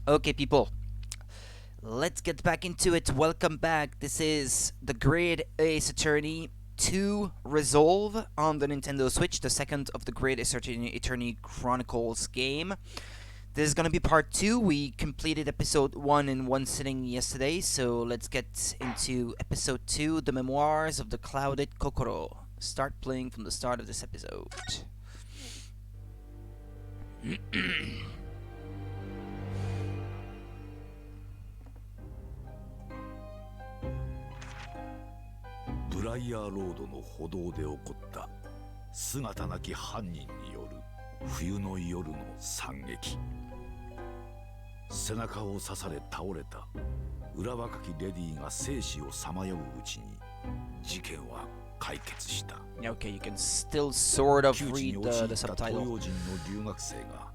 Okay, people, let's get back into it. Welcome back. This is the Great Ace Attorney 2 Resolve on the Nintendo Switch, the second of the Great Ace Attorney Chronicles game. This is gonna be part 2. We completed episode 1 in one sitting yesterday, so let's get into episode 2, The Memoirs of the Clouded Kokoro. Start playing from the start of this episode. ブライヤーロードの歩道で起こった姿なき犯人による冬の夜の惨劇。背中を刺され倒れた裏若きレディが生死をさまよううちに事件は解決した。 Okay, you can still sort of 窮地 read に陥 the った東 subtitle. 洋人の留学生が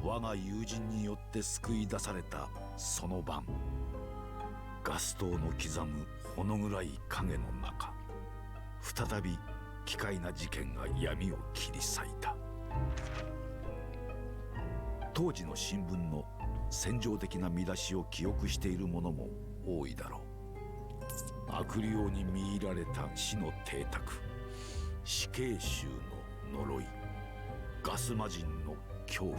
我が友人によって救い出されたその晩、ガス灯の刻むほの暗い影の中、再び奇怪な事件が闇を切り裂いた。当時の新聞の戦場的な見出しを記憶している者も多いだろう。悪霊に見入られた死の邸宅、死刑囚の呪い、ガス魔人の恐怖。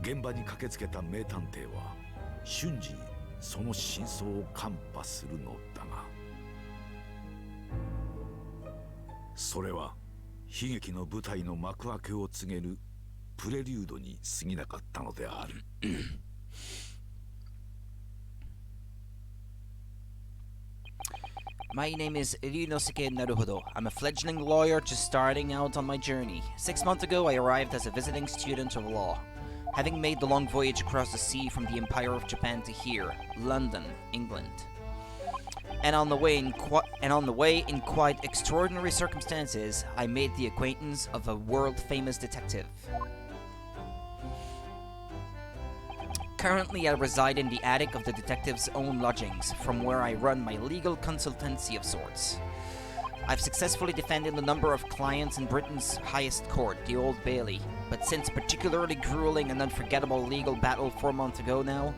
現場に駆けつけた名探偵は瞬時にその真相を看破するのだが、それは悲劇の舞台の幕開けを告げるプレリュードに過ぎなかったのである。My name is Ryunosuke Naruhodo. I'm a fledgling lawyer just starting out on my journey. 6 months ago, I arrived as a visiting student of law, having made the long voyage across the sea from the Empire of Japan to here, London, England. And on the way, in quite extraordinary circumstances, I made the acquaintance of a world-famous detective. Currently, I reside in the attic of the detective's own lodgings, from where I run my legal consultancy of sorts. I've successfully defended a number of clients in Britain's highest court, the Old Bailey, but since a particularly grueling and unforgettable legal battle 4 months ago now,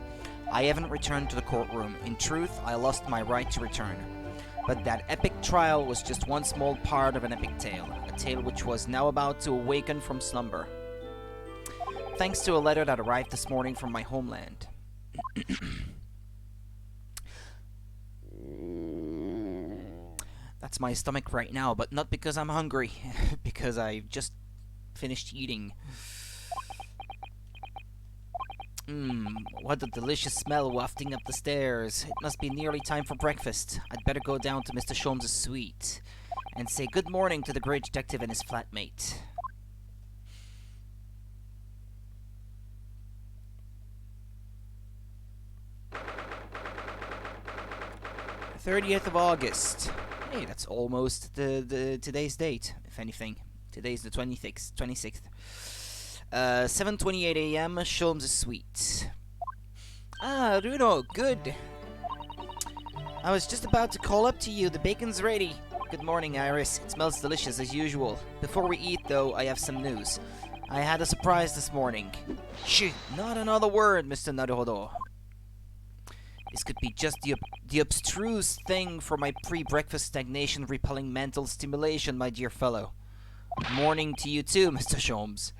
I haven't returned to the courtroom. In truth, I lost my right to return. But that epic trial was just one small part of an epic tale, a tale which was now about to awaken from slumber. Thanks to a letter that arrived this morning from my homeland. That's my stomach right now, but not because I'm hungry, because I just finished eating. What a delicious smell wafting up the stairs. It must be nearly time for breakfast. I'd better go down to Mr. Sholmes' suite and say good morning to the great detective and his flatmate. 30th of August. Hey, that's almost the today's date, if anything. Today's the 26th. 7:28 a.m. Sholmes' suite. Ah, Runo, good. I was just about to call up to you. The bacon's ready. Good morning, Iris. It smells delicious as usual. Before we eat, though, I have some news. I had a surprise this morning. Shh, not another word, Mr. Naruhodo. This could be just the abstruse thing for my pre-breakfast stagnation repelling mental stimulation, my dear fellow. Morning to you too, Mr. Sholmes.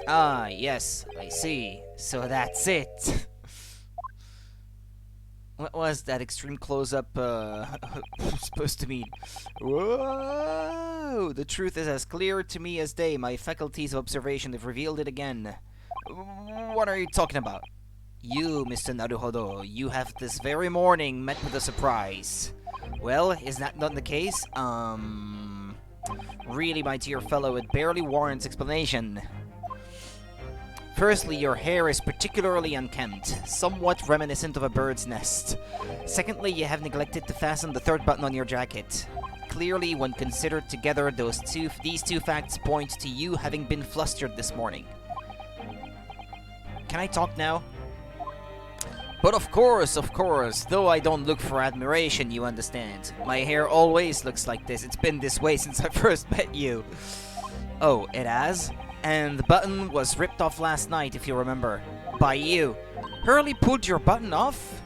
Ah, yes, I see. So that's it. What was that extreme close-up supposed to mean? Whoa! The truth is as clear to me as day. My faculties of observation have revealed it again. What are you talking about? You, Mr. Naruhodo, you have this very morning met with a surprise. Well, is that not the case? Really, my dear fellow, it barely warrants explanation. Firstly, your hair is particularly unkempt, somewhat reminiscent of a bird's nest. Secondly, you have neglected to fasten the third button on your jacket. Clearly, when considered together, these two facts point to you having been flustered this morning. Can I talk now? But of course, though I don't look for admiration, you understand. My hair always looks like this. It's been this way since I first met you. Oh, it has? And the button was ripped off last night, if you remember. By you. Hurley pulled your button off?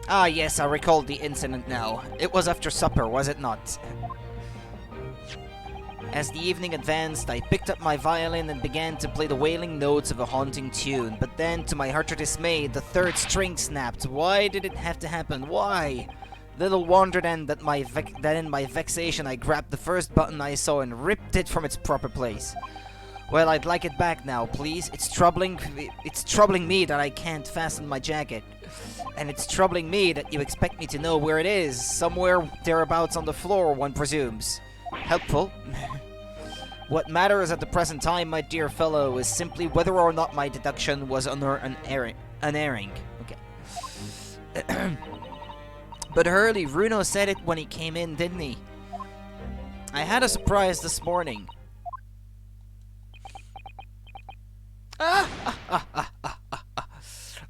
Ah, yes, I recall the incident now. It was after supper, was it not? As the evening advanced, I picked up my violin and began to play the wailing notes of a haunting tune. But then, to my utter dismay, the third string snapped. Why did it have to happen? Why? Little wonder then that in my vexation I grabbed the first button I saw and ripped it from its proper place. Well, I'd like it back now, please. It's troubling me that I can't fasten my jacket. And it's troubling me that you expect me to know where it is. Somewhere thereabouts on the floor, one presumes. Helpful. What matters at the present time, my dear fellow, is simply whether or not my deduction was unerring. Okay. But Hurley, Bruno said it when he came in, didn't he? I had a surprise this morning.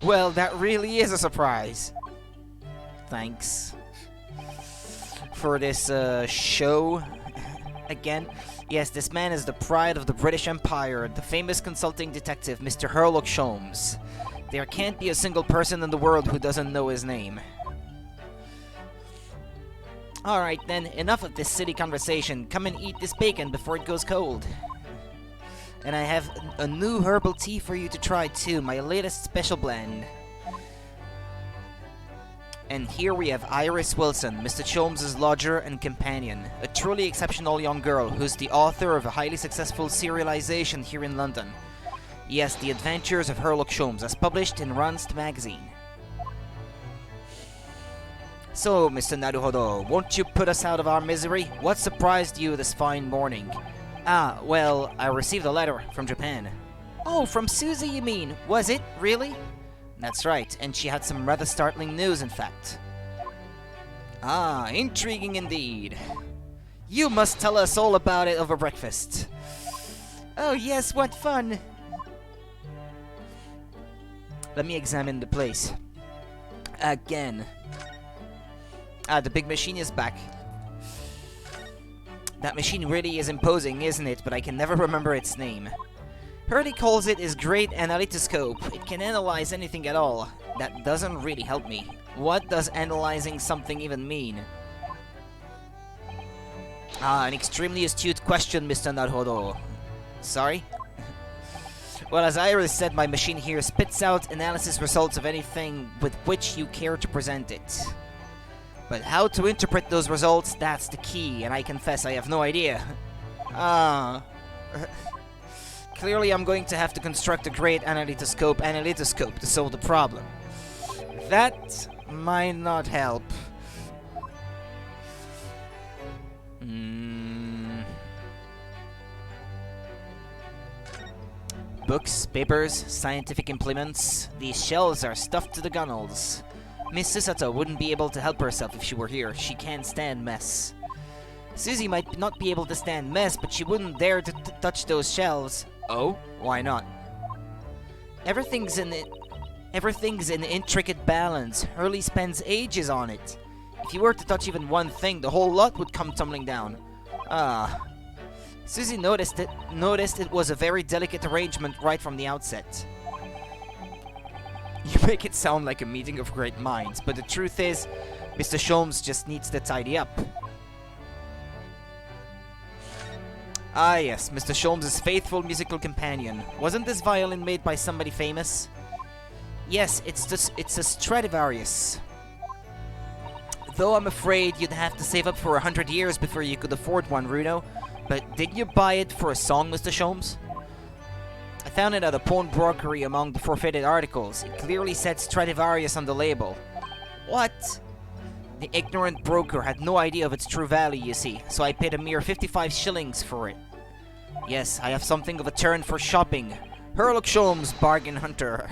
Well, that really is a surprise. Thanks for this show again. Yes, this man is the pride of the British Empire, the famous consulting detective, Mr. Sherlock Holmes. There can't be a single person in the world who doesn't know his name. Alright then, enough of this silly conversation. Come and eat this bacon before it goes cold. And I have a new herbal tea for you to try too, my latest special blend. And here we have Iris Wilson, Mr. Holmes' lodger and companion, a truly exceptional young girl who's the author of a highly successful serialization here in London. Yes, The Adventures of Sherlock Holmes, as published in Ronst magazine. So, Mr. Naruhodo, won't you put us out of our misery? What surprised you this fine morning? Ah, well, I received a letter from Japan. Oh, from Susie, you mean? Was it? Really? That's right, and she had some rather startling news, in fact. Ah, intriguing indeed. You must tell us all about it over breakfast. Oh yes, what fun! Let me examine the place. Again. Ah, the big machine is back. That machine really is imposing, isn't it? But I can never remember its name. Hurley calls it his great analytoscope. It can analyze anything at all. That doesn't really help me. What does analyzing something even mean? Ah, an extremely astute question, Mr. Naruhodo. Sorry? Well, as Iris said, my machine here spits out analysis results of anything with which you care to present it. But how to interpret those results, that's the key, and I confess I have no idea. Ah. Clearly I'm going to have to construct a great analytoscope to solve the problem. That might not help. Books, papers, scientific implements. These shelves are stuffed to the gunnels. Miss Susato wouldn't be able to help herself if she were here. She can't stand mess. Susie might not be able to stand mess, but she wouldn't dare to touch those shelves. Oh? Why not? Everything's in intricate balance. Hurley spends ages on it. If you were to touch even one thing, the whole lot would come tumbling down. Ah. Susie noticed it was a very delicate arrangement right from the outset. You make it sound like a meeting of great minds, but the truth is, Mr. Sholmes just needs to tidy up. Ah yes, Mr. Sholmes' faithful musical companion. Wasn't this violin made by somebody famous? Yes, it's a Stradivarius. Though I'm afraid you'd have to save up for 100 years before you could afford one, Runo. But did you buy it for a song, Mr. Sholmes? I found it at a pawnbrokery among the forfeited articles. It clearly said Stradivarius on the label. What? The ignorant broker had no idea of its true value, you see, so I paid a mere 55 shillings for it. Yes, I have something of a turn for shopping. Sherlock Holmes, bargain hunter.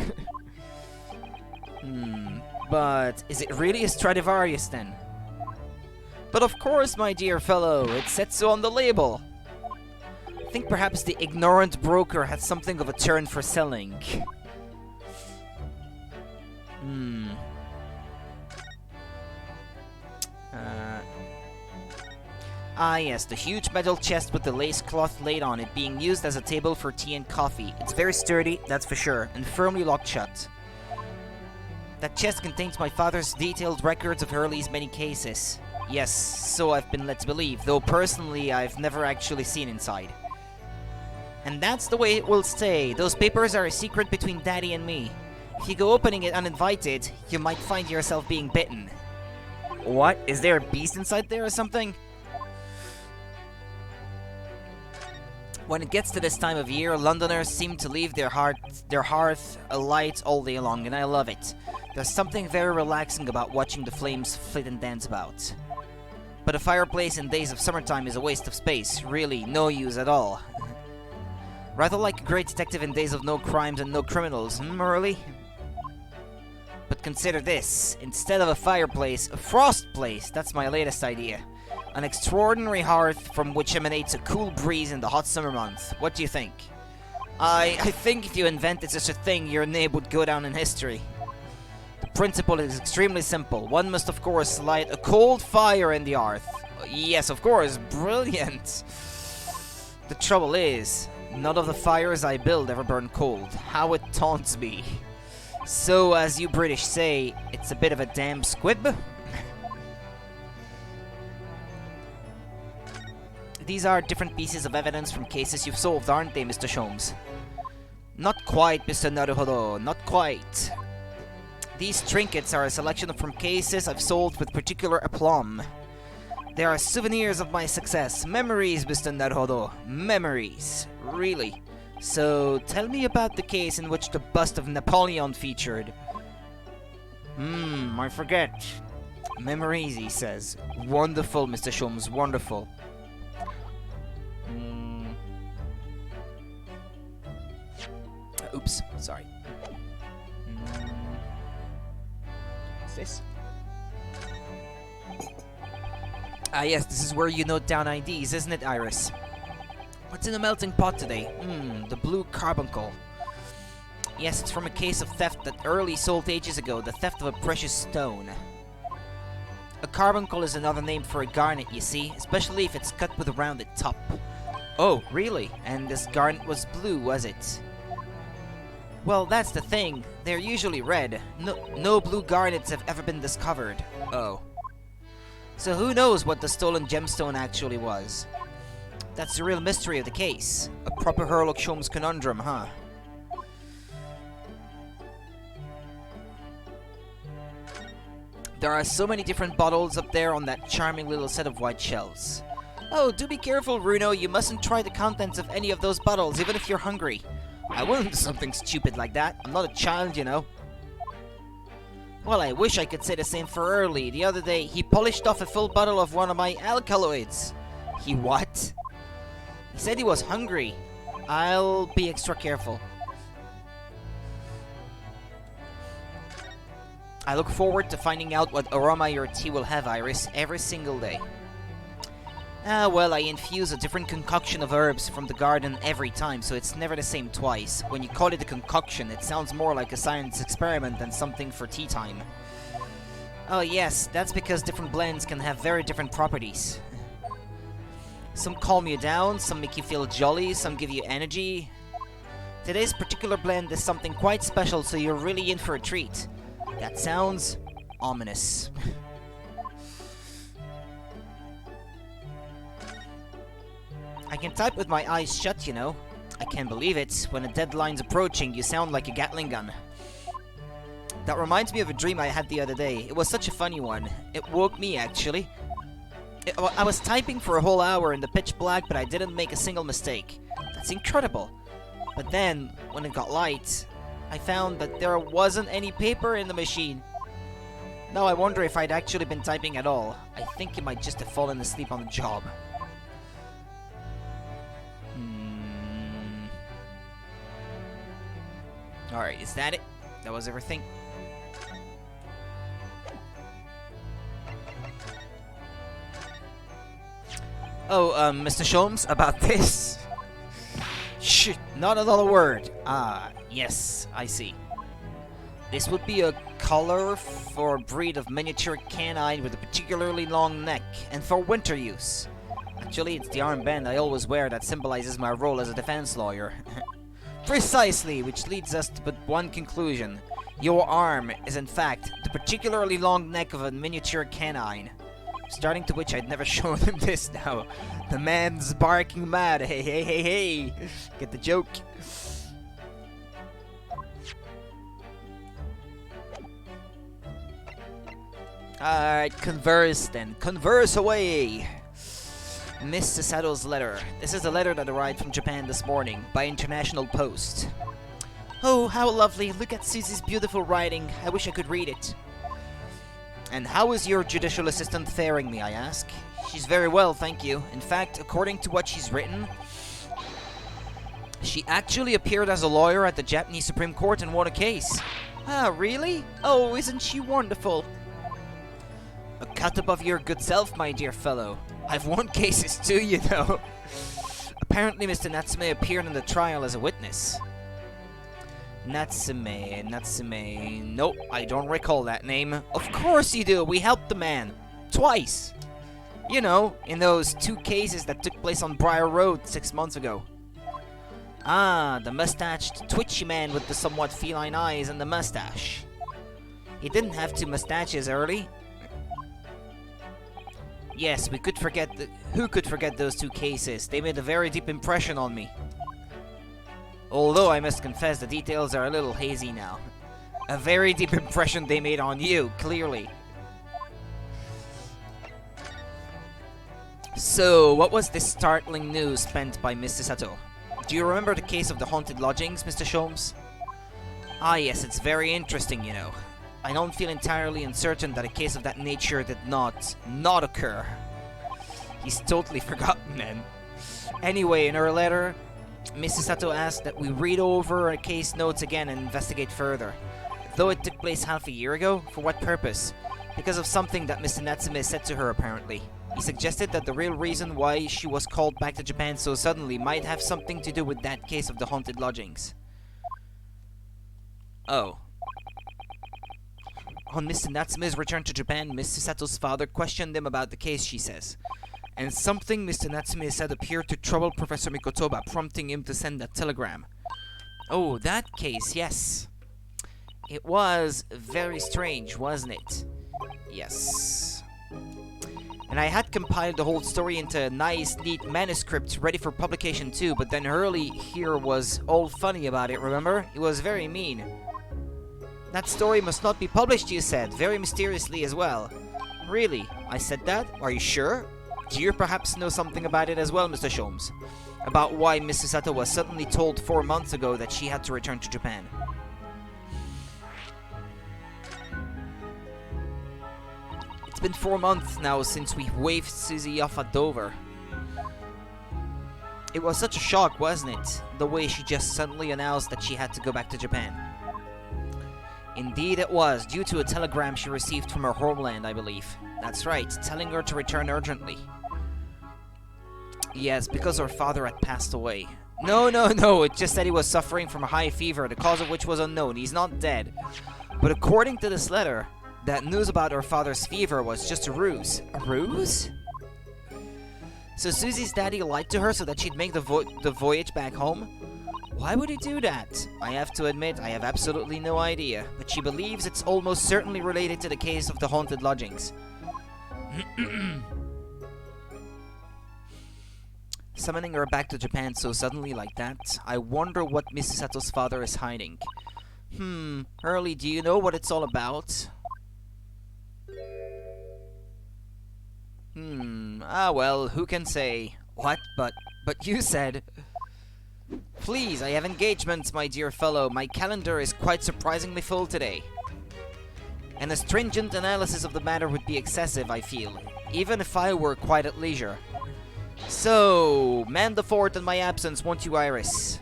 But is it really a Stradivarius then? But of course, my dear fellow, it said so on the label. I think perhaps the ignorant broker had something of a turn for selling. Ah yes, the huge metal chest with the lace cloth laid on it, being used as a table for tea and coffee. It's very sturdy, that's for sure, and firmly locked shut. That chest contains my father's detailed records of Hurley's many cases. Yes, so I've been led to believe, though personally I've never actually seen inside. And that's the way it will stay. Those papers are a secret between Daddy and me. If you go opening it uninvited, you might find yourself being bitten. What? Is there a beast inside there or something? When it gets to this time of year, Londoners seem to leave their hearth alight all day long, and I love it. There's something very relaxing about watching the flames flit and dance about. But a fireplace in days of summertime is a waste of space. Really, no use at all. Rather like a great detective in days of no crimes and no criminals, Merly? But consider this. Instead of a fireplace, a frost place. That's my latest idea. An extraordinary hearth from which emanates a cool breeze in the hot summer month. What do you think? I think if you invented such a thing, your name would go down in history. The principle is extremely simple. One must, of course, light a cold fire in the hearth. Yes, of course. Brilliant. The trouble is, none of the fires I build ever burn cold. How it taunts me. So, as you British say, it's a bit of a damn squib. These are different pieces of evidence from cases you've solved, aren't they, Mr. Sholmes? Not quite, Mr. Naruhodo, not quite. These trinkets are a selection from cases I've solved with particular aplomb. They are souvenirs of my success. Memories, Mr. Naruhodo. Memories. Really. So, tell me about the case in which the bust of Napoleon featured. I forget. Memories, he says. Wonderful, Mr. Sholmes, wonderful. Oops, sorry. What's this? Ah yes, this is where you note down IDs, isn't it, Iris? What's in the melting pot today? The blue carbuncle. Yes, it's from a case of theft that Early sold ages ago, the theft of a precious stone. A carbuncle is another name for a garnet, you see, especially if it's cut with a rounded top. Oh, really? And this garnet was blue, was it? Well, that's the thing. They're usually red. No blue garnets have ever been discovered. Oh. So who knows what the stolen gemstone actually was? That's the real mystery of the case. A proper Sherlock Holmes conundrum, huh? There are so many different bottles up there on that charming little set of white shelves. Oh, do be careful, Runo. You mustn't try the contents of any of those bottles, even if you're hungry. I wouldn't do something stupid like that. I'm not a child, you know. Well, I wish I could say the same for Early. The other day, he polished off a full bottle of one of my alkaloids. He what? He said he was hungry. I'll be extra careful. I look forward to finding out what aroma your tea will have, Iris, every single day. Ah, well, I infuse a different concoction of herbs from the garden every time, so it's never the same twice. When you call it a concoction, it sounds more like a science experiment than something for tea time. Oh yes, that's because different blends can have very different properties. Some calm you down, some make you feel jolly, some give you energy. Today's particular blend is something quite special, so you're really in for a treat. That sounds ominous. I can type with my eyes shut, you know. I can't believe it. When a deadline's approaching, you sound like a Gatling gun. That reminds me of a dream I had the other day. It was such a funny one. It woke me, actually. I was typing for a whole hour in the pitch black, but I didn't make a single mistake. That's incredible. But then, when it got light, I found that there wasn't any paper in the machine. Now I wonder if I'd actually been typing at all. I think you might just have fallen asleep on the job. Alright, is that it? That was everything? Oh, Mr. Sholmes, about this? Shh, not another word. Ah, yes, I see. This would be a color for a breed of miniature canine with a particularly long neck, and for winter use. Actually, it's the armband I always wear that symbolizes my role as a defense lawyer. Precisely, which leads us to but one conclusion. Your arm is in fact the particularly long neck of a miniature canine. Starting to which I'd never shown him this now. The man's barking mad. Hey, hey, hey, hey. Get the joke? Alright, converse then. Converse away! Miss Sasato's letter. This is a letter that arrived from Japan this morning, by international post. Oh, how lovely. Look at Susie's beautiful writing. I wish I could read it. And how is your judicial assistant faring, may I ask? She's very well, thank you. In fact, according to what she's written, she actually appeared as a lawyer at the Japanese Supreme Court and won a case. Ah, really? Oh, isn't she wonderful? A cut above your good self, my dear fellow. I've won cases too, you know. Apparently, Mr. Natsume appeared in the trial as a witness. Natsume. Nope, I don't recall that name. Of course you do. We helped the man. Twice. You know, in those 2 cases that took place on Briar Road 6 months ago. Ah, the mustached, twitchy man with the somewhat feline eyes and the mustache. He didn't have 2 mustaches early. Yes, who could forget those 2 cases? They made a very deep impression on me. Although I must confess the details are a little hazy now. A very deep impression they made on you, clearly. So, what was this startling news penned by Mr. Sato? Do you remember the case of the haunted lodgings, Mr. Sholmes? Ah yes, it's very interesting, you know. I don't feel entirely uncertain that a case of that nature did not occur. He's totally forgotten, man. Anyway, in her letter, Mrs. Sato asked that we read over her case notes again and investigate further. Though it took place half a year ago, for what purpose? Because of something that Mr. Natsume said to her, apparently. He suggested that the real reason why she was called back to Japan so suddenly might have something to do with that case of the haunted lodgings. Oh. On Mr. Natsume's return to Japan, Mr. Sato's father questioned him about the case, she says. And something Mr. Natsume said appeared to trouble Professor Mikotoba, prompting him to send that telegram. Oh, that case, yes. It was very strange, wasn't it? Yes. And I had compiled the whole story into a nice, neat manuscript ready for publication too, but then Hurley here was all funny about it, remember? He was very mean. That story must not be published, you said, very mysteriously as well. Really? I said that? Are you sure? Do you perhaps know something about it as well, Mr. Sholmes? About why Mrs. Sato was suddenly told 4 months ago that she had to return to Japan? It's been 4 months now since we waved Susie off at Dover. It was such a shock, wasn't it? The way she just suddenly announced that she had to go back to Japan. Indeed it was, due to a telegram she received from her homeland, I believe. That's right, telling her to return urgently. Yes, because her father had passed away. No, it just said he was suffering from a high fever, the cause of which was unknown. He's not dead. But according to this letter, that news about her father's fever was just a ruse. A ruse? So Susie's daddy lied to her so that she'd make the voyage back home? Why would he do that? I have to admit, I have absolutely no idea, but she believes it's almost certainly related to the case of the haunted lodgings. Summoning her back to Japan so suddenly like that, I wonder what Mrs. Sato's father is hiding. Hurley, do you know what it's all about? Well, who can say? What? But you said... Please, I have engagements, my dear fellow. My calendar is quite surprisingly full today. And a stringent analysis of the matter would be excessive, I feel, even if I were quite at leisure. So, man the fort in my absence, won't you, Iris?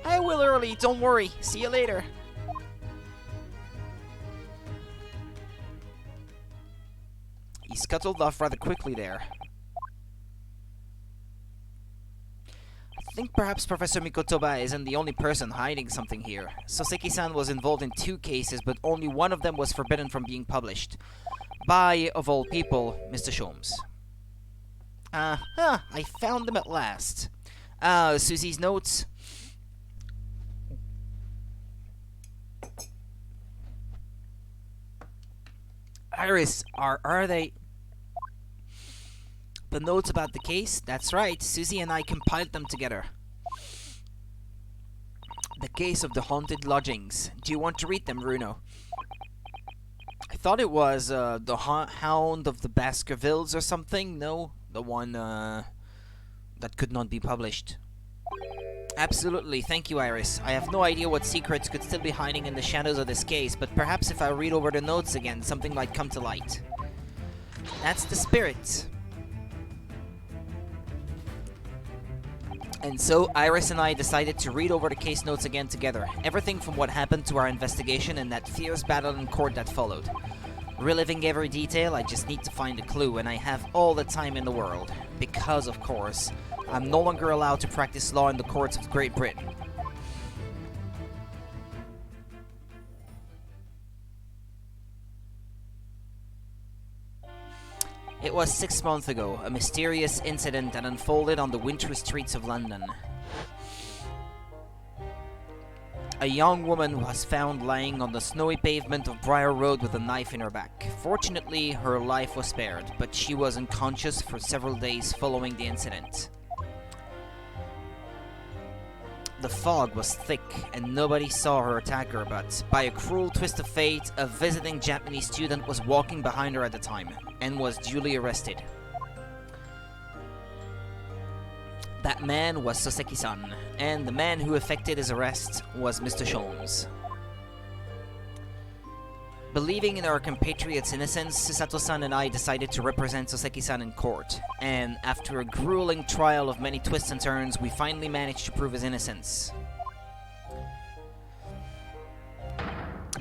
I will, Early, don't worry. See you later. He scuttled off rather quickly there. I think perhaps Professor Mikotoba isn't the only person hiding something here. Soseki-san was involved in 2 cases, but only one of them was forbidden from being published. By, of all people, Mr. Sholmes. I found them at last. Susie's notes. Iris, are they... The notes about the case? That's right, Susie and I compiled them together. The case of the haunted lodgings. Do you want to read them, Bruno? I thought it was the Hound of the Baskervilles or something. No, the one that could not be published. Absolutely, thank you, Iris. I have no idea what secrets could still be hiding in the shadows of this case, but perhaps if I read over the notes again, something might come to light. That's the spirit. And so, Iris and I decided to read over the case notes again together. Everything from what happened to our investigation and that fierce battle in court that followed. Reliving every detail, I just need to find a clue, and I have all the time in the world. Because, of course, I'm no longer allowed to practice law in the courts of Great Britain. It was 6 months ago, a mysterious incident that unfolded on the wintry streets of London. A young woman was found lying on the snowy pavement of Briar Road with a knife in her back. Fortunately, her life was spared, but she was unconscious for several days following the incident. The fog was thick, and nobody saw her attacker, but by a cruel twist of fate, a visiting Japanese student was walking behind her at the time, and was duly arrested. That man was Soseki-san, and the man who effected his arrest was Mr. Sholmes. Believing in our compatriot's innocence, Susato-san and I decided to represent Soseki-san in court, and after a grueling trial of many twists and turns, we finally managed to prove his innocence.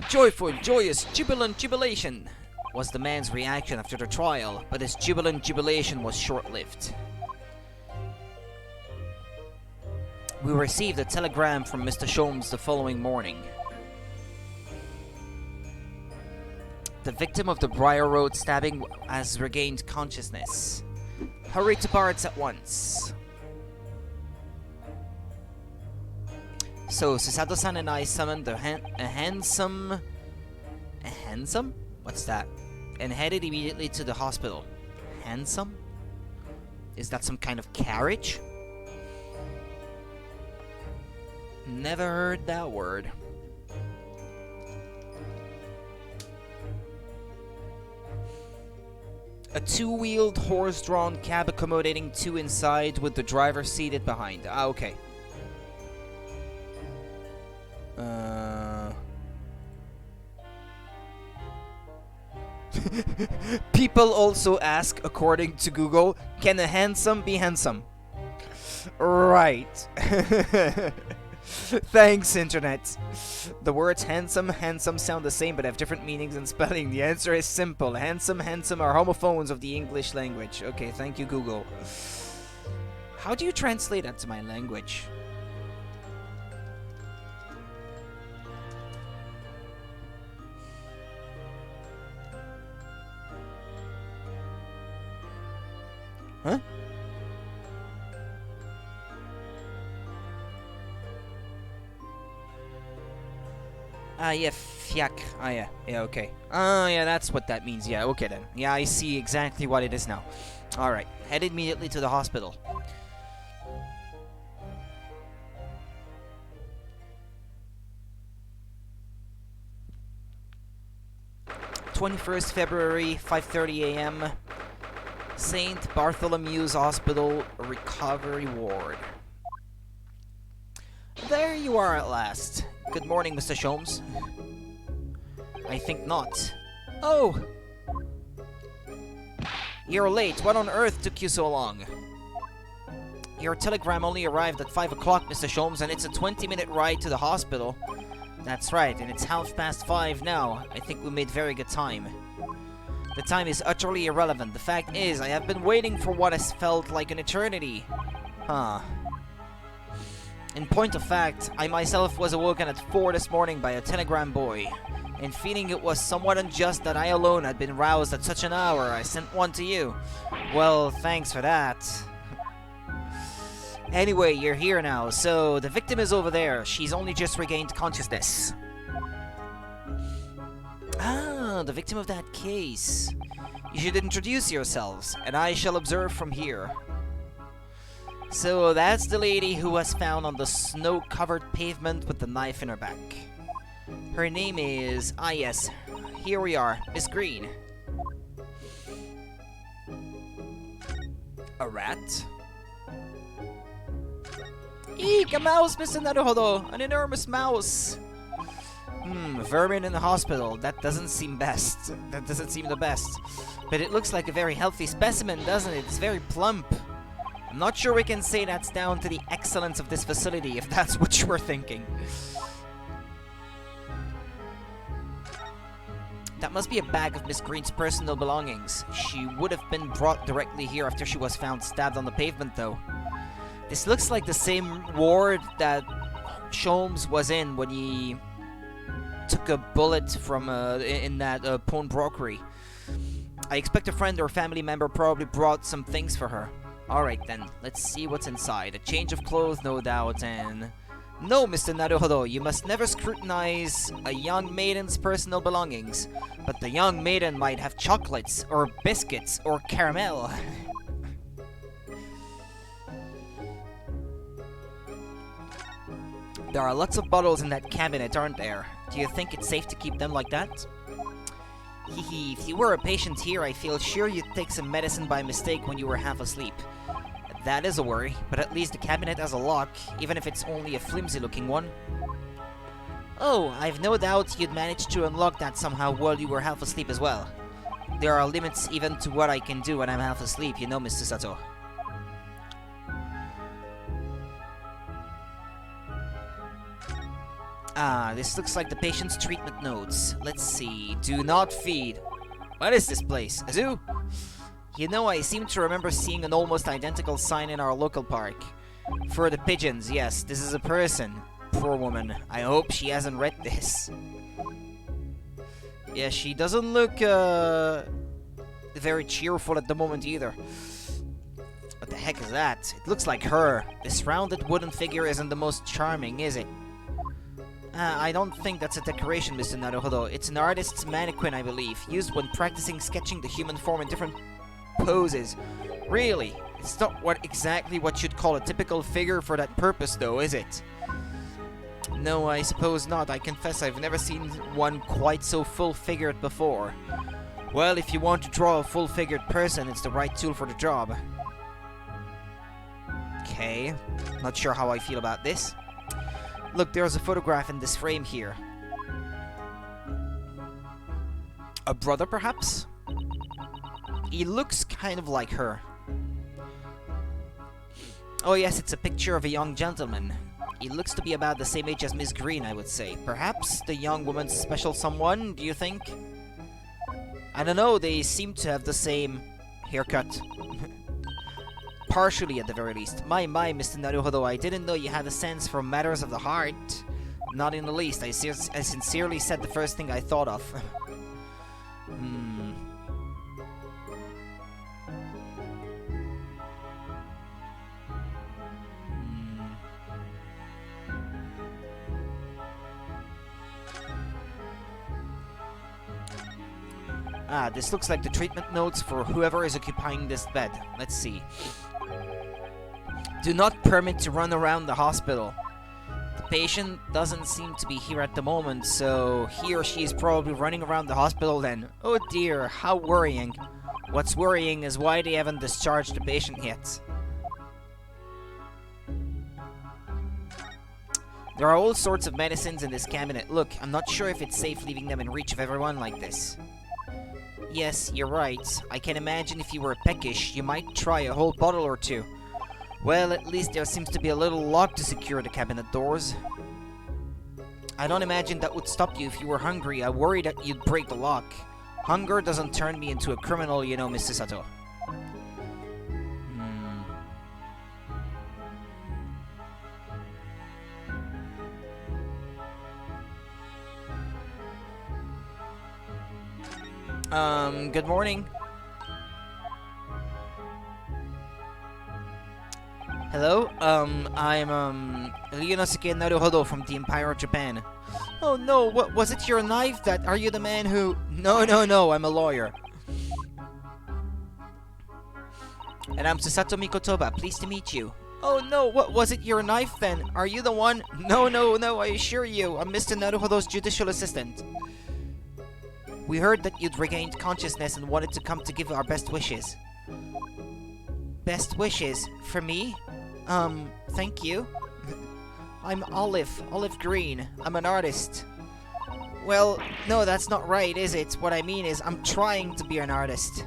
Joyful, joyous, jubilant jubilation was the man's reaction after the trial, but his jubilant jubilation was short-lived. We received a telegram from Mr. Sholmes the following morning. The victim of the Briar Road stabbing has regained consciousness. Hurry to Barrett's at once. So, Susato-san and I summoned a handsome... A handsome? What's that? And headed immediately to the hospital. Handsome? Is that some kind of carriage? Never heard that word. A two-wheeled, horse-drawn cab accommodating two inside with the driver seated behind. Ah, okay. People also ask, according to Google, can a handsome be handsome? Right. Thanks, Internet. The words handsome, handsome sound the same but have different meanings and spelling. The answer is simple. Handsome, handsome are homophones of the English language. Okay, thank you, Google. How do you translate that to my language? Huh? Yeah, fiak. Yeah, okay. Yeah, that's what that means. Yeah, okay then. Yeah, I see exactly what it is now. Alright, head immediately to the hospital. February, 5:30 a.m. St. Bartholomew's Hospital Recovery Ward. There you are at last. Good morning, Mr. Sholmes. I think not. Oh! You're late. What on earth took you so long? Your telegram only arrived at 5 o'clock, Mr. Sholmes, and it's a 20-minute ride to the hospital. That's right, and it's 5:30 now. I think we made very good time. The time is utterly irrelevant. The fact is, I have been waiting for what has felt like an eternity. Huh. In point of fact, I myself was awoken at 4 this morning by a telegram boy. and feeling it was somewhat unjust that I alone had been roused at such an hour, I sent one to you. Well, thanks for that. Anyway, you're here now, so the victim is over there. She's only just regained consciousness. Ah, the victim of that case. You should introduce yourselves, and I shall observe from here. So that's the lady who was found on the snow-covered pavement with the knife in her back. Her name is... Ah yes, here we are, Miss Green. A rat? Eek, a mouse, Mr. Naruhodo! An enormous mouse! Vermin in the hospital. That doesn't seem best. That doesn't seem the best. But it looks like a very healthy specimen, doesn't it? It's very plump. I'm not sure we can say that's down to the excellence of this facility, if that's what you were thinking. That must be a bag of Miss Green's personal belongings. She would have been brought directly here after she was found stabbed on the pavement, though. This looks like the same ward that Sholmes was in when he took a bullet from in that pawnbrokery. I expect a friend or family member probably brought some things for her. Alright then, let's see what's inside. A change of clothes, no doubt, and... No, Mr. Naruhodo, you must never scrutinize a young maiden's personal belongings. But the young maiden might have chocolates, or biscuits, or caramel. There are lots of bottles in that cabinet, aren't there? Do you think it's safe to keep them like that? Hehe, if you were a patient here, I feel sure you'd take some medicine by mistake when you were half asleep. That is a worry, but at least the cabinet has a lock, even if it's only a flimsy-looking one. Oh, I've no doubt you'd managed to unlock that somehow while you were half asleep as well. There are limits even to what I can do when I'm half asleep, you know, Mr. Sato. Ah, this looks like the patient's treatment notes. Let's see. Do not feed. What is this place? A zoo? You know, I seem to remember seeing an almost identical sign in our local park. For the pigeons, yes, this is a person. Poor woman. I hope she hasn't read this. Yeah, she doesn't look, very cheerful at the moment either. What the heck is that? It looks like her. This rounded wooden figure isn't the most charming, is it? I don't think that's a decoration, Mr. Naruhodo. It's an artist's mannequin, I believe, used when practicing sketching the human form in different poses. Really? It's not exactly what you'd call a typical figure for that purpose, though, is it? No, I suppose not. I confess I've never seen one quite so full-figured before. Well, if you want to draw a full-figured person, it's the right tool for the job. Okay. Not sure how I feel about this. Look, there's a photograph in this frame here. A brother, perhaps? He looks kind of like her. Oh yes, it's a picture of a young gentleman. He looks to be about the same age as Miss Green, I would say. Perhaps the young woman's special someone, do you think? I don't know, they seem to have the same haircut. Partially, at the very least. My, Mr. Naruhodo, I didn't know you had a sense for matters of the heart. Not in the least. I sincerely said the first thing I thought of. Ah, this looks like the treatment notes for whoever is occupying this bed. Let's see. Do not permit to run around the hospital. The patient doesn't seem to be here at the moment, so he or she is probably running around the hospital then. Oh dear, how worrying. What's worrying is why they haven't discharged the patient yet. There are all sorts of medicines in this cabinet. Look, I'm not sure if it's safe leaving them in reach of everyone like this. Yes, you're right. I can imagine if you were peckish, you might try a whole bottle or two. Well, at least there seems to be a little lock to secure the cabinet doors. I don't imagine that would stop you if you were hungry. I worry that you'd break the lock. Hunger doesn't turn me into a criminal, you know, Mr. Sato. Good morning. Hello? I'm, Ryunosuke Naruhodo from the Empire of Japan. Oh no, what, was it your knife that... Are you the man who... No, I'm a lawyer. And I'm Susato Mikotoba, pleased to meet you. Oh no, what, was it your knife then? Are you the one? No, I assure you, I'm Mr. Naruhodo's judicial assistant. We heard that you'd regained consciousness and wanted to come to give our best wishes. Best wishes? For me? Thank you. I'm Olive Green. I'm an artist. Well, no, that's not right, is it? What I mean is, I'm trying to be an artist.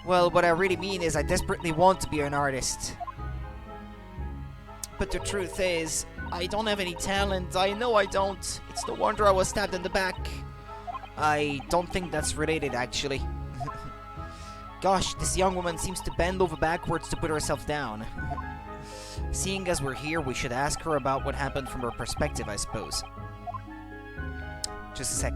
Well, what I really mean is, I desperately want to be an artist. But the truth is, I don't have any talent. I know I don't. It's no wonder I was stabbed in the back. I don't think that's related, actually. Gosh, this young woman seems to bend over backwards to put herself down. Seeing as we're here, we should ask her about what happened from her perspective, I suppose. Just a sec.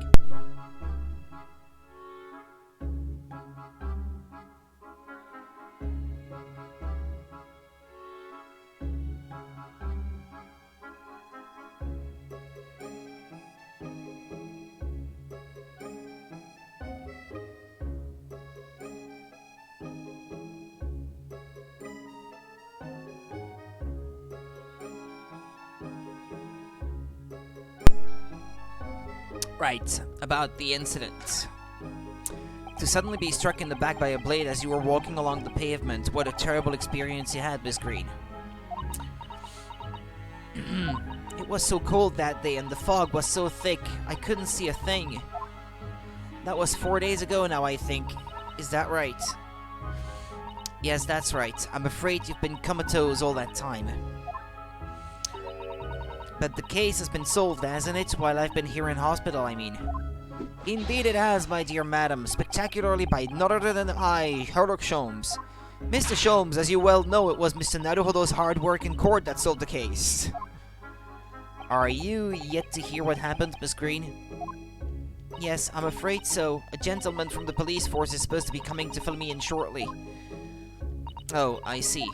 Right, about the incident. To suddenly be struck in the back by a blade as you were walking along the pavement, what a terrible experience you had, Miss Green. It was so cold that day and the fog was so thick, I couldn't see a thing. That was 4 days ago now, I think. Is that right? Yes, that's right. I'm afraid you've been comatose all that time. But the case has been solved, hasn't it? While I've been here in hospital, I mean. Indeed it has, my dear madam. Spectacularly by none other than I, Sherlock Sholmes. Mr. Sholmes, as you well know, it was Mr. Naruhodo's hard work in court that solved the case. Are you yet to hear what happened, Miss Green? Yes, I'm afraid so. A gentleman from the police force is supposed to be coming to fill me in shortly. Oh, I see.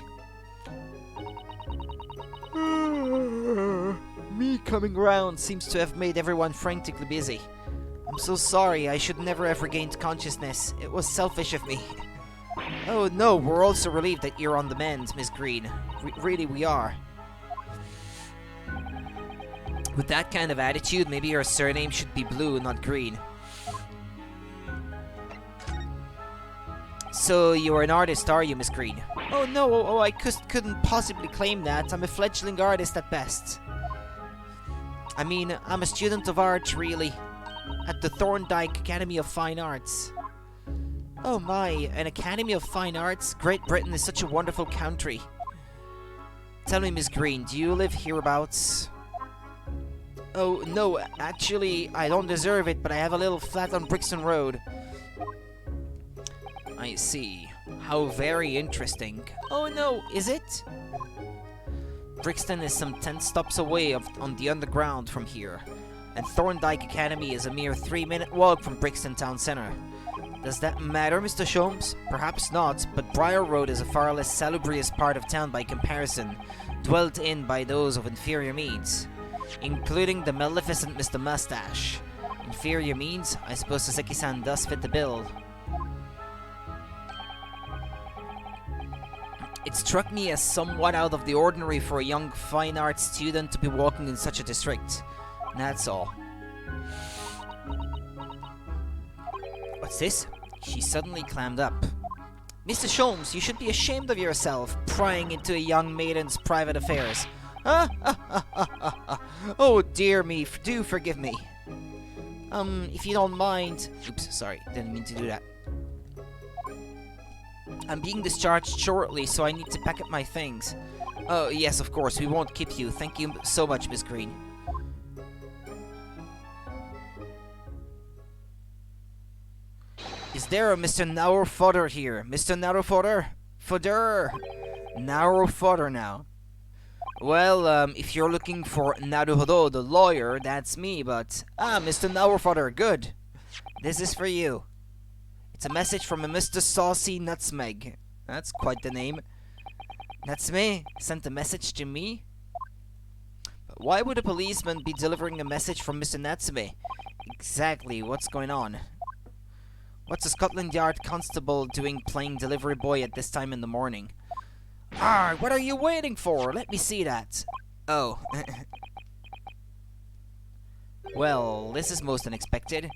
Me coming round seems to have made everyone frantically busy. I'm so sorry, I should never have regained consciousness. It was selfish of me. Oh no, we're also relieved that you're on the mend, Miss Green. Really, we are. With that kind of attitude, maybe your surname should be Blue, not Green. So, you're an artist, are you, Miss Green? Oh no, I couldn't possibly claim that. I'm a fledgling artist at best. I mean, I'm a student of art, really. At the Thorndike Academy of Fine Arts. Oh my, an Academy of Fine Arts? Great Britain is such a wonderful country. Tell me, Miss Green, do you live hereabouts? Oh, no, actually, I don't deserve it, but I have a little flat on Brixton Road. I see. How very interesting. Oh no, is it? Brixton is some 10 stops away on the underground from here, and Thorndike Academy is a mere 3-minute walk from Brixton Town Centre. Does that matter, Mr. Sholmes? Perhaps not, but Briar Road is a far less salubrious part of town by comparison, dwelt in by those of inferior means, including the maleficent Mr. Mustache. Inferior means? I suppose Saseki-san does fit the bill. It struck me as somewhat out of the ordinary for a young fine arts student to be walking in such a district. That's all. What's this? She suddenly clammed up. Mr. Sholmes, you should be ashamed of yourself, prying into a young maiden's private affairs. Oh dear me, do forgive me. If you don't mind... Oops, sorry, didn't mean to do that. I'm being discharged shortly, so I need to pack up my things. Oh, yes, of course, we won't keep you. Thank you so much, Miss Green. Is there a Mr. Naruhodo here? Mr. Naruhodo? Naruhodo now. Well, if you're looking for Naruhodo, the lawyer, that's me, but... Ah, Mr. Naruhodo, good. This is for you. It's a message from a Mr. Saucy Nutmeg. That's quite the name. Natsume sent a message to me? But why would a policeman be delivering a message from Mr. Natsume? Exactly, what's going on? What's a Scotland Yard constable doing playing delivery boy at this time in the morning? Ah, what are you waiting for? Let me see that. Oh. Well, this is most unexpected.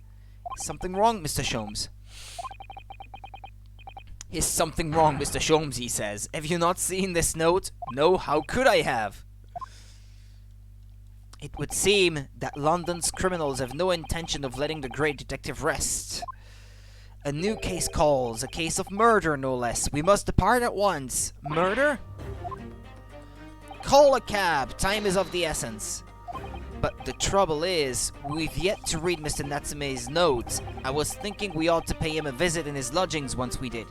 Something wrong, Mr. Sholmes? Is something wrong, Mr. Sholmes, he says. Have you not seen this note? No, how could I have? It would seem that London's criminals have no intention of letting the great detective rest. A new case calls, a case of murder, no less. We must depart at once. Murder? Call a cab. Time is of the essence. But the trouble is, we've yet to read Mr. Natsume's note. I was thinking we ought to pay him a visit in his lodgings once we did.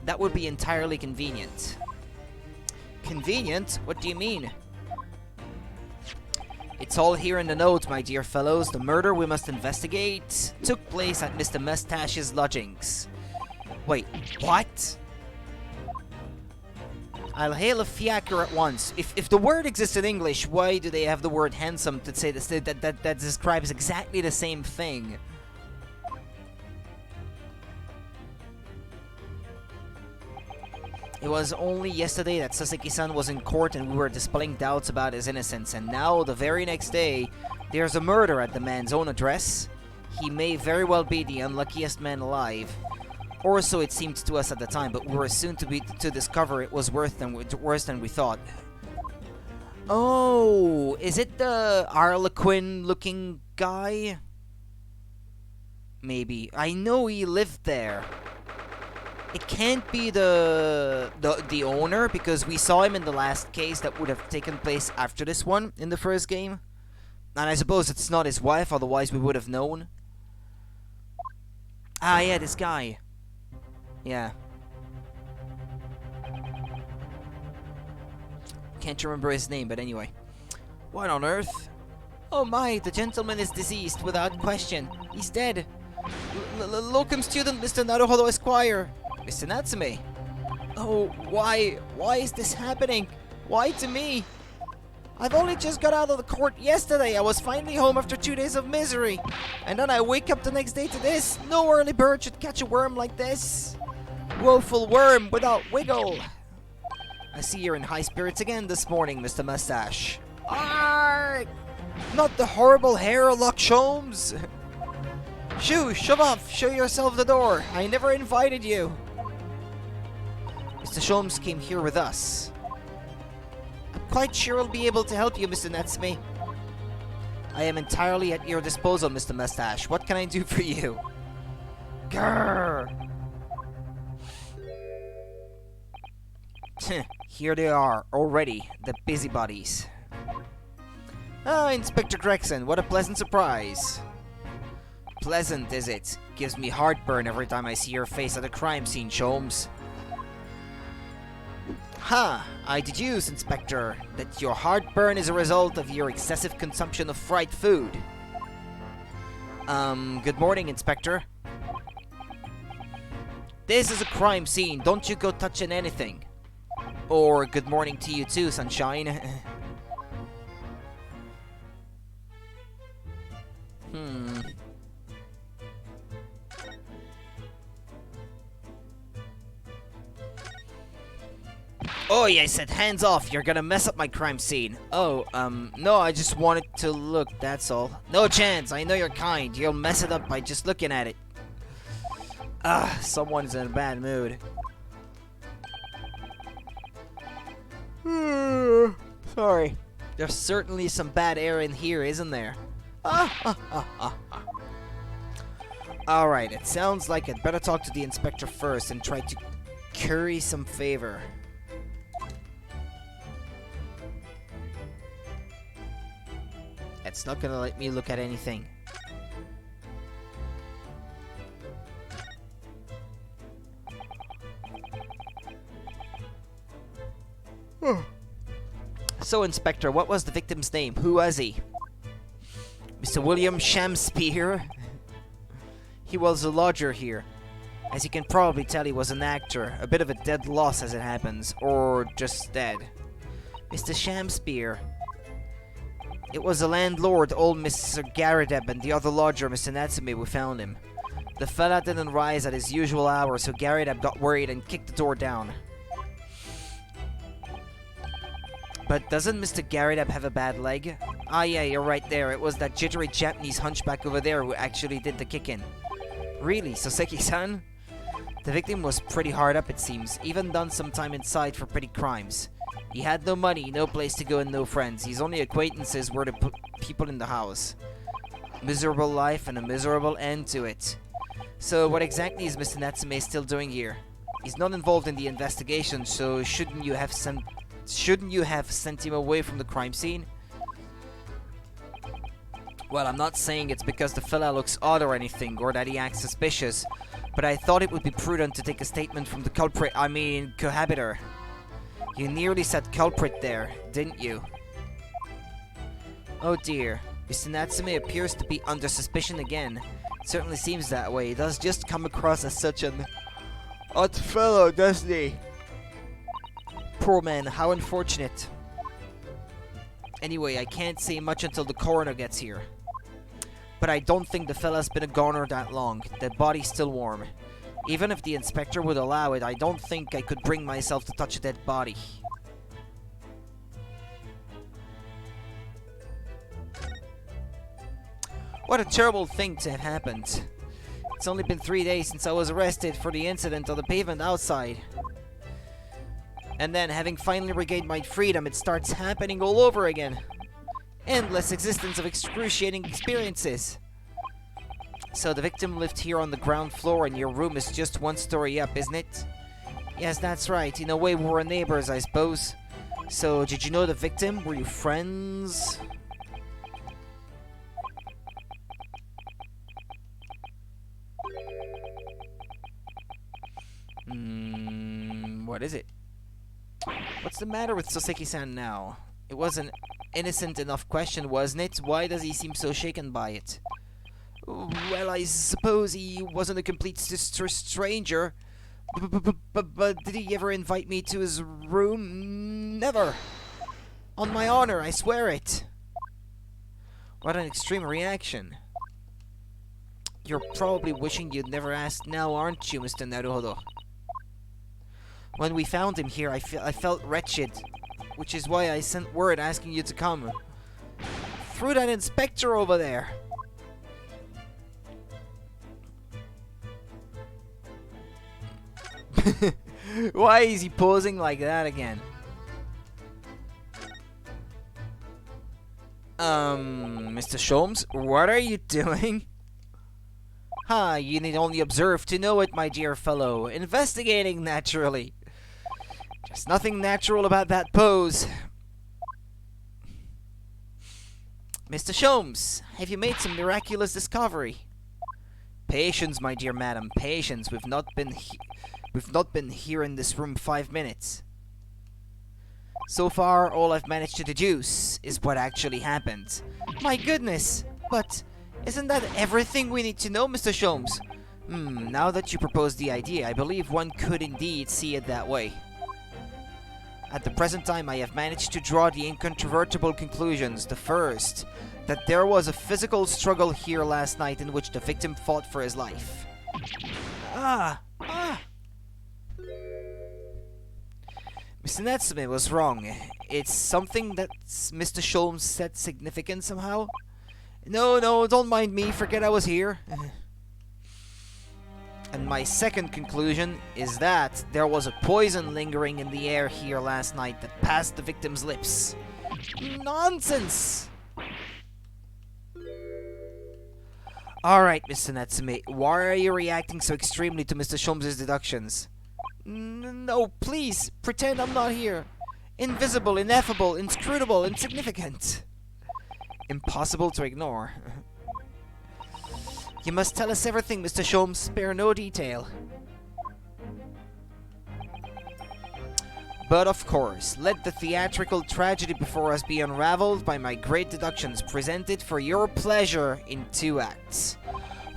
That would be entirely convenient. Convenient? What do you mean? It's all here in the note, my dear fellows. The murder we must investigate took place at Mr. Mustache's lodgings. Wait, what? I'll hail a fiacre at once. If the word exists in English, why do they have the word handsome to say this, that describes exactly the same thing? It was only yesterday that Sasaki-san was in court and we were dispelling doubts about his innocence, and now, the very next day, there's a murder at the man's own address. He may very well be the unluckiest man alive. Or so it seemed to us at the time, but we were soon to discover it was worse than we thought. Oh, is it the Harlequin-looking guy? Maybe. I know he lived there. It can't be the owner, because we saw him in the last case that would have taken place after this one in the first game. And I suppose it's not his wife, otherwise we would have known. Ah, yeah, this guy. Yeah. Can't remember his name, but anyway. What on earth? Oh my, the gentleman is deceased, without question. He's dead. Locum student, Mr. Naruhodo Esquire. Mr. Natsume. Oh, why? Why is this happening? Why to me? I've only just got out of the court yesterday. I was finally home after 2 days of misery. And then I wake up the next day to this. No early bird should catch a worm like this. Woeful worm without wiggle. I see you're in high spirits again this morning, Mr. Mustache. Arrgh! Not the horrible hair-lock Sholmes. Shoo, shove off. Show yourself the door. I never invited you. Mr. Sholmes came here with us. I'm quite sure I'll be able to help you, Mr. Natsume. I am entirely at your disposal, Mr. Mustache. What can I do for you? Grrr! Here they are, already, the busybodies. Ah, Inspector Gregson, what a pleasant surprise. Pleasant, is it? Gives me heartburn every time I see your face at a crime scene, Sholmes. Ha! I deduce, Inspector, that your heartburn is a result of your excessive consumption of fried food. Good morning, Inspector. This is a crime scene, don't you go touching anything. Or good morning to you too, Sunshine. Oh, yeah, I said hands off, you're gonna mess up my crime scene. Oh, no, I just wanted to look, that's all. No chance, I know you're kind, you'll mess it up by just looking at it. Ah, someone's in a bad mood. Sorry. There's certainly some bad air in here, isn't there? Alright, it sounds like I'd better talk to the inspector first and try to curry some favor. It's not gonna let me look at anything. So, Inspector, what was the victim's name? Who was he? Mr. William Shamspeare? He was a lodger here. As you can probably tell, he was an actor. A bit of a dead loss as it happens. Or just dead. Mr. Shamspeare. It was the landlord, old Mr. Garadeb, and the other lodger, Mr. Natsume, who found him. The fella didn't rise at his usual hour, so Garadeb got worried and kicked the door down. But doesn't Mr. Garadeb have a bad leg? Ah yeah, you're right there. It was that jittery Japanese hunchback over there who actually did the kicking. Really, Soseki-san? The victim was pretty hard up, it seems. Even done some time inside for petty crimes. He had no money, no place to go, and no friends. His only acquaintances were the people in the house. Miserable life and a miserable end to it. So what exactly is Mr. Natsume still doing here? He's not involved in the investigation, so shouldn't you have sent him away from the crime scene? Well, I'm not saying it's because the fella looks odd or anything, or that he acts suspicious, but I thought it would be prudent to take a statement from the cohabiter. You nearly said culprit there, didn't you? Oh dear, Mr. Natsume appears to be under suspicion again. It certainly seems that way. He does just come across as such an odd fellow, doesn't he? Poor man, how unfortunate. Anyway, I can't say much until the coroner gets here. But I don't think the fella's been a goner that long. The body's still warm. Even if the inspector would allow it, I don't think I could bring myself to touch a dead body. What a terrible thing to have happened. It's only been 3 days since I was arrested for the incident on the pavement outside. And then, having finally regained my freedom, it starts happening all over again. Endless existence of excruciating experiences. So the victim lived here on the ground floor and your room is just 1 story up, isn't it? Yes, that's right. In a way, we were neighbors, I suppose. So, did you know the victim? Were you friends? What is it? What's the matter with Soseki-san now? It was an innocent enough question, wasn't it? Why does he seem so shaken by it? Well, I suppose he wasn't a complete stranger. But did he ever invite me to his room? Never. On my honor, I swear it. What an extreme reaction. You're probably wishing you'd never asked now, aren't you, Mr. Naruhodo? When we found him here, I felt wretched, which is why I sent word asking you to come. Through that inspector over there. Why is he posing like that again? Mr. Sholmes, what are you doing? You need only observe to know it, my dear fellow. Investigating, naturally. There's nothing natural about that pose. Mr. Sholmes, have you made some miraculous discovery? Patience, my dear madam, patience. We've not been here in this room 5 minutes. So far, all I've managed to deduce is what actually happened. My goodness! But isn't that everything we need to know, Mr. Sholmes? Now that you propose the idea, I believe one could indeed see it that way. At the present time, I have managed to draw the incontrovertible conclusions. The first, that there was a physical struggle here last night in which the victim fought for his life. Mr. Natsume was wrong. It's something that Mr. Sholmes said significant somehow. No, don't mind me. Forget I was here. And my second conclusion is that there was a poison lingering in the air here last night that passed the victim's lips. Nonsense! Alright, Mr. Natsume, why are you reacting so extremely to Mr. Sholmes' deductions? No, please, pretend I'm not here. Invisible, ineffable, inscrutable, insignificant. Impossible to ignore. You must tell us everything, Mr. Sholmes. Spare no detail. But of course, let the theatrical tragedy before us be unraveled by my great deductions presented for your pleasure in 2 acts.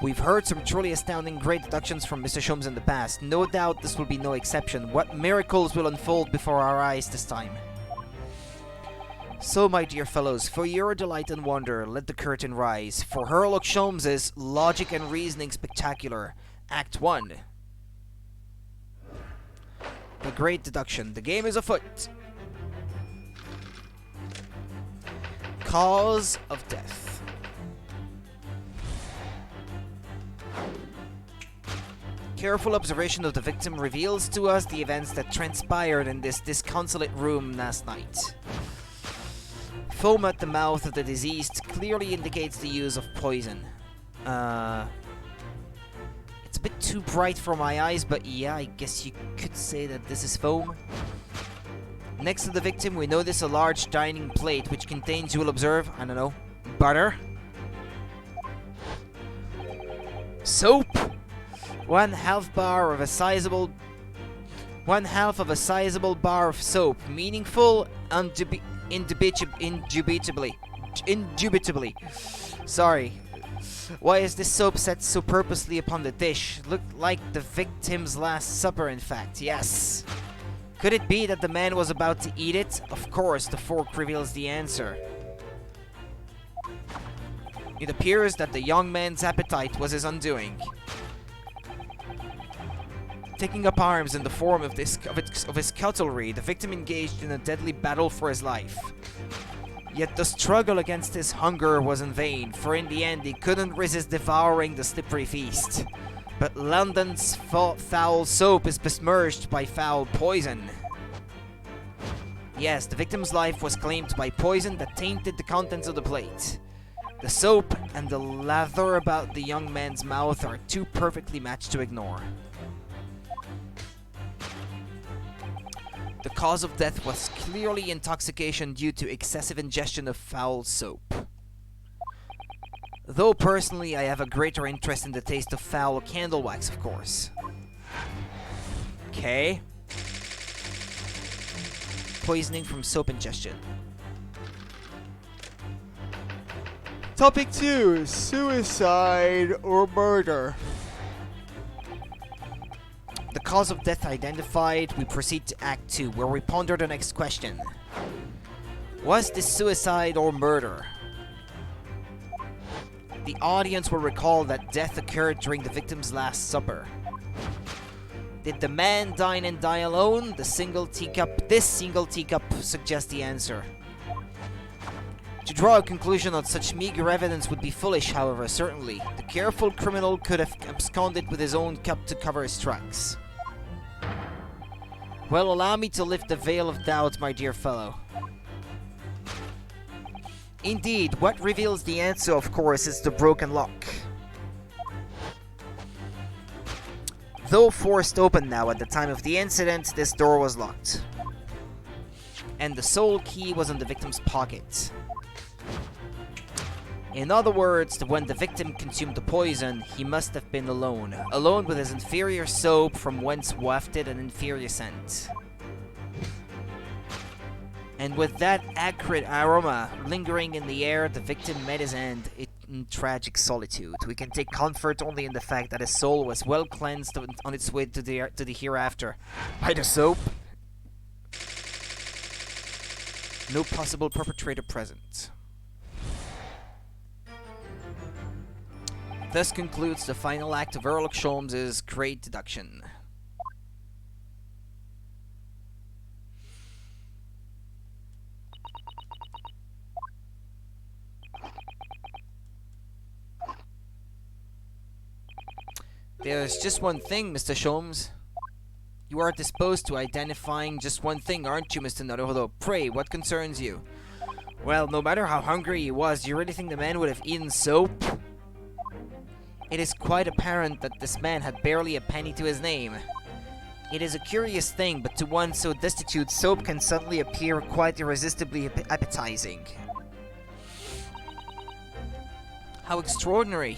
We've heard some truly astounding great deductions from Mr. Sholmes in the past. No doubt this will be no exception. What miracles will unfold before our eyes this time? So, my dear fellows, for your delight and wonder, let the curtain rise. For Sherlock Sholmes's Logic and Reasoning Spectacular, Act 1. The Great Deduction. The game is afoot. Cause of death. Careful observation of the victim reveals to us the events that transpired in this disconsolate room last night. Foam at the mouth of the deceased clearly indicates the use of poison. It's a bit too bright for my eyes, but yeah, I guess you could say that this is foam. Next to the victim, we notice a large dining plate which contains, you will observe, I don't know, butter, soap, one half of a sizable bar of soap, meaningful, indubitably. Sorry. Why is this soap set so purposely upon the dish? Looked like the victim's last supper, in fact. Yes. Could it be that the man was about to eat it? Of course, the fork reveals the answer. It appears that the young man's appetite was his undoing. Taking up arms in the form of his cutlery, the victim engaged in a deadly battle for his life. Yet the struggle against his hunger was in vain, for in the end he couldn't resist devouring the slippery feast. But London's foul soap is besmirched by foul poison. Yes, the victim's life was claimed by poison that tainted the contents of the plate. The soap and the lather about the young man's mouth are too perfectly matched to ignore. The cause of death was clearly intoxication due to excessive ingestion of foul soap. Though personally I have a greater interest in the taste of foul candle wax, of course. Okay. Poisoning from soap ingestion. Topic 2. Suicide or murder. The cause of death identified, we proceed to Act 2, where we ponder the next question. Was this suicide or murder? The audience will recall that death occurred during the victim's last supper. Did the man dine and die alone? This single teacup suggests the answer. To draw a conclusion on such meager evidence would be foolish, however, certainly. The careful criminal could have absconded with his own cup to cover his tracks. Well, allow me to lift the veil of doubt, my dear fellow. Indeed, what reveals the answer, of course, is the broken lock. Though forced open now at the time of the incident, this door was locked. And the sole key was in the victim's pocket. In other words, when the victim consumed the poison, he must have been alone. Alone with his inferior soap from whence wafted an inferior scent. And with that acrid aroma lingering in the air, the victim met his end in tragic solitude. We can take comfort only in the fact that his soul was well cleansed on its way to the hereafter. By the soap? No possible perpetrator present. Thus concludes the final act of Sherlock Sholmes's Great Deduction. There's just one thing, Mr. Sholmes. You are disposed to identifying just one thing, aren't you, Mr. Naruhodo? Pray, what concerns you? Well, no matter how hungry he was, do you really think the man would have eaten soap? It is quite apparent that this man had barely a penny to his name. It is a curious thing, but to one so destitute, soap can suddenly appear quite irresistibly appetizing. How extraordinary!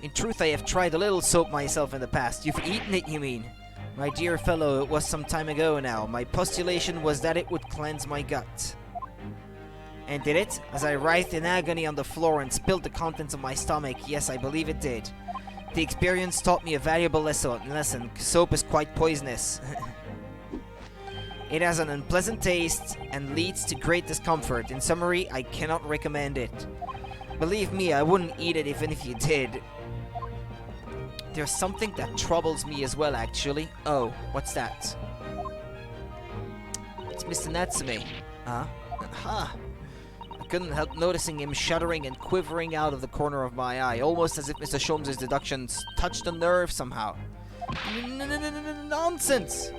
In truth, I have tried a little soap myself in the past. You've eaten it, you mean? My dear fellow, it was some time ago now. My postulation was that it would cleanse my gut. And did it? As I writhed in agony on the floor and spilled the contents of my stomach, yes, I believe it did. The experience taught me a valuable lesson. Soap is quite poisonous. It has an unpleasant taste and leads to great discomfort. In summary, I cannot recommend it. Believe me, I wouldn't eat it even if you did. There's something that troubles me as well, actually. Oh, what's that? It's Mr. Natsume. Huh? Aha! I couldn't help noticing him shuddering and quivering out of the corner of my eye, almost as if Mr. Sholmes' deductions touched a nerve somehow. Nonsense!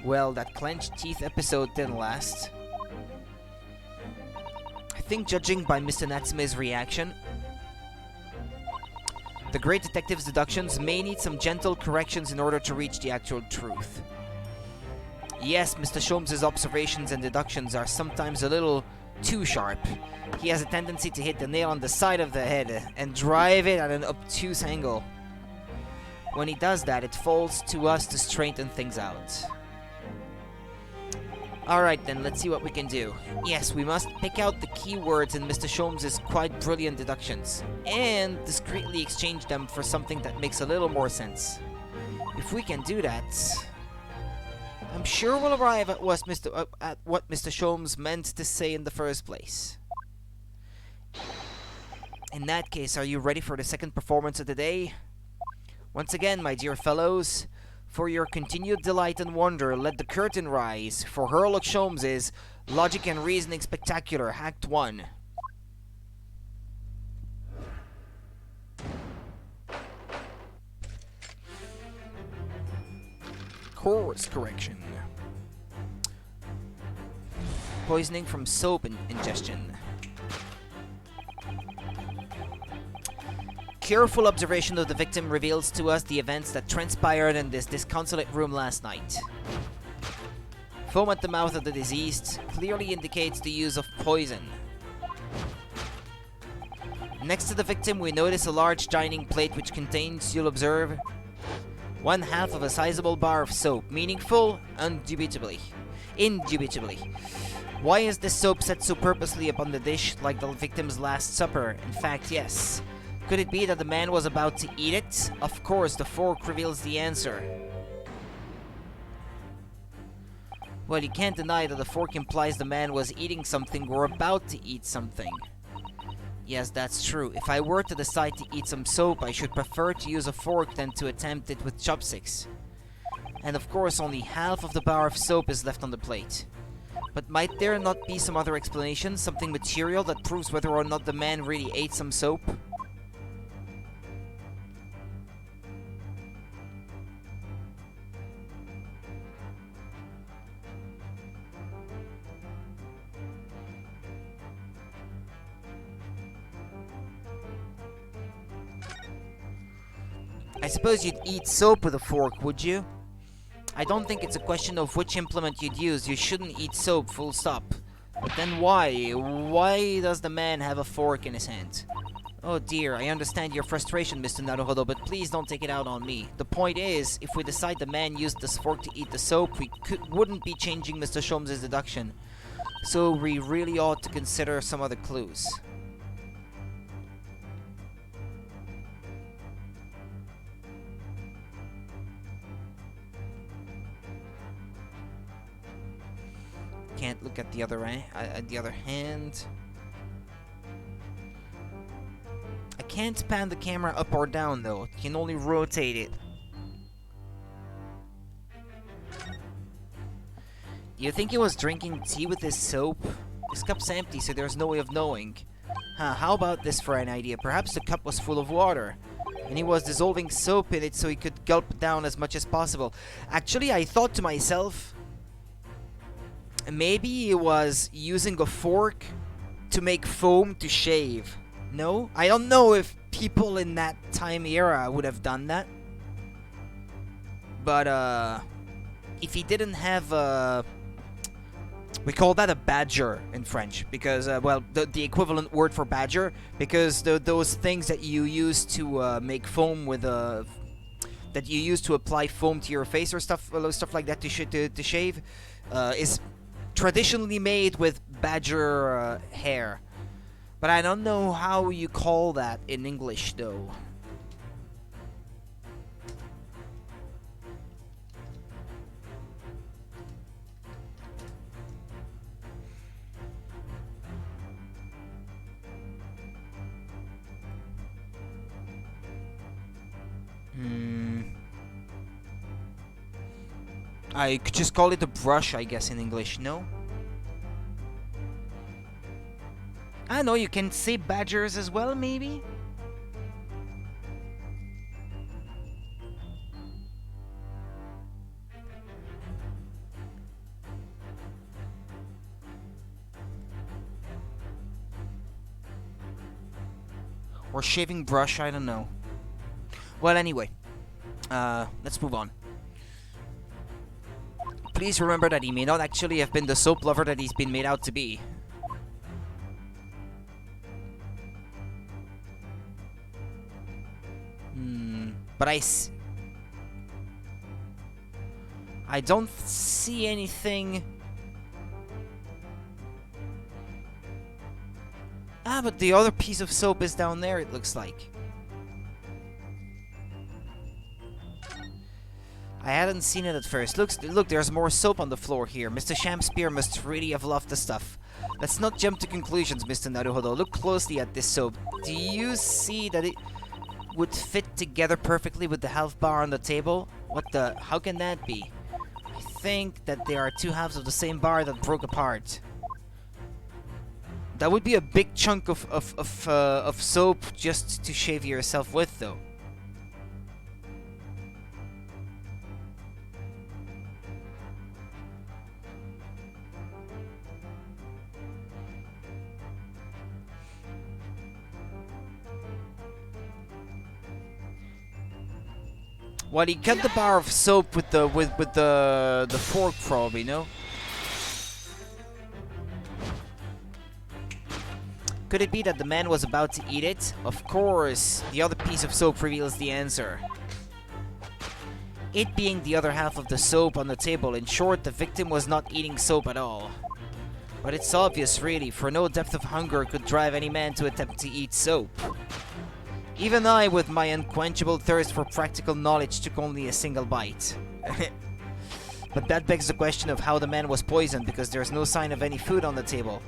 Well, that clenched teeth episode didn't last. I think judging by Mr. Natsume's reaction, the great detective's deductions may need some gentle corrections in order to reach the actual truth. Yes, Mr. Sholmes' observations and deductions are sometimes a little too sharp. He has a tendency to hit the nail on the side of the head and drive it at an obtuse angle. When he does that, it falls to us to straighten things out. Alright then, let's see what we can do. Yes, we must pick out the keywords in Mr. Sholmes' quite brilliant deductions, and discreetly exchange them for something that makes a little more sense. If we can do that, I'm sure we'll arrive at what Mr. Sholmes meant to say in the first place. In that case, are you ready for the second performance of the day? Once again, my dear fellows, for your continued delight and wonder, let the curtain rise for Sherlock Sholmes' Logic and Reasoning Spectacular, Act 1. Course correction. Poisoning from soap ingestion. Careful observation of the victim reveals to us the events that transpired in this disconsolate room last night. Foam at the mouth of the deceased clearly indicates the use of poison. Next to the victim, we notice a large dining plate which contains, you'll observe, 1/2 of a sizable bar of soap. Meaningful? Indubitably. Why is this soap set so purposely upon the dish like the victim's last supper? In fact, yes. Could it be that the man was about to eat it? Of course, the fork reveals the answer. Well, you can't deny that the fork implies the man was eating something or about to eat something. Yes, that's true. If I were to decide to eat some soap, I should prefer to use a fork than to attempt it with chopsticks. And of course, only 1/2 of the bar of soap is left on the plate. But might there not be some other explanation, something material that proves whether or not the man really ate some soap? I suppose you'd eat soap with a fork, would you? I don't think it's a question of which implement you'd use. You shouldn't eat soap, full stop. But then why? Why does the man have a fork in his hand? Oh dear, I understand your frustration, Mr. Naruhodo, but please don't take it out on me. The point is, if we decide the man used this fork to eat the soap, we wouldn't be changing Mr. Sholmes' deduction. So we really ought to consider some other clues. Can't look at the other hand. I can't pan the camera up or down though. You can only rotate it. Do you think he was drinking tea with this soap? His cup's empty, so there's no way of knowing. How about this for an idea? Perhaps the cup was full of water, and he was dissolving soap in it so he could gulp down as much as possible. Actually, I thought to myself, maybe he was using a fork to make foam to shave. No? I don't know if people in that time era would have done that. But, if he didn't have we call that a badger in French, because, well, the equivalent word for badger, because those things that you use to make foam with that you use to apply foam to your face or stuff like that to shave, is traditionally made with badger hair. But I don't know how you call that in English, though. I could just call it a brush, I guess, in English, no? I know, you can say badgers as well, maybe? Or shaving brush, I don't know. Well, anyway. Let's move on. Please remember that he may not actually have been the soap lover that he's been made out to be. But I don't see anything. Ah, but the other piece of soap is down there, it looks like. I hadn't seen it at first. Look, there's more soap on the floor here. Mr. Shakespeare must really have loved the stuff. Let's not jump to conclusions, Mr. Naruhodo. Look closely at this soap. Do you see that it would fit together perfectly with the health bar on the table? What the? How can that be? I think that they are two halves of the same bar that broke apart. That would be a big chunk of soap just to shave yourself with, though. Well, he cut the bar of soap with the fork, probably, no? Could it be that the man was about to eat it? Of course, the other piece of soap reveals the answer. It being the other half of the soap on the table. In short, the victim was not eating soap at all. But it's obvious, really, for no depth of hunger could drive any man to attempt to eat soap. Even I, with my unquenchable thirst for practical knowledge, took only a single bite. But that begs the question of how the man was poisoned, because there's no sign of any food on the table.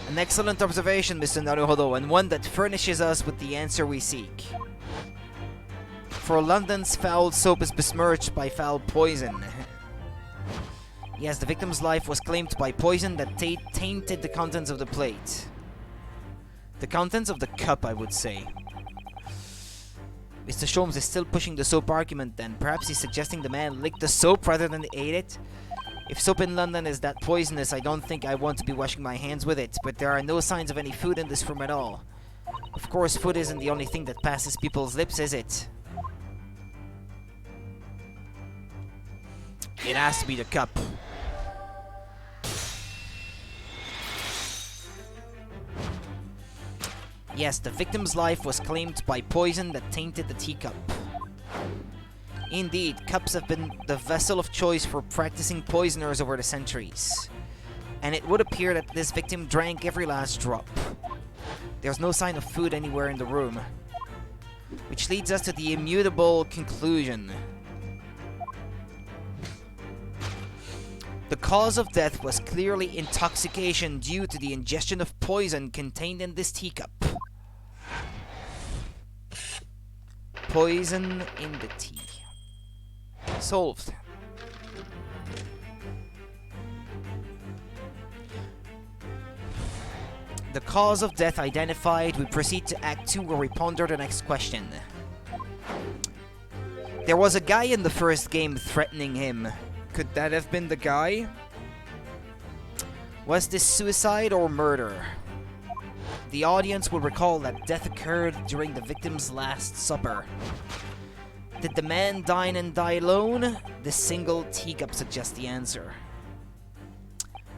An excellent observation, Mr. Naruhodo, and one that furnishes us with the answer we seek. For London's foul soap is besmirched by foul poison. Yes, the victim's life was claimed by poison that tainted the contents of the plate. The contents of the cup, I would say. Mr. Sholmes is still pushing the soap argument then. Perhaps he's suggesting the man licked the soap rather than ate it? If soap in London is that poisonous, I don't think I want to be washing my hands with it, but there are no signs of any food in this room at all. Of course, food isn't the only thing that passes people's lips, is it? It has to be the cup. Yes, the victim's life was claimed by poison that tainted the teacup. Indeed, cups have been the vessel of choice for practicing poisoners over the centuries. And it would appear that this victim drank every last drop. There's no sign of food anywhere in the room. Which leads us to the immutable conclusion. The cause of death was clearly intoxication due to the ingestion of poison contained in this teacup. Poison in the tea. Solved. The cause of death identified, we proceed to Act 2 where we ponder the next question. There was a guy in the first game threatening him. Could that have been the guy? Was this suicide or murder? The audience will recall that death occurred during the victim's last supper. Did the man dine and die alone? This single teacup suggests the answer.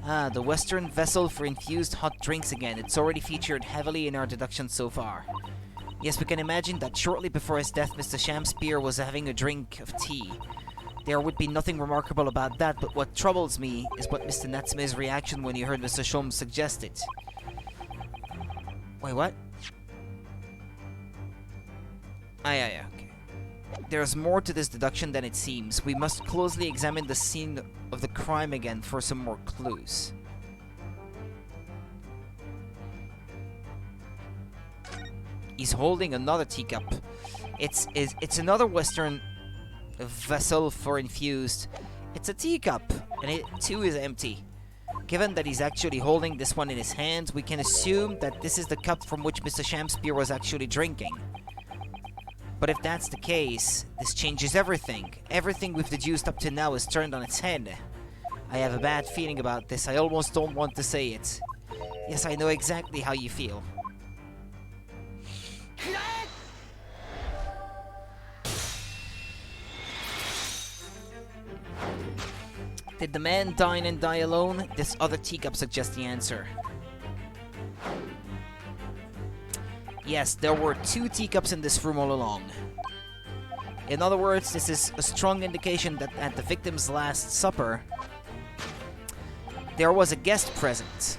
Ah, the Western vessel for infused hot drinks again. It's already featured heavily in our deductions so far. Yes, we can imagine that shortly before his death, Mr. Shakespeare was having a drink of tea. There would be nothing remarkable about that, but what troubles me is what Mr. Natsume's reaction when he heard Mr. Shom suggest it. Wait, what? Okay. There's more to this deduction than it seems. We must closely examine the scene of the crime again for some more clues. He's holding another teacup. It's another Western vessel for infused. It's a teacup, and it too is empty. Given that he's actually holding this one in his hands, we can assume that this is the cup from which Mr. Shamspeare was actually drinking. But if that's the case, this changes everything. Everything we've deduced up to now is turned on its head. I have a bad feeling about this. I almost don't want to say it. Yes, I know exactly how you feel. Did the man dine and die alone? This other teacup suggests the answer. Yes, there were 2 teacups in this room all along. In other words, this is a strong indication that at the victim's last supper, there was a guest present.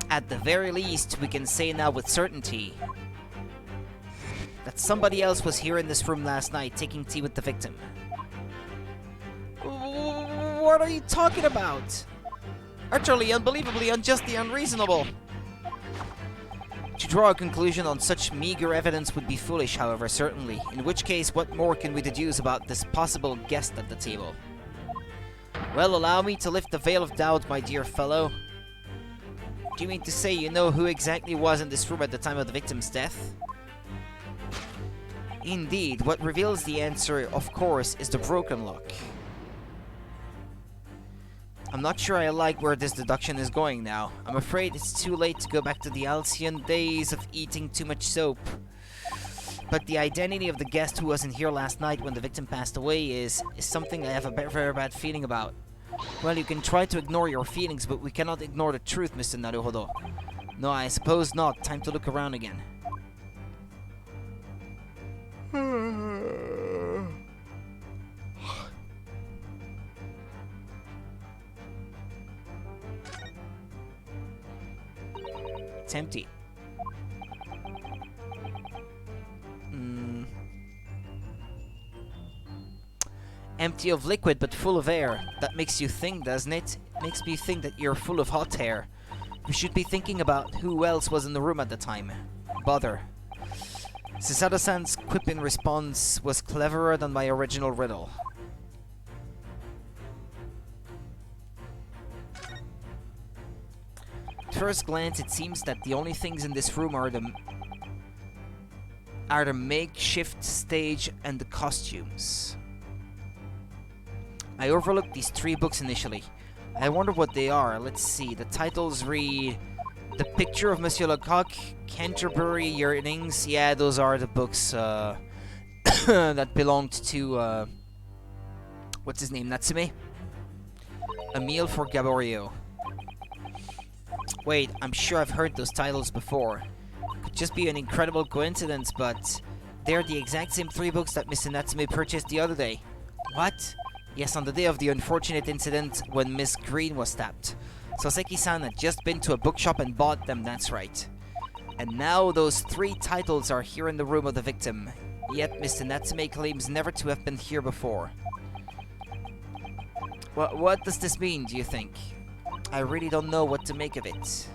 At the very least, we can say now with certainty that somebody else was here in this room last night taking tea with the victim. What are you talking about? Utterly, unbelievably, unjustly unreasonable. To draw a conclusion on such meager evidence would be foolish, however, certainly. In which case, what more can we deduce about this possible guest at the table? Well, allow me to lift the veil of doubt, my dear fellow. Do you mean to say you know who exactly was in this room at the time of the victim's death? Indeed, what reveals the answer, of course, is the broken lock. I'm not sure I like where this deduction is going now. I'm afraid it's too late to go back to the halcyon days of eating too much soap. But the identity of the guest who wasn't here last night when the victim passed away is something I have a very bad feeling about. Well, you can try to ignore your feelings, but we cannot ignore the truth, Mr. Naruhodo. No, I suppose not. Time to look around again. It's empty. Empty of liquid, but full of air. That makes you think, doesn't it? It makes me think that you're full of hot air. We should be thinking about who else was in the room at the time. Bother. Sasada-san's quip in response was cleverer than my original riddle. At first glance, it seems that the only things in this room are the makeshift stage and the costumes. I overlooked these 3 books initially. I wonder what they are. Let's see. The titles read The Picture of Monsieur Lecoq, Canterbury Yearnings. Yeah, those are the books that belonged to what's his name? Natsume? A Meal for Gaborio. Wait, I'm sure I've heard those titles before. Could just be an incredible coincidence, but they're the exact same 3 books that Mr. Natsume purchased the other day. What? Yes, on the day of the unfortunate incident when Miss Green was stabbed. Soseki-san had just been to a bookshop and bought them, that's right. And now those 3 titles are here in the room of the victim. Yet Mr. Natsume claims never to have been here before. What does this mean, do you think? I really don't know what to make of it.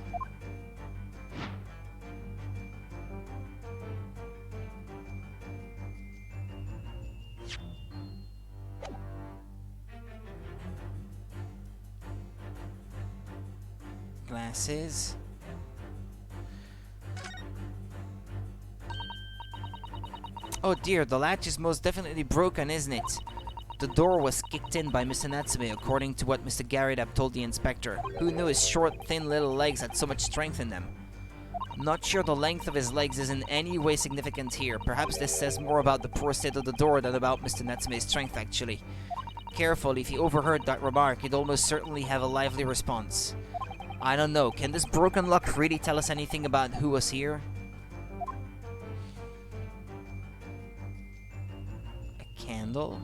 Glasses. Oh dear, the latch is most definitely broken, isn't it? The door was kicked in by Mr. Natsume, according to what Mr. Garridab told the inspector. Who knew his short, thin little legs had so much strength in them? I'm not sure the length of his legs is in any way significant here. Perhaps this says more about the poor state of the door than about Mr. Natsume's strength, actually. Careful, if he overheard that remark, he'd almost certainly have a lively response. I don't know, can this broken lock really tell us anything about who was here? A candle? candle?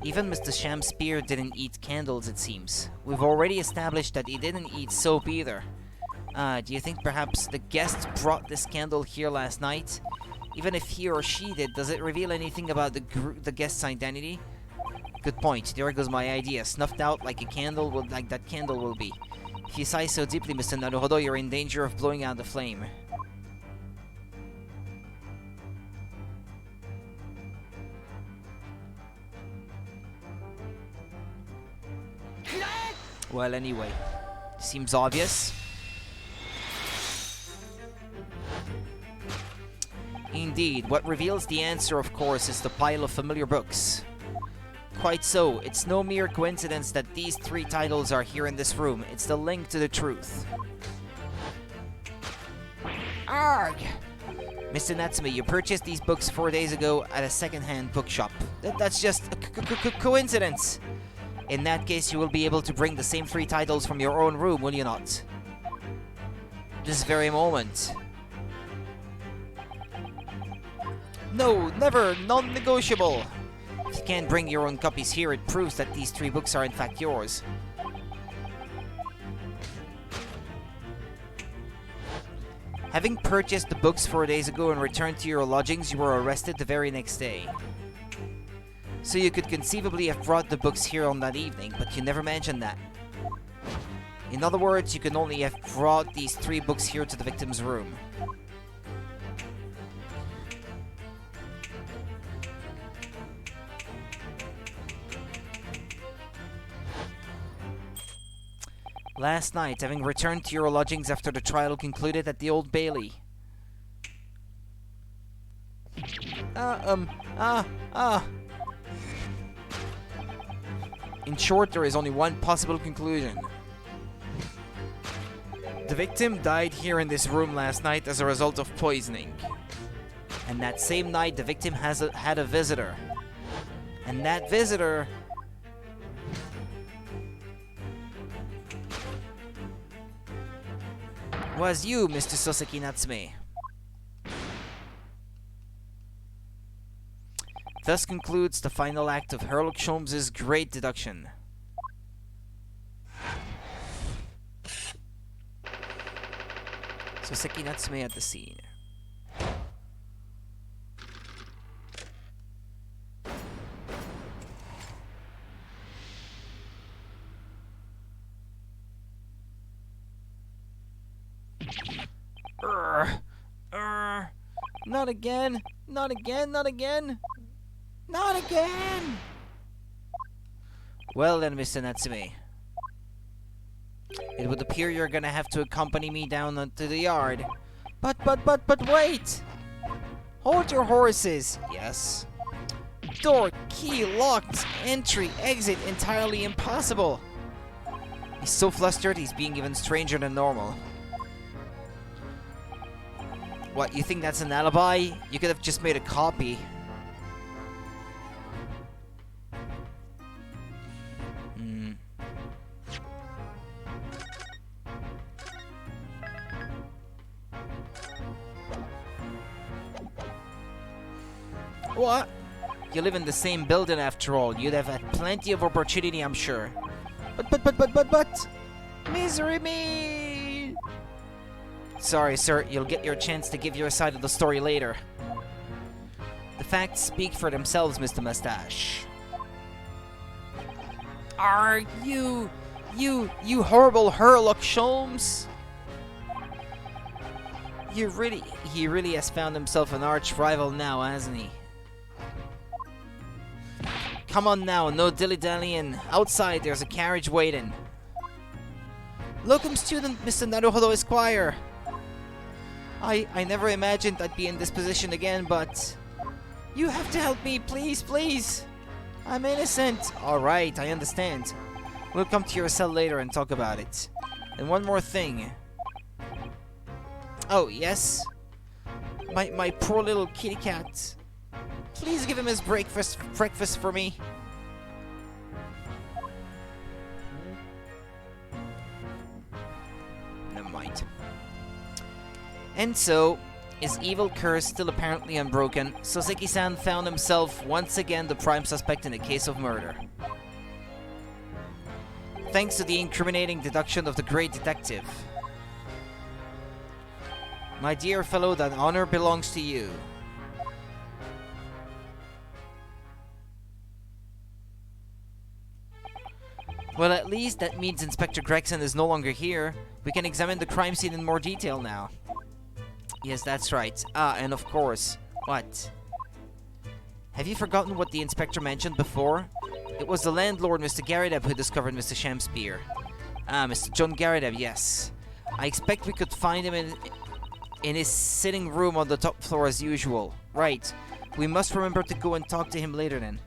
Even Mr. Shamspear didn't eat candles, it seems. We've already established that he didn't eat soap either. Do you think perhaps the guest brought this candle here last night? Even if he or she did, does it reveal anything about the guest's identity? Good point. There goes my idea. Snuffed out like that candle will be. If you sigh so deeply, Mr. Naruhodo, you're in danger of blowing out the flame. Well, anyway, seems obvious. Indeed, what reveals the answer, of course, is the pile of familiar books. Quite so, it's no mere coincidence that these 3 titles are here in this room. It's the link to the truth. Arg! Mr. Natsume, you purchased these books 4 days ago at a second-hand bookshop. That's just a coincidence. In that case, you will be able to bring the same 3 titles from your own room, will you not? This very moment. No, never, non-negotiable. If you can't bring your own copies here, it proves that these 3 books are in fact yours. Having purchased the books 4 days ago and returned to your lodgings, you were arrested the very next day. So you could conceivably have brought the books here on that evening, but you never mentioned that. In other words, you can only have brought these 3 books here to the victim's room. Last night, having returned to your lodgings after the trial concluded at the Old Bailey. In short, there is only one possible conclusion. The victim died here in this room last night as a result of poisoning. And that same night, the victim had a visitor. And that visitor was you, Mr. Soseki Natsume. Thus concludes the final act of Sherlock Holmes's great deduction. Soseki Natsume at the scene. Not again! Not again! Not again! Not again! Well then, Mr. Natsume. It would appear you're gonna have to accompany me down to the yard. But wait! Hold your horses! Yes. Door, key, locked, entry, exit, entirely impossible. He's so flustered, he's being even stranger than normal. What, you think that's an alibi? You could have just made a copy. What? You live in the same building after all. You'd have had plenty of opportunity, I'm sure. But... Misery me! Sorry, sir. You'll get your chance to give your side of the story later. The facts speak for themselves, Mr. Mustache. Are you horrible Sherlock Holmes? He really has found himself an arch rival now, hasn't he? Come on now, no dilly-dallying. Outside, there's a carriage waiting. Locum student, Mr. Naruhodo Esquire. I never imagined I'd be in this position again, but... You have to help me, please, please. I'm innocent. Alright, I understand. We'll come to your cell later and talk about it. And one more thing. Oh, yes? My poor little kitty cat. Please give him his breakfast for me. Never mind. And so, His evil curse still apparently unbroken, Soseki-san found himself once again the prime suspect in a case of murder. Thanks to the incriminating deduction of the great detective. My dear fellow, that honor belongs to you. Well, at least that means Inspector Gregson is no longer here. We can examine the crime scene in more detail now. Yes, that's right. Ah, and of course. What? Have you forgotten what the inspector mentioned before? It was the landlord, Mr. Garadeb, who discovered Mr. Shamspear. Ah, Mr. John Garadeb, yes. I expect we could find him in his sitting room on the top floor as usual. Right. We must remember to go and talk to him later then.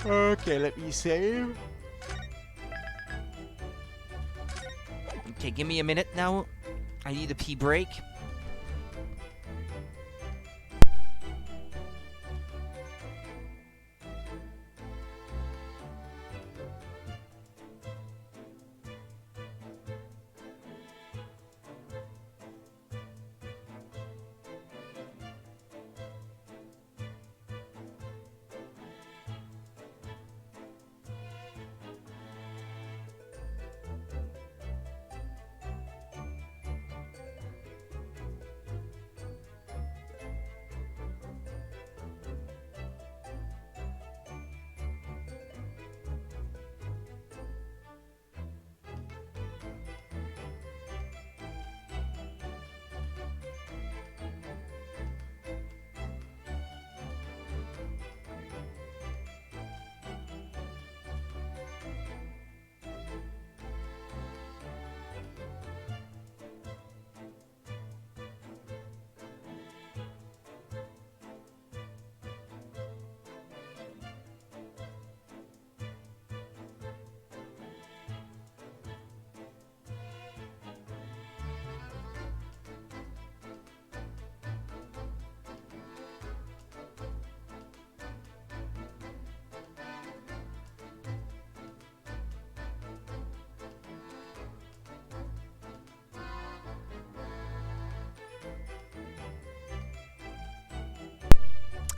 Okay, let me save. Okay, give me a minute now. I need a pee break.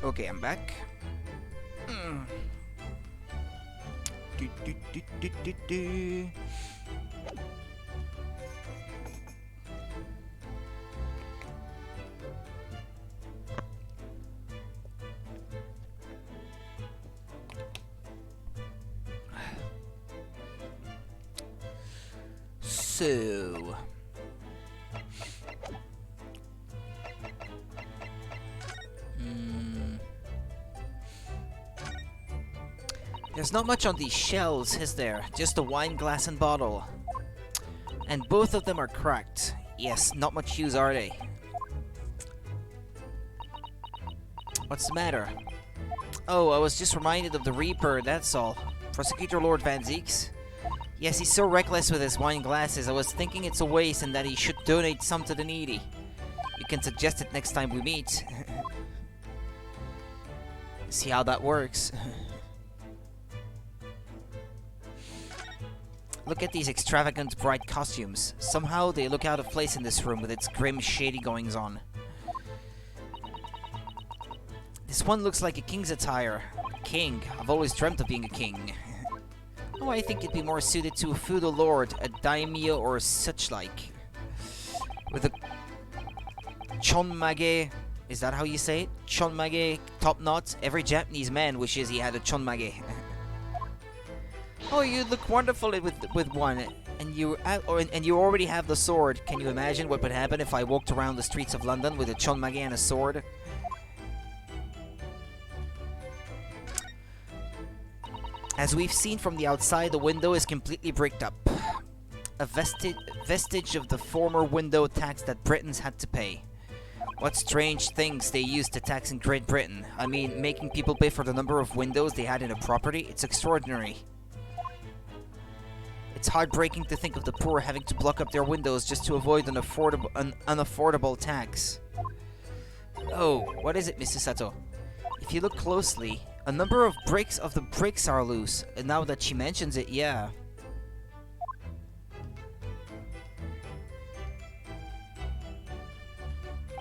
Okay, I'm back. Do. So... There's not much on these shelves, is there? Just a wine glass and bottle. And both of them are cracked. Yes, not much use, are they? What's the matter? Oh, I was just reminded of the Reaper, that's all. Prosecutor Lord Van Zeeks? Yes, he's so reckless with his wine glasses. I was thinking it's a waste and that he should donate some to the needy. You can suggest it next time we meet. See how that works. Look at these extravagant, bright costumes. Somehow they look out of place in this room with its grim, shady goings-on. This one looks like a king's attire. A king. I've always dreamt of being a king. Oh, I think it'd be more suited to a feudal lord, a daimyo or such like. With a chonmage, is that how you say it? Chonmage top knot. Every Japanese man wishes he had a chonmage. Oh, you look wonderful with one, and you already have the sword. Can you imagine what would happen if I walked around the streets of London with a chonmage and a sword? As we've seen from the outside, the window is completely bricked up. A vestige of the former window tax that Britons had to pay. What strange things they used to tax in Great Britain. I mean, making people pay for the number of windows they had in a property, it's extraordinary. It's heartbreaking to think of the poor having to block up their windows just to avoid an unaffordable tax. Oh, what is it, Mrs. Sato? If you look closely, a number of the bricks are loose, and now that she mentions it, yeah.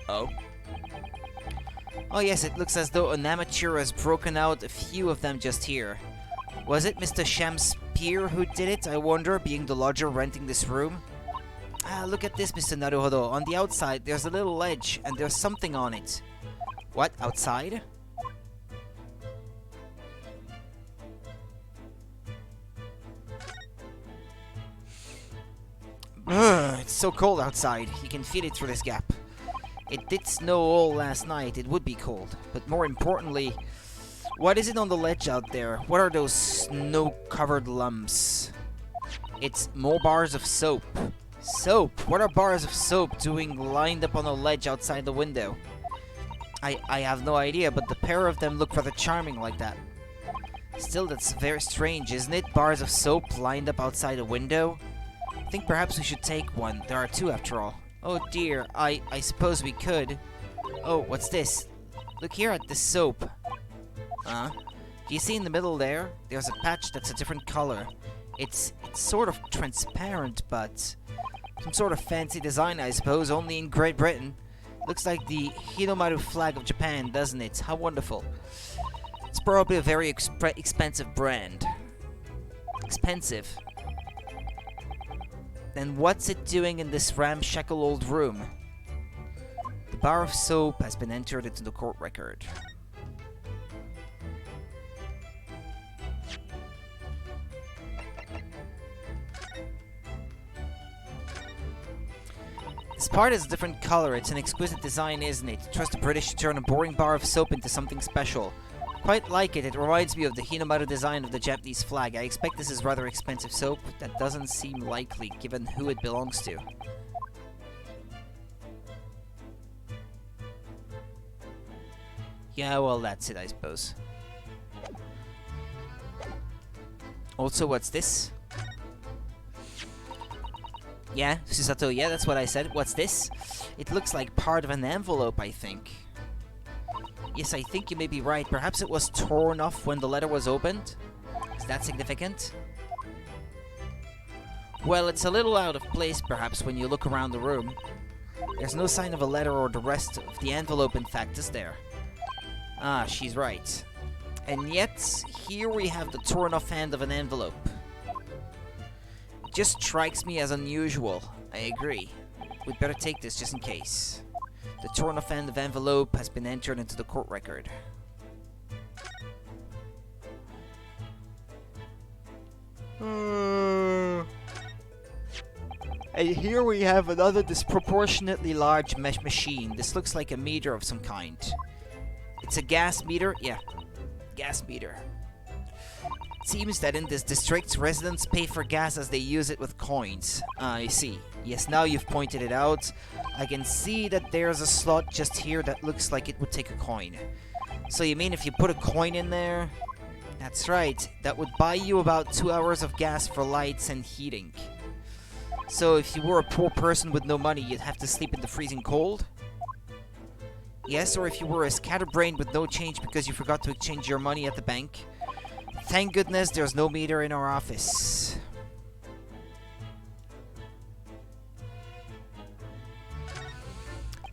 Oh? Oh yes, it looks as though an amateur has broken out a few of them just here. Was it Mr. Shamspeare who did it, I wonder, being the lodger renting this room? Ah, look at this, Mr. Naruhodo. On the outside, there's a little ledge, and there's something on it. What, outside? Ugh, it's so cold outside. You can feel it through this gap. It did snow all last night. It would be cold. But more importantly, what is it on the ledge out there? What are those snow-covered lumps? It's more bars of soap. Soap? What are bars of soap doing lined up on a ledge outside the window? I have no idea, but the pair of them look rather charming like that. Still, that's very strange, isn't it? Bars of soap lined up outside a window? I think perhaps we should take one. There are two after all. Oh dear, I suppose we could. Oh, what's this? Look here at this soap. Do you see in the middle there? There's a patch that's a different color. It's sort of transparent, but some sort of fancy design, I suppose, only in Great Britain. Looks like the Hinomaru flag of Japan, doesn't it? How wonderful. It's probably a very expensive brand. Expensive. Then what's it doing in this ramshackle old room? The bar of soap has been entered into the court record. This part is a different color. It's an exquisite design, isn't it? Trust the British to turn a boring bar of soap into something special. Quite like it. It reminds me of the Hinomaru design of the Japanese flag. I expect this is rather expensive soap. That doesn't seem likely, given who it belongs to. Yeah, well, that's it, I suppose. Also, what's this? Yeah, Susato, yeah, that's what I said. What's this? It looks like part of an envelope, I think. Yes, I think you may be right. Perhaps it was torn off when the letter was opened? Is that significant? Well, it's a little out of place, perhaps, when you look around the room. There's no sign of a letter or the rest of the envelope, in fact, is there? Ah, she's right. And yet, here we have the torn off end of an envelope. It just strikes me as unusual. I agree. We'd better take this just in case. The torn off end of envelope has been entered into the court record. And here we have another disproportionately large mesh machine. This looks like a meter of some kind. It's a gas meter? Yeah, gas meter. It seems that in this district, residents pay for gas as they use it with coins. I see. Yes, now you've pointed it out. I can see that there's a slot just here that looks like it would take a coin. So you mean if you put a coin in there? That's right. That would buy you about 2 hours of gas for lights and heating. So if you were a poor person with no money, you'd have to sleep in the freezing cold? Yes, or if you were a scatterbrained with no change because you forgot to exchange your money at the bank. Thank goodness there's no meter in our office.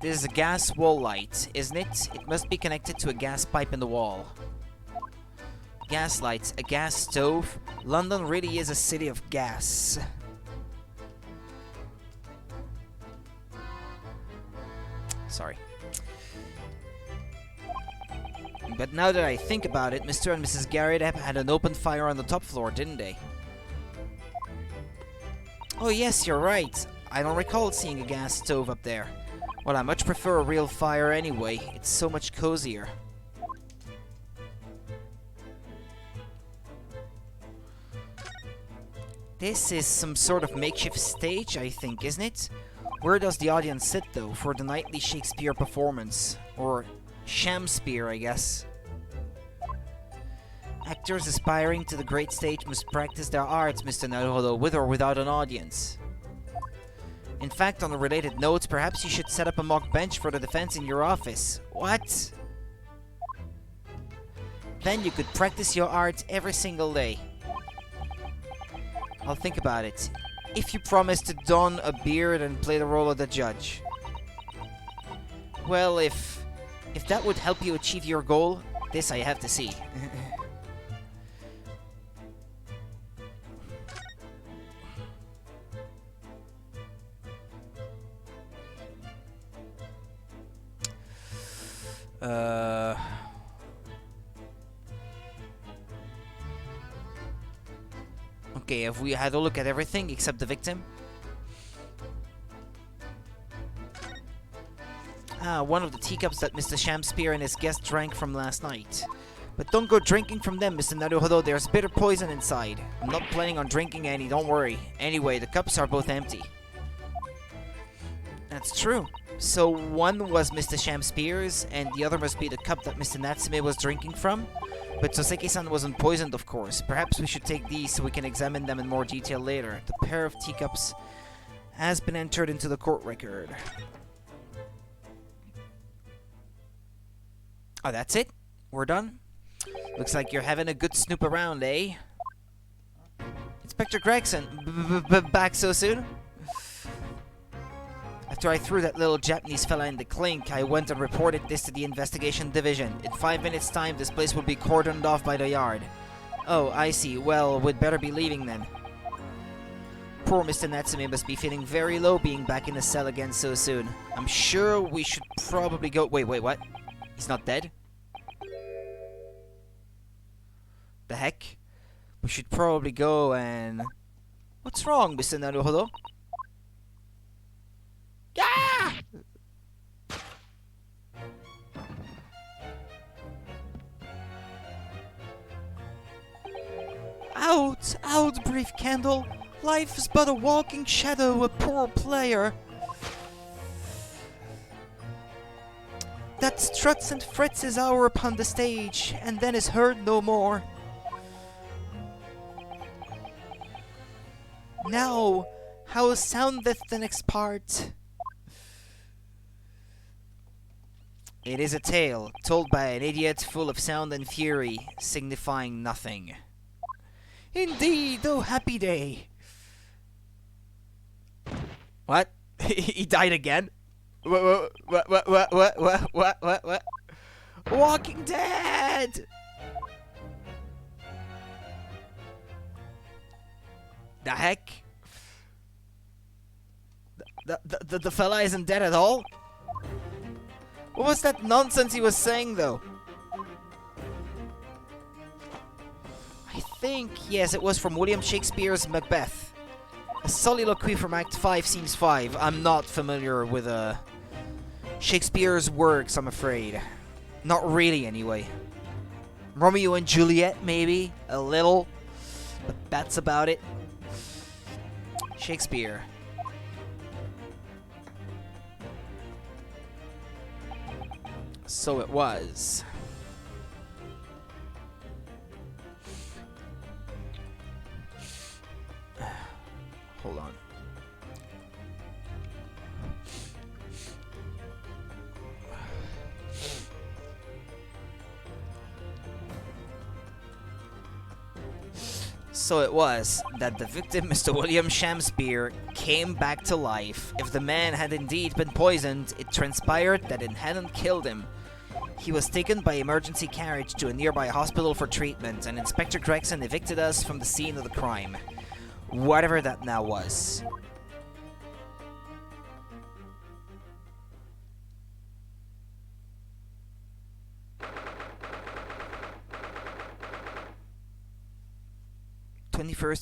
This is a gas wall light, isn't it? It must be connected to a gas pipe in the wall. Gas lights, a gas stove. London really is a city of gas. Sorry. But now that I think about it, Mr. and Mrs. Garrett had an open fire on the top floor, didn't they? Oh yes, you're right. I don't recall seeing a gas stove up there. Well, I much prefer a real fire anyway. It's so much cozier. This is some sort of makeshift stage, I think, isn't it? Where does the audience sit, though, for the nightly Shakespeare performance? Or Shamspeare, I guess. Actors aspiring to the great stage must practice their arts, Mr. Naruhodo, with or without an audience. In fact, on a related note, perhaps you should set up a mock bench for the defense in your office. What? Then you could practice your art every single day. I'll think about it. If you promise to don a beard and play the role of the judge. Well, if that would help you achieve your goal, this I have to see. Okay, have we had a look at everything except the victim? Ah, one of the teacups that Mr. Shamspear and his guest drank from last night. But don't go drinking from them, Mr. Naruhodo. There's bitter poison inside. I'm not planning on drinking any, don't worry. Anyway, the cups are both empty. That's true. So one was Mr. Shamspear's, and the other must be the cup that Mr. Natsume was drinking from. But Soseki-san wasn't poisoned, of course. Perhaps we should take these so we can examine them in more detail later. The pair of teacups has been entered into the court record. Oh, that's it? We're done? Looks like you're having a good snoop around, eh? Inspector Gregson, back so soon? After I threw that little Japanese fella in the clink, I went and reported this to the investigation division. In 5 minutes' time, this place will be cordoned off by the yard. Oh, I see. Well, we'd better be leaving then. Poor Mr. Natsume must be feeling very low being back in the cell again so soon. I'm sure we should probably go... Wait, what? He's not dead? The heck? We should probably go and... What's wrong, Mr. Naruhodo? Yeah! Out, brief candle. Life is but a walking shadow, a poor player that struts and frets his hour upon the stage, and then is heard no more. Now, how soundeth the next part? It is a tale told by an idiot full of sound and fury, signifying nothing. Indeed, oh happy day! What? He died again? What? Walking Dead! The heck? The fella isn't dead at all? What was that nonsense he was saying, though? I think, yes, it was from William Shakespeare's Macbeth. A soliloquy from Act 5, Scene 5. I'm not familiar with Shakespeare's works, I'm afraid. Not really, anyway. Romeo and Juliet, maybe? A little. But that's about it. Shakespeare. So it was. Hold on. So it was that the victim, Mr. William Shamspear, came back to life. If the man had indeed been poisoned, it transpired that it hadn't killed him. He was taken by emergency carriage to a nearby hospital for treatment, and Inspector Gregson evicted us from the scene of the crime. Whatever that now was.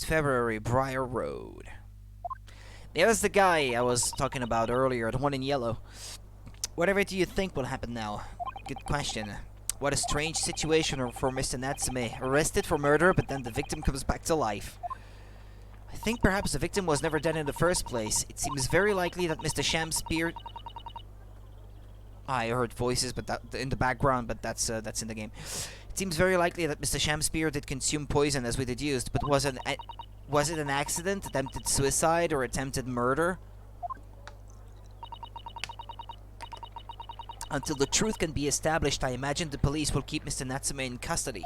February, Briar Road. There's the guy I was talking about earlier, the one in yellow. Whatever do you think will happen now? Good question. What a strange situation for Mr. Natsume. Arrested for murder, but then the victim comes back to life. I think perhaps the victim was never dead in the first place. It seems very likely that Mr. Shamspear... I heard voices but in the background, but that's in the game. It seems very likely that Mr. Shamspear did consume poison as we deduced, but was it an accident, attempted suicide, or attempted murder? Until the truth can be established, I imagine the police will keep Mr. Natsume in custody.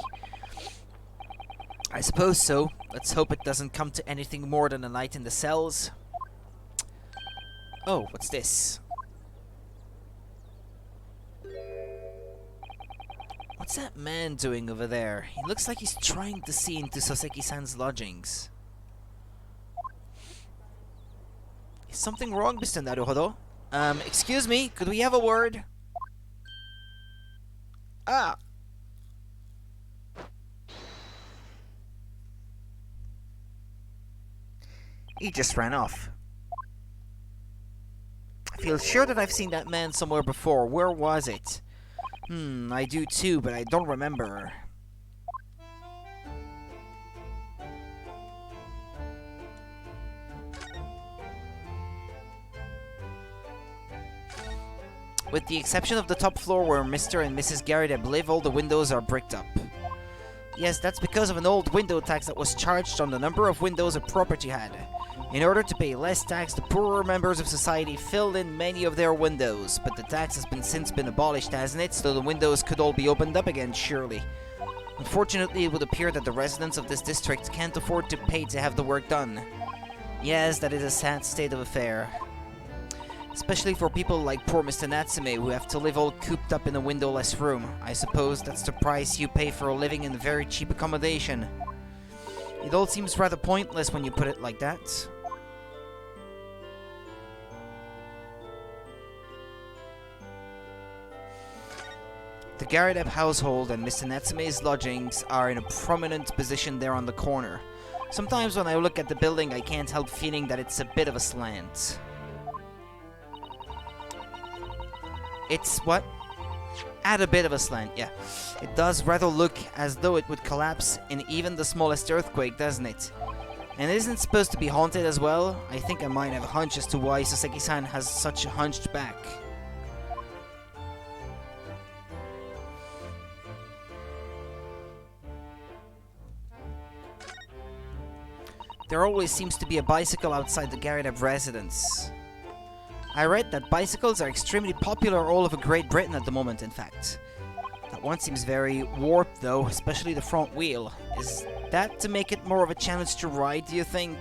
I suppose so. Let's hope it doesn't come to anything more than a night in the cells. Oh, what's this? What's that man doing over there? He looks like he's trying to see into Soseki-san's lodgings. Is something wrong, Mr. Naruhodo? Excuse me, could we have a word? Ah! He just ran off. I feel sure that I've seen that man somewhere before. Where was it? I do too, but I don't remember. With the exception of the top floor where Mr. and Mrs. Garrett live, all the windows are bricked up. Yes, that's because of an old window tax that was charged on the number of windows a property had. In order to pay less tax, the poorer members of society filled in many of their windows, but the tax has since been abolished, hasn't it? So the windows could all be opened up again, surely. Unfortunately, it would appear that the residents of this district can't afford to pay to have the work done. Yes, that is a sad state of affair. Especially for people like poor Mr. Natsume, who have to live all cooped up in a windowless room. I suppose that's the price you pay for living in very cheap accommodation. It all seems rather pointless when you put it like that. The Garrett household and Mr. Natsume's lodgings are in a prominent position there on the corner. Sometimes when I look at the building, I can't help feeling that it's a bit of a slant. It's what? At a bit of a slant, yeah. It does rather look as though it would collapse in even the smallest earthquake, doesn't it? And isn't it supposed to be haunted as well? I think I might have a hunch as to why Soseki-san has such a hunched back. There always seems to be a bicycle outside the Garrett residence. I read that bicycles are extremely popular all over Great Britain at the moment, in fact. That one seems very warped though, especially the front wheel. Is that to make it more of a challenge to ride, do you think?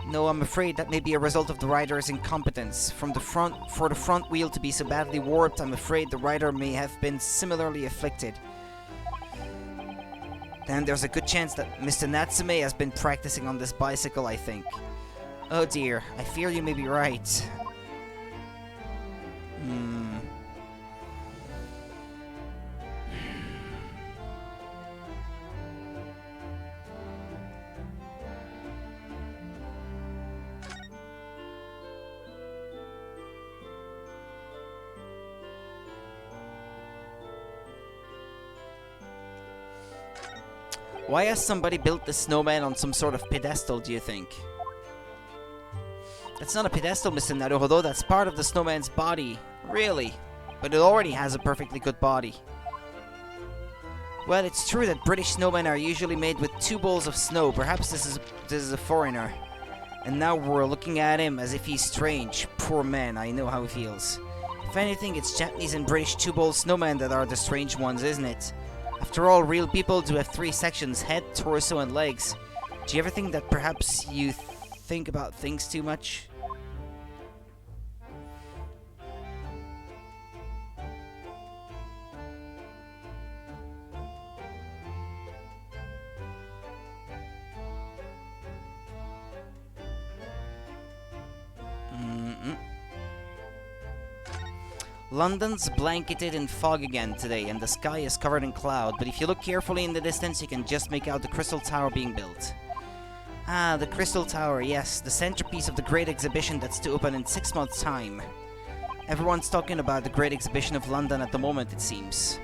No, I'm afraid that may be a result of the rider's incompetence. For the front wheel to be so badly warped, I'm afraid the rider may have been similarly afflicted. Then there's a good chance that Mr. Natsume has been practicing on this bicycle, I think. Oh dear, I fear you may be right. Why has somebody built the snowman on some sort of pedestal, do you think? That's not a pedestal, Mr. Naruhodo, that's part of the snowman's body. Really? But it already has a perfectly good body. Well, it's true that British snowmen are usually made with 2 balls of snow. Perhaps this is a foreigner. And now we're looking at him as if he's strange. Poor man, I know how he feels. If anything, it's Japanese and British 2-ball snowmen that are the strange ones, isn't it? After all, real people do have 3 sections, head, torso, and legs. Do you ever think that perhaps you think about things too much? London's blanketed in fog again today, and the sky is covered in cloud, but if you look carefully in the distance, you can just make out the Crystal Tower being built. Ah, the Crystal Tower, yes, the centerpiece of the great exhibition that's to open in 6 months' time. Everyone's talking about the Great Exhibition of London at the moment, it seems.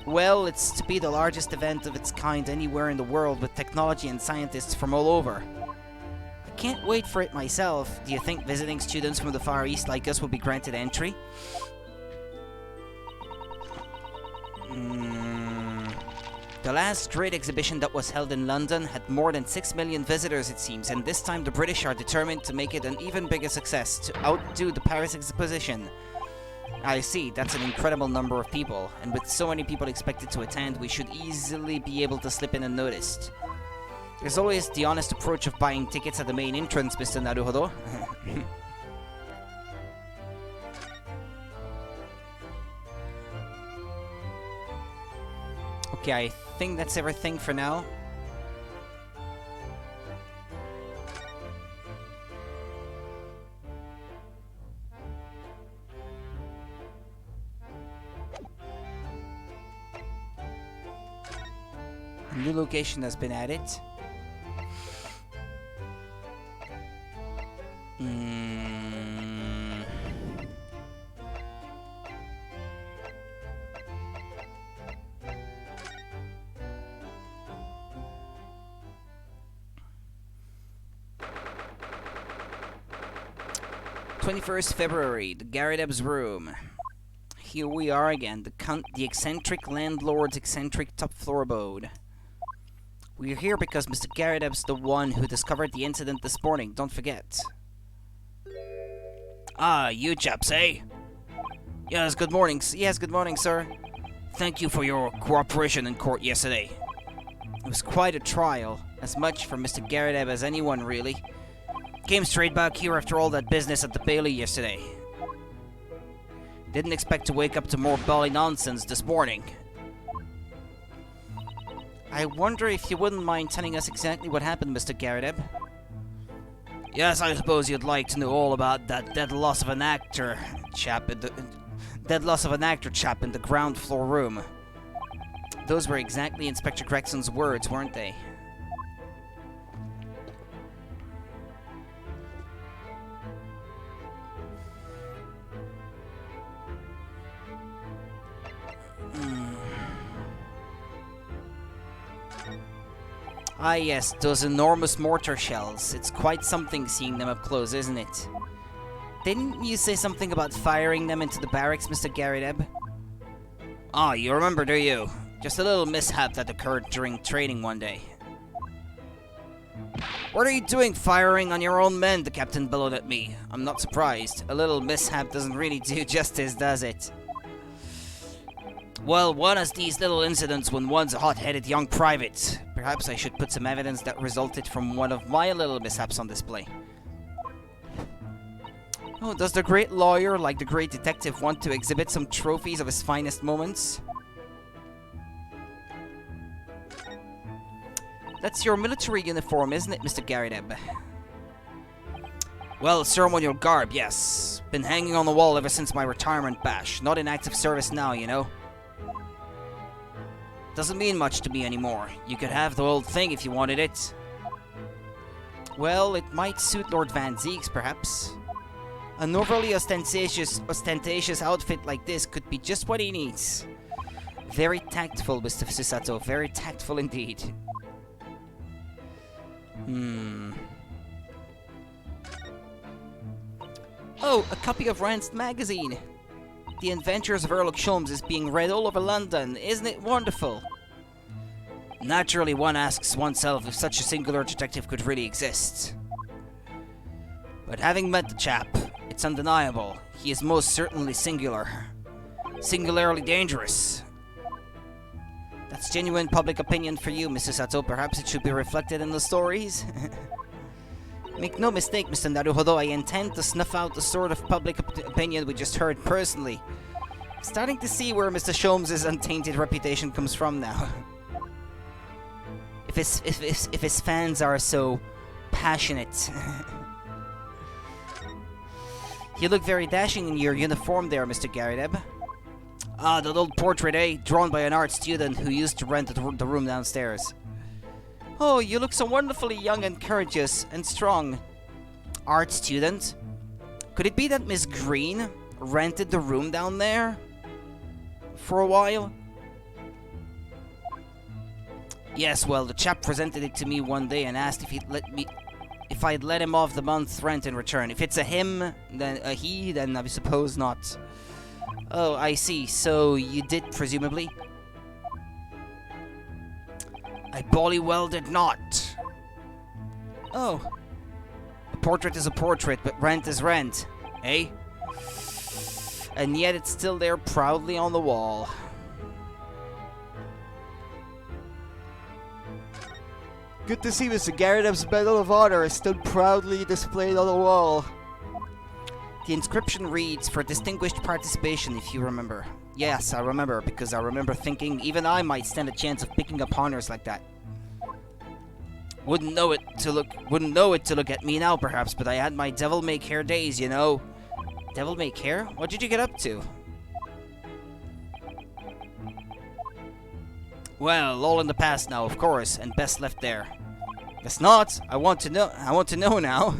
Well, it's to be the largest event of its kind anywhere in the world, with technology and scientists from all over. Can't wait for it myself. Do you think visiting students from the Far East like us will be granted entry? The last great exhibition that was held in London had more than 6 million visitors, it seems, and this time the British are determined to make it an even bigger success, to outdo the Paris exposition. I see, that's an incredible number of people, and with so many people expected to attend, we should easily be able to slip in unnoticed. There's always the honest approach of buying tickets at the main entrance, Mr. Naruhodo. Okay, I think that's everything for now. A new location has been added. Hmm. 21st February, the Garrideb's room. Here we are again, the eccentric landlord's eccentric top floor abode. We're here because Mr. Garrideb's the one who discovered the incident this morning, don't forget. Ah, you chaps, eh? Yes, good morning. Yes, good morning, sir. Thank you for your cooperation in court yesterday. It was quite a trial, as much for Mr. Garrideb as anyone, really. Came straight back here after all that business at the Bailey yesterday. Didn't expect to wake up to more bally nonsense this morning. I wonder if you wouldn't mind telling us exactly what happened, Mr. Garrideb. Yes, I suppose you'd like to know all about that dead loss of an actor chap in the ground floor room. Those were exactly Inspector Gregson's words, weren't they? Ah yes, those enormous mortar shells. It's quite something seeing them up close, isn't it? Didn't you say something about firing them into the barracks, Mr. Garrideb? Ah, you remember, do you? Just a little mishap that occurred during training one day. What are you doing firing on your own men? The captain bellowed at me. I'm not surprised. A little mishap doesn't really do justice, does it? Well, one has these little incidents when one's a hot-headed young private. Perhaps I should put some evidence that resulted from one of my little mishaps on display. Oh, does the great lawyer, like the great detective, want to exhibit some trophies of his finest moments? That's your military uniform, isn't it, Mr. Garrideb? Well, ceremonial garb, yes. Been hanging on the wall ever since my retirement bash. Not in active service now, you know. Doesn't mean much to me anymore. You could have the old thing if you wanted it. Well, it might suit Lord Van Zeeks, perhaps. An overly ostentatious outfit like this could be just what he needs. Very tactful, Mr. Susato. Very tactful indeed. Oh, a copy of Rand's magazine. The Adventures of Sherlock Holmes is being read all over London. Isn't it wonderful? Naturally, one asks oneself if such a singular detective could really exist. But having met the chap, it's undeniable. He is most certainly singular. Singularly dangerous. That's genuine public opinion for you, Mr. Sato. Perhaps it should be reflected in the stories? Make no mistake, Mr. Naruhodo, I intend to snuff out the sort of public opinion we just heard personally. Starting to see where Mr. Sholmes' untainted reputation comes from now. If his fans are so passionate. You look very dashing in your uniform there, Mr. Garrideb. Ah, that old portrait, eh? Drawn by an art student who used to rent the room downstairs. Oh, you look so wonderfully young and courageous and strong. Art student? Could it be that Miss Green rented the room down there? For a while? Yes, well, the chap presented it to me one day and asked if I'd let him off the month's rent in return. If it's a him, then a he, then I suppose not. Oh, I see. So you did, presumably? I bally well did not. Oh. A portrait is a portrait, but rent is rent. Eh? And yet it's still there proudly on the wall. Good to see Mr. Garrideb's Medal of Honor is still proudly displayed on the wall. The inscription reads, for distinguished participation, if you remember. Yes, I remember, because I remember thinking even I might stand a chance of picking up honors like that. Wouldn't know it to look at me now, perhaps, but I had my devil-may-care days, you know. Devil-may-care? What did you get up to? Well, all in the past now, of course, and best left there. Guess not. I want to know now.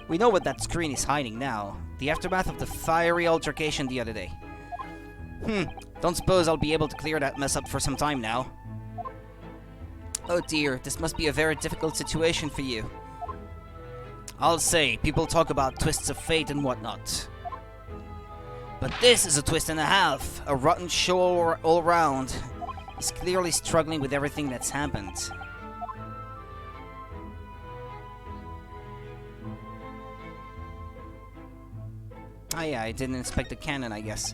We know what that screen is hiding now. The aftermath of the fiery altercation the other day. Don't suppose I'll be able to clear that mess up for some time now. Oh dear, this must be a very difficult situation for you. I'll say, people talk about twists of fate and whatnot. But this is a twist and a half. A rotten show all around. He's clearly struggling with everything that's happened. Ah yeah, I didn't expect a cannon, I guess.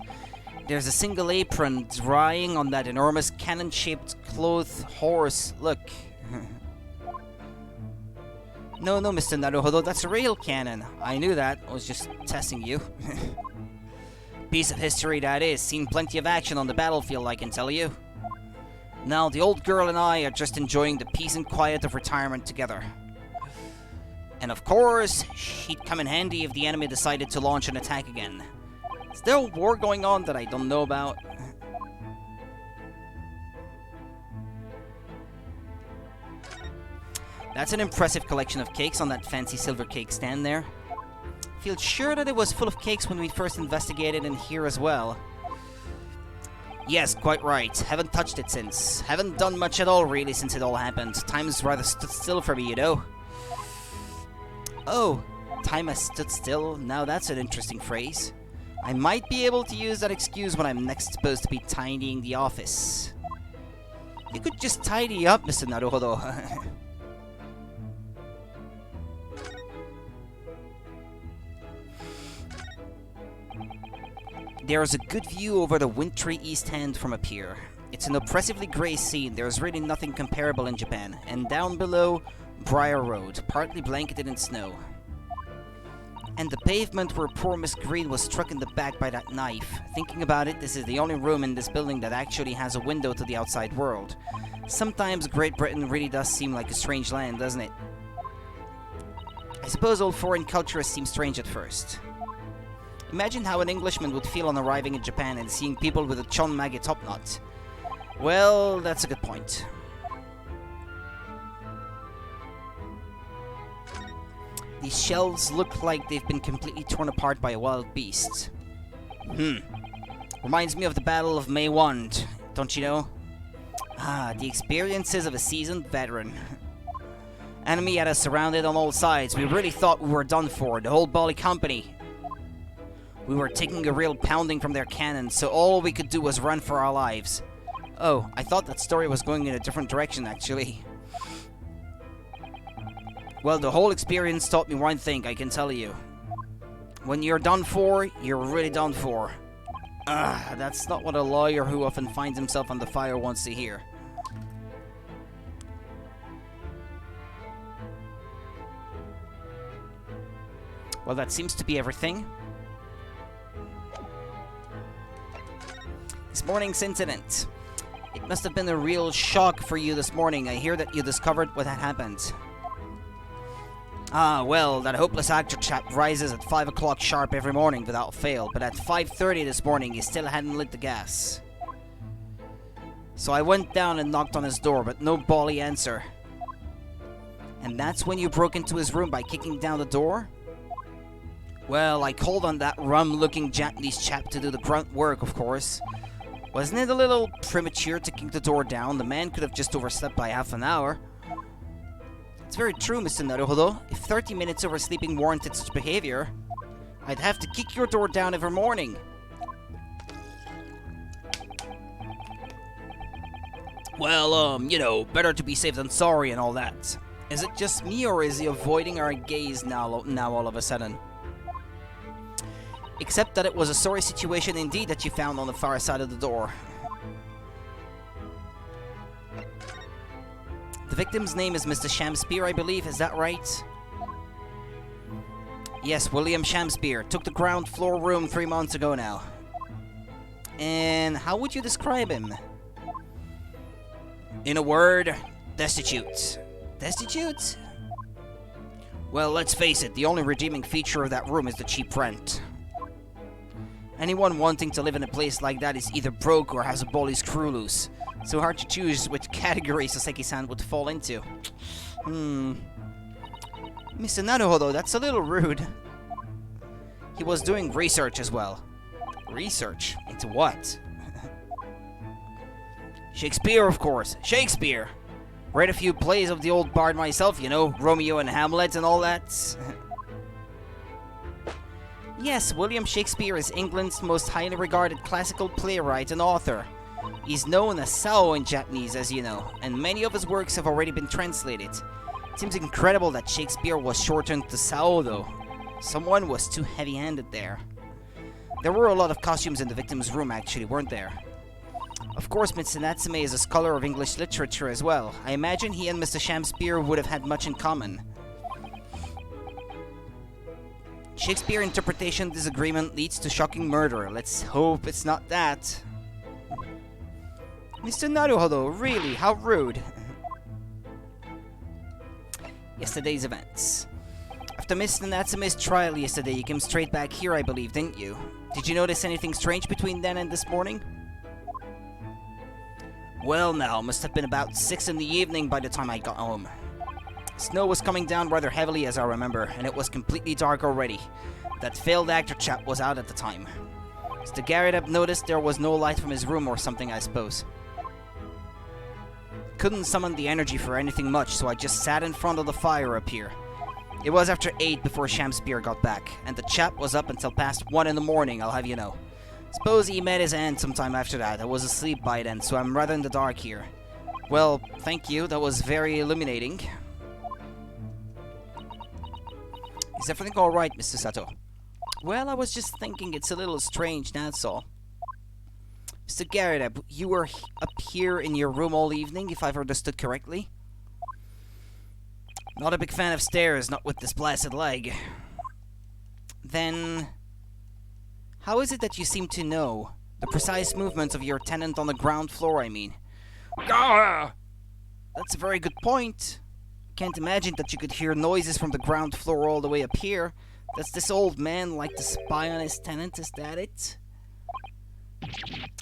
There's a single apron drying on that enormous cannon-shaped cloth horse. Look. No, Mr. Naruhodo, that's a real cannon. I knew that. I was just testing you. Piece of history that is. Seen plenty of action on the battlefield, I can tell you. Now, the old girl and I are just enjoying the peace and quiet of retirement together. And of course, she'd come in handy if the enemy decided to launch an attack again. Is there a war going on that I don't know about? That's an impressive collection of cakes on that fancy silver cake stand there. Feel sure that it was full of cakes when we first investigated in here as well. Yes, quite right. Haven't touched it since. Haven't done much at all really since it all happened. Time's rather stood still for me, you know. Oh, time has stood still? Now that's an interesting phrase. I might be able to use that excuse when I'm next supposed to be tidying the office. You could just tidy up, Mr. Naruhodo. There is a good view over the wintry East End from up here. It's an oppressively grey scene. There's really nothing comparable in Japan. And down below, Briar Road, partly blanketed in snow. And the pavement where poor Miss Green was struck in the back by that knife. Thinking about it, this is the only room in this building that actually has a window to the outside world. Sometimes Great Britain really does seem like a strange land, doesn't it? I suppose all foreign cultures seem strange at first. Imagine how an Englishman would feel on arriving in Japan and seeing people with a chonmage topknot. Well, that's a good point. These shelves look like they've been completely torn apart by a wild beast. Reminds me of the Battle of May 1, don't you know? Ah, the experiences of a seasoned veteran. Enemy had us surrounded on all sides. We really thought we were done for, the whole Bali company. We were taking a real pounding from their cannons, so all we could do was run for our lives. Oh, I thought that story was going in a different direction, actually. Well, the whole experience taught me one thing, I can tell you. When you're done for, you're really done for. That's not what a lawyer who often finds himself on the fire wants to hear. Well, that seems to be everything. This morning's incident. It must have been a real shock for you this morning. I hear that you discovered what had happened. Ah, well, that hopeless actor chap rises at 5 o'clock sharp every morning without fail, but at 5:30 this morning he still hadn't lit the gas. So I went down and knocked on his door, but no bally answer. And that's when you broke into his room by kicking down the door? Well, I called on that rum-looking Japanese chap to do the grunt work, of course. Wasn't it a little premature to kick the door down? The man could have just overslept by half an hour. It's very true, Mr. Naruhodo. If 30 minutes oversleeping warranted such behavior, I'd have to kick your door down every morning. Well, you know, better to be safe than sorry and all that. Is it just me, or is he avoiding our gaze now all of a sudden? Except that it was a sorry situation indeed that you found on the far side of the door. The victim's name is Mr. Shamspear, I believe, is that right? Yes, William Shakespeare took the ground floor room 3 months ago now. And how would you describe him? In a word, destitute. Destitute? Well, let's face it, the only redeeming feature of that room is the cheap rent. Anyone wanting to live in a place like that is either broke or has a bally screw loose. So hard to choose which category Saseki-san would fall into. Mr. Naruhodo, that's a little rude. He was doing research as well. Research? Into what? Shakespeare, of course. Shakespeare! Read a few plays of the old bard myself, you know, Romeo and Hamlet and all that. Yes, William Shakespeare is England's most highly regarded classical playwright and author. He's known as Sao in Japanese, as you know, and many of his works have already been translated. It seems incredible that Shakespeare was shortened to Sao, though. Someone was too heavy-handed there. There were a lot of costumes in the victim's room, actually, weren't there? Of course, Mr. Natsume is a scholar of English literature as well. I imagine he and Mr. Shakespeare would have had much in common. Shakespeare interpretation disagreement leads to shocking murder. Let's hope it's not that. Mr. Naruhodo, really? How rude. Yesterday's events. After Mr. Natsume's trial yesterday, you came straight back here, I believe, didn't you? Did you notice anything strange between then and this morning? Well, now, must have been about 6 in the evening by the time I got home. Snow was coming down rather heavily, as I remember, and it was completely dark already. That failed actor chap was out at the time. Mr. Garrett noticed there was no light from his room or something, I suppose. Couldn't summon the energy for anything much, so I just sat in front of the fire up here. It was after 8 before Shakespeare got back, and the chap was up until past 1 in the morning, I'll have you know. Suppose he met his end sometime after that. I was asleep by then, so I'm rather in the dark here. Well, thank you, that was very illuminating. Is everything alright, Mr. Sato? Well, I was just thinking it's a little strange, that's all. Mr. Garrett, you were up here in your room all evening, if I've understood correctly? Not a big fan of stairs, not with this blasted leg. Then, how is it that you seem to know? The precise movements of your tenant on the ground floor, I mean. Gah! That's a very good point. Can't imagine that you could hear noises from the ground floor all the way up here. Does this old man like to spy on his tenant? Is that it?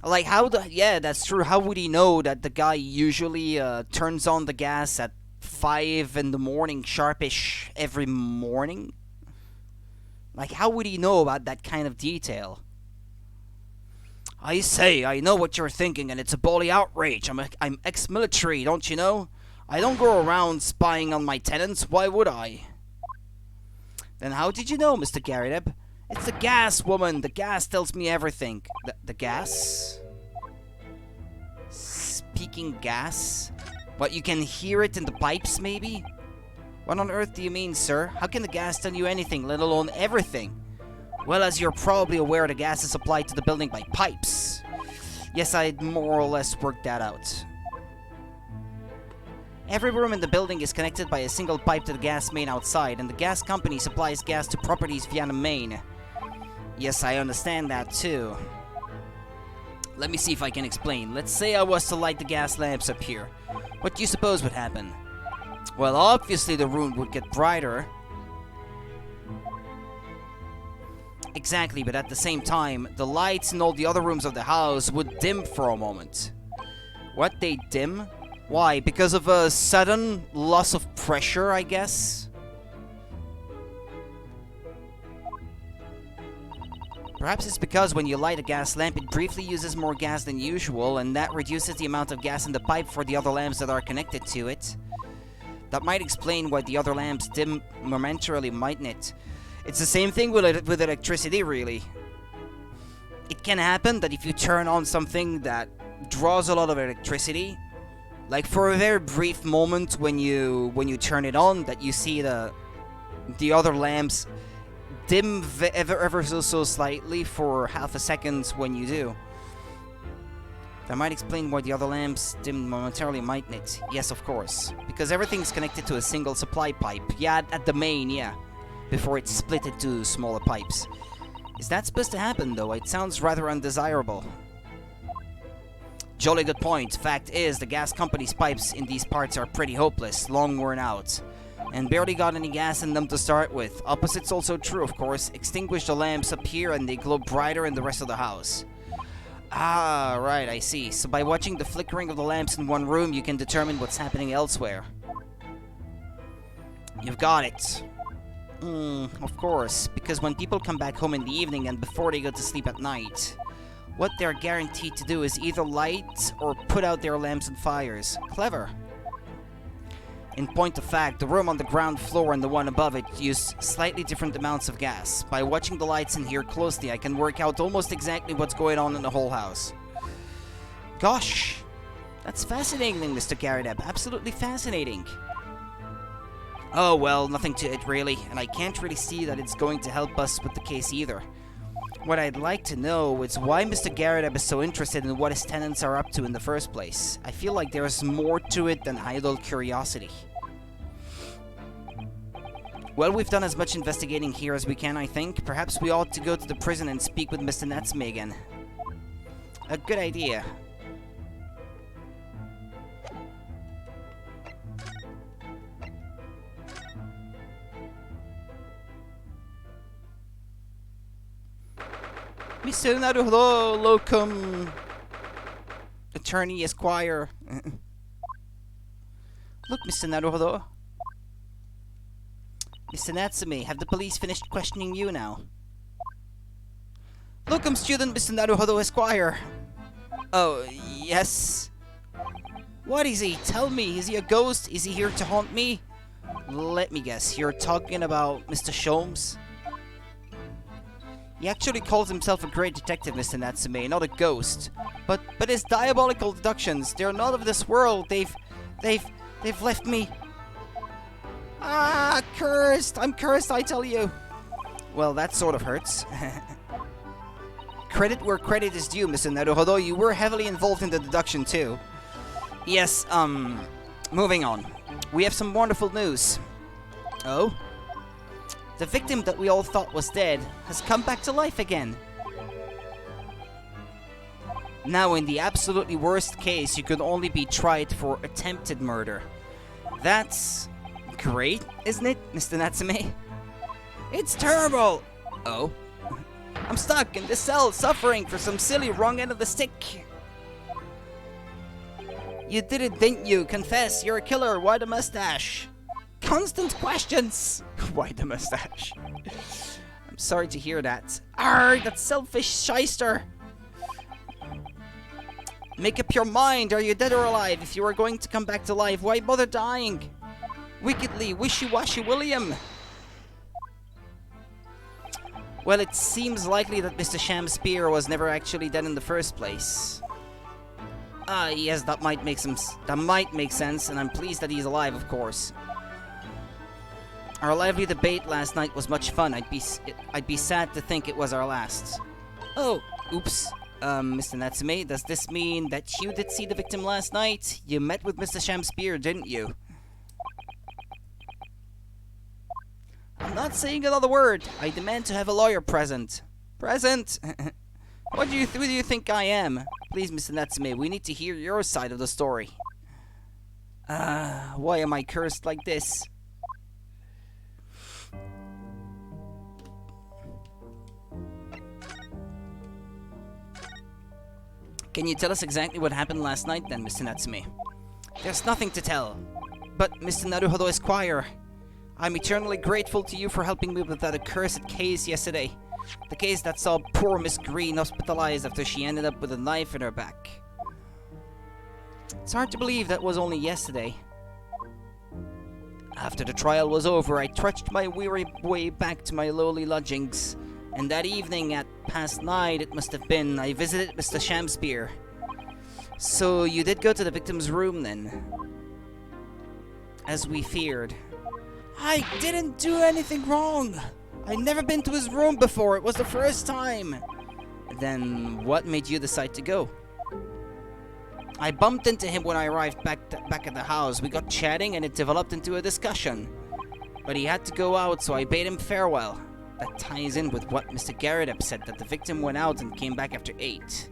Like, yeah, that's true. How would he know that the guy usually turns on the gas at 5 in the morning, sharpish, every morning? Like, how would he know about that kind of detail? I say, I know what you're thinking, and it's a bally outrage. I'm ex-military, don't you know? I don't go around spying on my tenants. Why would I? Then how did you know, Mr. Garrett? It's the gas, woman. The gas tells me everything. The gas? Speaking gas? What, you can hear it in the pipes, maybe? What on earth do you mean, sir? How can the gas tell you anything, let alone everything? Well, as you're probably aware, the gas is supplied to the building by pipes. Yes, I'd more or less worked that out. Every room in the building is connected by a single pipe to the gas main outside, and the gas company supplies gas to properties via the main. Yes, I understand that too. Let me see if I can explain. Let's say I was to light the gas lamps up here. What do you suppose would happen? Well, obviously the room would get brighter. Exactly, but at the same time, the lights in all the other rooms of the house would dim for a moment. What, they dim? Why? Because of a sudden loss of pressure, I guess? Perhaps it's because when you light a gas lamp, it briefly uses more gas than usual, and that reduces the amount of gas in the pipe for the other lamps that are connected to it. That might explain why the other lamps dim momentarily, mightn't it? It's the same thing with electricity, really. It can happen that if you turn on something that draws a lot of electricity, like for a very brief moment when you turn it on, that you see the other lamps dim ever so slightly for half a second when you do. That might explain why the other lamps dim momentarily, mightn't it? Yes, of course. Because everything's connected to a single supply pipe. Yeah, at the main, yeah. before it's split into smaller pipes. Is that supposed to happen, though? It sounds rather undesirable. Jolly good point. Fact is, the gas company's pipes in these parts are pretty hopeless, long worn out, and barely got any gas in them to start with. Opposite's also true, of course. Extinguish the lamps up here and they glow brighter in the rest of the house. Ah, right, I see. So by watching the flickering of the lamps in one room, you can determine what's happening elsewhere. You've got it. Of course, because when people come back home in the evening and before they go to sleep at night, what they're guaranteed to do is either light or put out their lamps and fires. Clever. In point of fact, the room on the ground floor and the one above it use slightly different amounts of gas. By watching the lights in here closely, I can work out almost exactly what's going on in the whole house. Gosh, that's fascinating, Mr. Garadeb. Absolutely fascinating. Oh well, nothing to it really, and I can't really see that it's going to help us with the case either. What I'd like to know is why Mr. Garadeb is so interested in what his tenants are up to in the first place. I feel like there's more to it than idle curiosity. Well, we've done as much investigating here as we can, I think. Perhaps we ought to go to the prison and speak with Mr. Natsume again. A good idea. Mr. Naruhodo, locum... Attorney, Esquire. Look, Mr. Naruhodo. Mr. Natsume, have the police finished questioning you now? Locum student, Mr. Naruhodo, Esquire. Oh, yes. What is he? Tell me, is he a ghost? Is he here to haunt me? Let me guess, you're talking about Mr. Sholmes? He actually calls himself a great detective, Mr. Natsume, not a ghost. But his diabolical deductions, they're not of this world. They've left me. Ah, cursed! I'm cursed, I tell you. Well, that sort of hurts. Credit where credit is due, Mr. Naruhodo. You were heavily involved in the deduction, too. Yes, moving on. We have some wonderful news. Oh? The victim that we all thought was dead has come back to life again. Now, in the absolutely worst case, you could only be tried for attempted murder. That's great, isn't it, Mr. Natsume? It's terrible! Oh? I'm stuck in this cell, suffering for some silly wrong end of the stick. You did it, didn't you? Confess, you're a killer. Why the mustache? Constant questions! Why the mustache? I'm sorry to hear that. Arrgh, that selfish shyster! Make up your mind, are you dead or alive? If you are going to come back to life, why bother dying? Wickedly, wishy-washy William! Well, it seems likely that Mr. Shamspear was never actually dead in the first place. Ah, yes, that might make sense, and I'm pleased that he's alive, of course. Our lively debate last night was much fun. I'd be sad to think it was our last. Oh, oops. Mr. Natsume, does this mean that you did see the victim last night? You met with Mr. Shamspear, didn't you? I'm not saying another word. I demand to have a lawyer present. Present? Who do you think I am? Please, Mr. Natsume, we need to hear your side of the story. Why am I cursed like this? Can you tell us exactly what happened last night then, Mr. Natsume? There's nothing to tell. But, Mr. Naruhodo Esquire, I'm eternally grateful to you for helping me with that accursed case yesterday. The case that saw poor Miss Green hospitalized after she ended up with a knife in her back. It's hard to believe that was only yesterday. After the trial was over, I trudged my weary way back to my lowly lodgings. And that evening at past 9, it must have been, I visited Mr. Shamspear. So you did go to the victim's room then? As we feared. I didn't do anything wrong! I'd never been to his room before, it was the first time! Then what made you decide to go? I bumped into him when I arrived back at the house. We got chatting and it developed into a discussion. But he had to go out, so I bade him farewell. That ties in with what Mr. Garrett said, that the victim went out and came back after 8.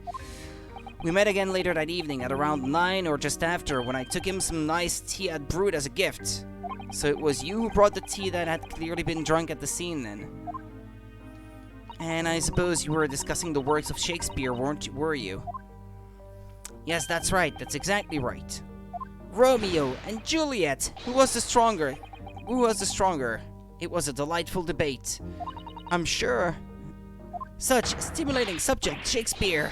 We met again later that evening at around 9 or just after, when I took him some nice tea I'd brewed as a gift. So it was you who brought the tea that had clearly been drunk at the scene then. And I suppose you were discussing the works of Shakespeare, were you? Yes, that's right. That's exactly right. Romeo and Juliet. Who was the stronger? It was a delightful debate. I'm sure. Such a stimulating subject, Shakespeare.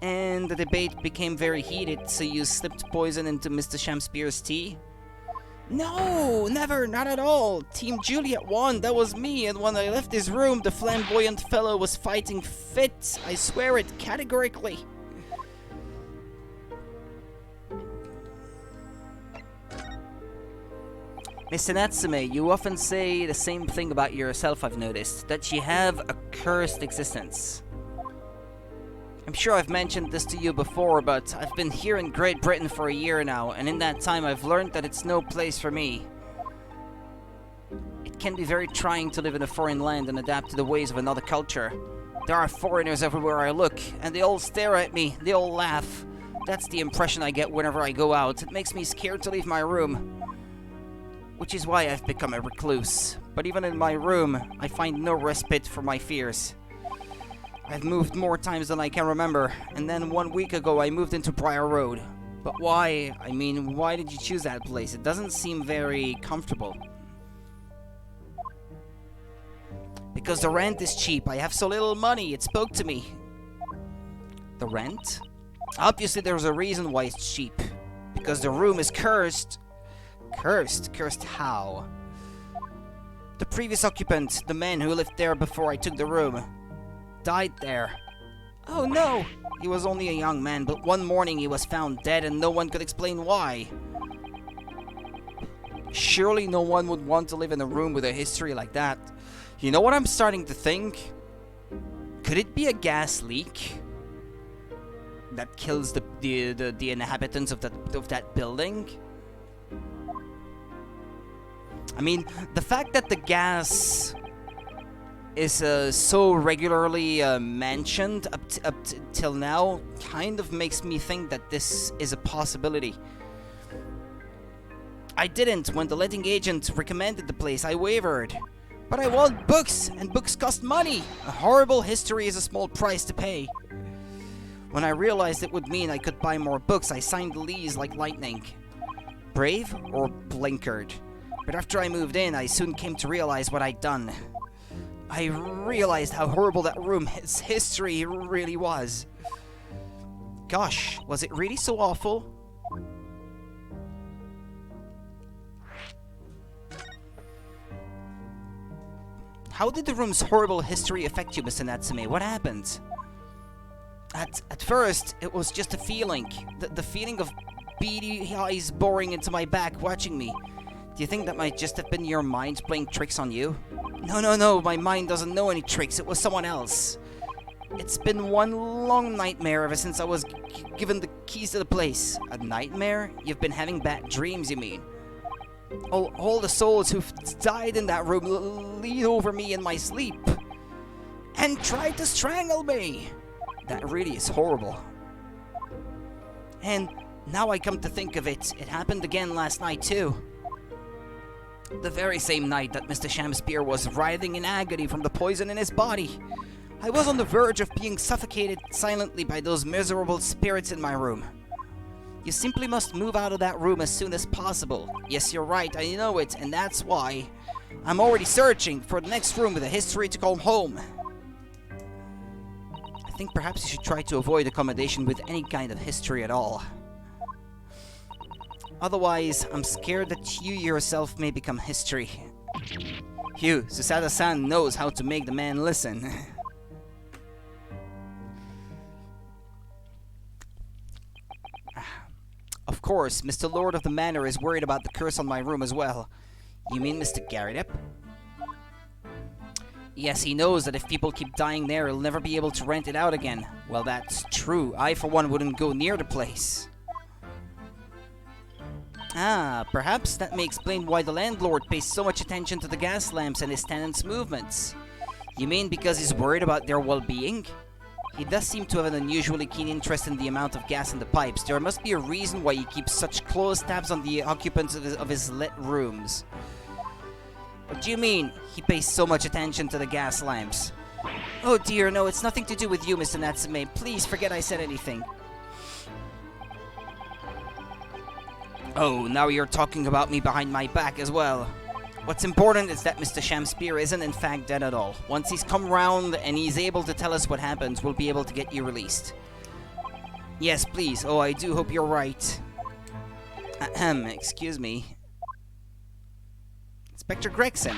And the debate became very heated, so you slipped poison into Mr. Shakespeare's tea? No, never, not at all. Team Juliet won, that was me, and when I left his room, the flamboyant fellow was fighting fit. I swear it, categorically. Mr. Natsume, you often say the same thing about yourself, I've noticed, that you have a cursed existence. I'm sure I've mentioned this to you before, but I've been here in Great Britain for a year now, and in that time I've learned that it's no place for me. It can be very trying to live in a foreign land and adapt to the ways of another culture. There are foreigners everywhere I look, and they all stare at me, they all laugh. That's the impression I get whenever I go out. It makes me scared to leave my room. Which is why I've become a recluse. But even in my room, I find no respite for my fears. I've moved more times than I can remember, and then 1 week ago I moved into Briar Road. But why? I mean, why did you choose that place? It doesn't seem very comfortable. Because the rent is cheap. I have so little money. It spoke to me. The rent? Obviously there's a reason why it's cheap. Because the room is cursed. Cursed? Cursed how? The previous occupant, the man who lived there before I took the room, died there. Oh no! He was only a young man, but one morning he was found dead and no one could explain why. Surely no one would want to live in a room with a history like that. You know what I'm starting to think? Could it be a gas leak that kills the inhabitants of that building? I mean, the fact that the gas is so regularly mentioned up till now kind of makes me think that this is a possibility. I didn't. When the letting agent recommended the place, I wavered. But I want books, and books cost money. A horrible history is a small price to pay. When I realized it would mean I could buy more books, I signed the lease like lightning. Brave or blinkered? But after I moved in, I soon came to realize what I'd done. I realized how horrible that room's history really was. Gosh, was it really so awful? How did the room's horrible history affect you, Mr. Natsume? What happened? At first, it was just a feeling. The feeling of beady eyes boring into my back, watching me. Do you think that might just have been your mind playing tricks on you? No, my mind doesn't know any tricks. It was someone else. It's been one long nightmare ever since I was given the keys to the place. A nightmare? You've been having bad dreams, you mean? All the souls who've died in that room lean over me in my sleep and tried to strangle me. That really is horrible. And now I come to think of it, it happened again last night too. The very same night that Mr. Shakespeare was writhing in agony from the poison in his body. I was on the verge of being suffocated silently by those miserable spirits in my room. You simply must move out of that room as soon as possible. Yes, you're right, I know it, and that's why I'm already searching for the next room with a history to call home. I think perhaps you should try to avoid accommodation with any kind of history at all. Otherwise, I'm scared that you yourself may become history. Phew, Susada-san knows how to make the man listen. Of course, Mr. Lord of the Manor is worried about the curse on my room as well. You mean Mr. Garrett? Yes, he knows that if people keep dying there, he'll never be able to rent it out again. Well, that's true. I, for one, wouldn't go near the place. Ah, perhaps that may explain why the landlord pays so much attention to the gas lamps and his tenants' movements. You mean because he's worried about their well-being? He does seem to have an unusually keen interest in the amount of gas in the pipes. There must be a reason why he keeps such close tabs on the occupants of his lit rooms. What do you mean, he pays so much attention to the gas lamps? Oh dear, no, it's nothing to do with you, Mr. Natsume. Please forget I said anything. Oh, now you're talking about me behind my back as well. What's important is that Mr. Shamspear isn't in fact dead at all. Once he's come round and he's able to tell us what happens, we'll be able to get you released. Yes, please. Oh, I do hope you're right. Ahem, excuse me. Inspector Gregson.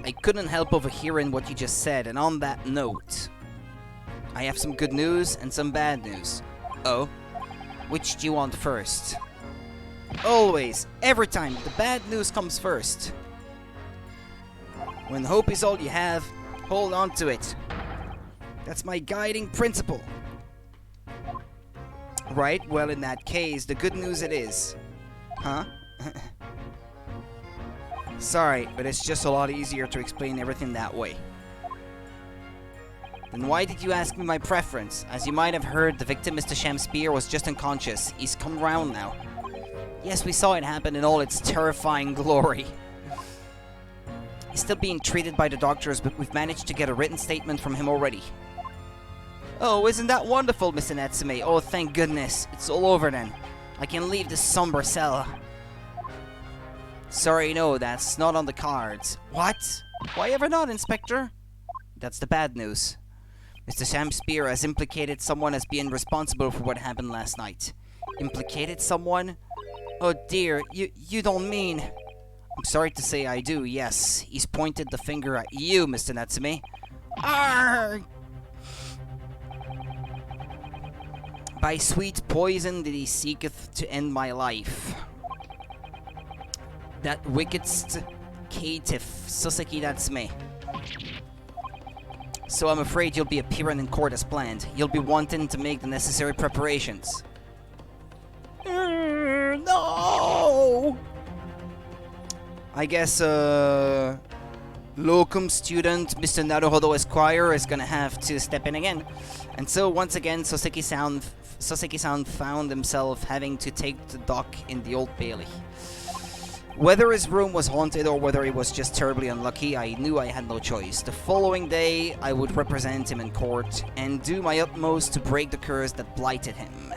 I couldn't help overhearing what you just said, and on that note, I have some good news and some bad news. Oh? Which do you want first? Always, every time, the bad news comes first. When hope is all you have, hold on to it. That's my guiding principle. Right, well in that case, the good news it is. Huh? Sorry, but it's just a lot easier to explain everything that way. Then why did you ask me my preference? As you might have heard, the victim, Mr. Shamspear, was just unconscious. He's come round now. Yes, we saw it happen in all its terrifying glory. He's still being treated by the doctors, but we've managed to get a written statement from him already. Oh, isn't that wonderful, Mr. Natsume? Oh, thank goodness. It's all over then. I can leave this somber cell. Sorry, no, that's not on the cards. What? Why ever not, Inspector? That's the bad news. Mr. Shamspear has implicated someone as being responsible for what happened last night. Implicated someone? Oh dear, you don't mean... I'm sorry to say I do, yes. He's pointed the finger at you, Mr. Natsume. Arrgh! By sweet poison did he seeketh to end my life. That wickedst caitiff, Soseki Natsume. So I'm afraid you'll be appearing in court as planned. You'll be wanting to make the necessary preparations. No! I guess, locum student Mr. Naruhodo Esquire is gonna have to step in again. And so, once again, Soseki-san found himself having to take the dock in the Old Bailey. Whether his room was haunted or whether he was just terribly unlucky, I knew I had no choice. The following day, I would represent him in court and do my utmost to break the curse that blighted him.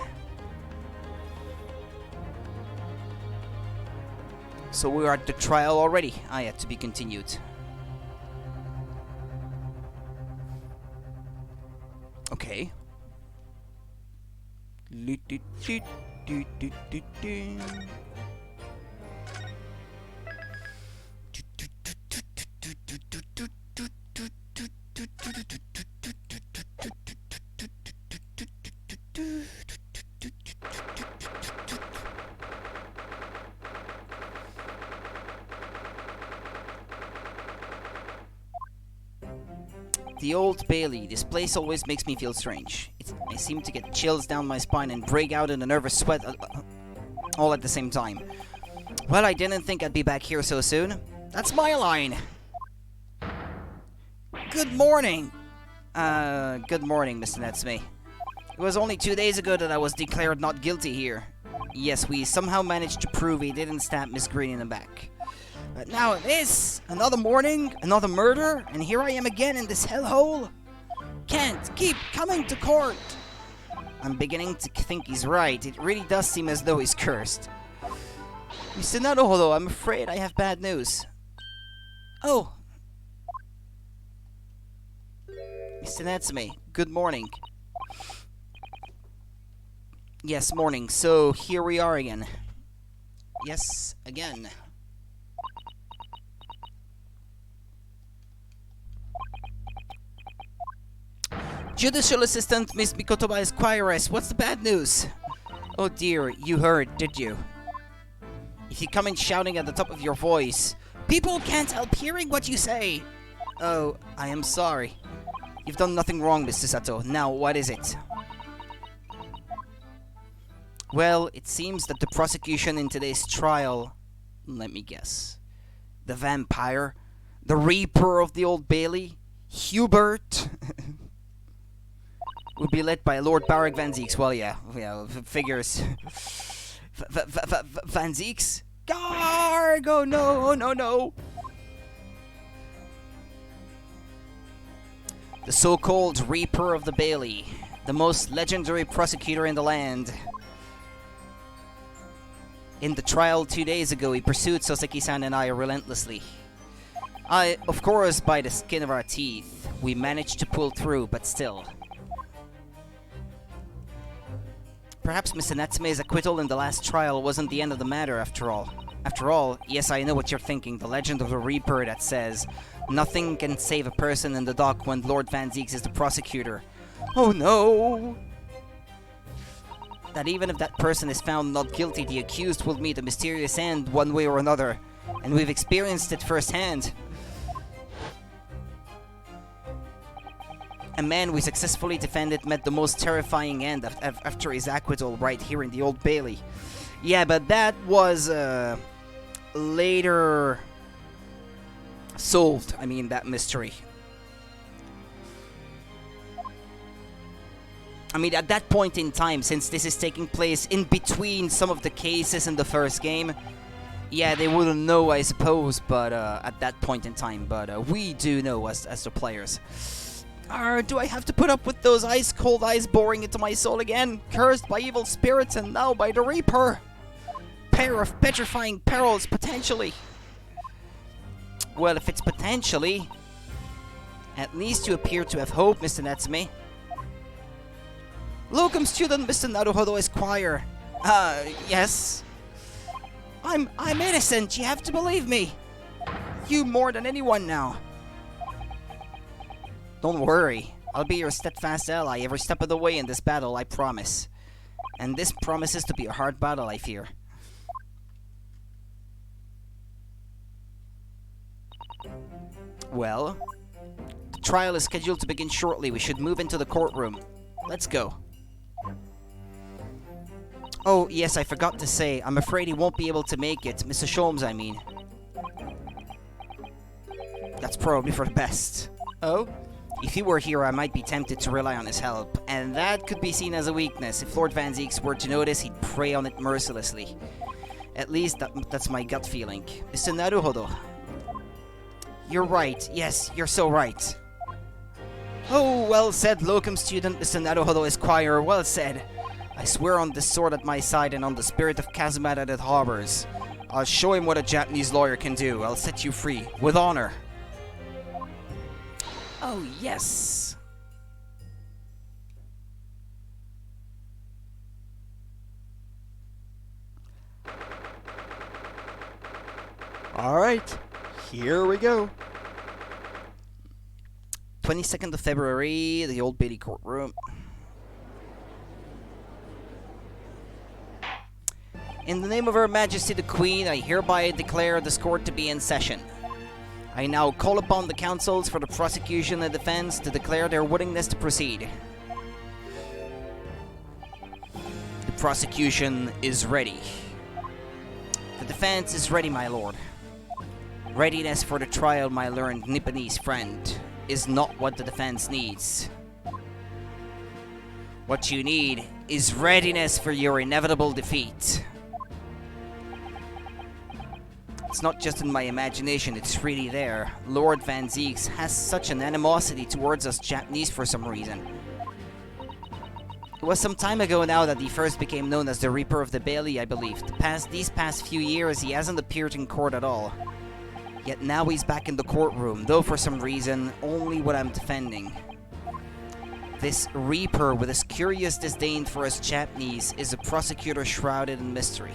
So we are at the trial already. I had to be continued. Okay. The Old Bailey. This place always makes me feel strange. I seem to get chills down my spine and break out in a nervous sweat all at the same time. Well, I didn't think I'd be back here so soon. That's my line! Good morning! Good morning, Mr. Natsume. It was only 2 days ago that I was declared not guilty here. Yes, we somehow managed to prove he didn't stab Miss Green in the back. But now it is another morning, another murder, and here I am again in this hellhole. Can't keep coming to court. I'm beginning to think he's right. It really does seem as though he's cursed. Mr. Naruhodo, I'm afraid I have bad news. Oh. Mr. Natsume, good morning. Yes, morning. So, here we are again. Yes, again. Judicial Assistant Miss Mikotoba Esquires, what's the bad news? Oh dear, you heard, did you? If you come in shouting at the top of your voice, people can't help hearing what you say. Oh, I am sorry. You've done nothing wrong, Mr. Sato. Now, what is it? Well, it seems that the prosecution in today's trial, let me guess, the vampire, the Reaper of the Old Bailey, Hubert, would be led by Lord Barak Van Zieks. Well, yeah, figures. Van Zieks? Garg! Oh no, oh no, no! The so-called Reaper of the Bailey, the most legendary prosecutor in the land. In the trial 2 days ago, he pursued Soseki-san and I relentlessly. Of course, by the skin of our teeth, we managed to pull through, but still. Perhaps Mr. Natsume's acquittal in the last trial wasn't the end of the matter after all. After all, yes, I know what you're thinking, the legend of the Reaper that says, nothing can save a person in the dock when Lord Van Zieks is the prosecutor. Oh no! That even if that person is found not guilty, the accused will meet a mysterious end one way or another, and we've experienced it firsthand. A man we successfully defended met the most terrifying end after his acquittal right here in the Old Bailey. Yeah, but that was later solved. I mean, that mystery. I mean, at that point in time, since this is taking place in between some of the cases in the first game, yeah, they wouldn't know, I suppose, but at that point in time, but we do know as the players. Do I have to put up with those ice-cold eyes boring into my soul again? Cursed by evil spirits and now by the Reaper. Pair of petrifying perils, potentially. Well, if it's potentially, at least you appear to have hope, Mr. Natsume. Locum student, Mr. Naruhodo Esquire. Yes. I'm innocent, you have to believe me. You more than anyone now. Don't worry, I'll be your steadfast ally every step of the way in this battle, I promise. And this promises to be a hard battle, I fear. Well, the trial is scheduled to begin shortly. We should move into the courtroom. Let's go. Oh, yes, I forgot to say, I'm afraid he won't be able to make it. Mr. Sholmes, I mean. That's probably for the best. Oh? If he were here, I might be tempted to rely on his help, and that could be seen as a weakness. If Lord Van Zieks were to notice, he'd prey on it mercilessly. At least, that's my gut feeling. Mr. Naruhodo. You're right. Yes, you're so right. Oh, well said, locum student, Mr. Naruhodo Esquire. Well said. I swear on this sword at my side and on the spirit of Kazumata that harbors. I'll show him what a Japanese lawyer can do. I'll set you free. With honor. Oh, yes. Alright, here we go. 22nd of February, the Old Bailey courtroom. In the name of Her Majesty the Queen, I hereby declare this court to be in session. I now call upon the counsels for the prosecution and defense to declare their willingness to proceed. The prosecution is ready. The defense is ready, my lord. Readiness for the trial, my learned Nipponese friend, is not what the defense needs. What you need is readiness for your inevitable defeat. It's not just in my imagination, it's really there. Lord Van Zieks has such an animosity towards us Japanese for some reason. It was some time ago now that he first became known as the Reaper of the Bailey, I believe. These past few years, he hasn't appeared in court at all. Yet now he's back in the courtroom, though for some reason, only what I'm defending. This Reaper with his curious disdain for us Japanese is a prosecutor shrouded in mystery.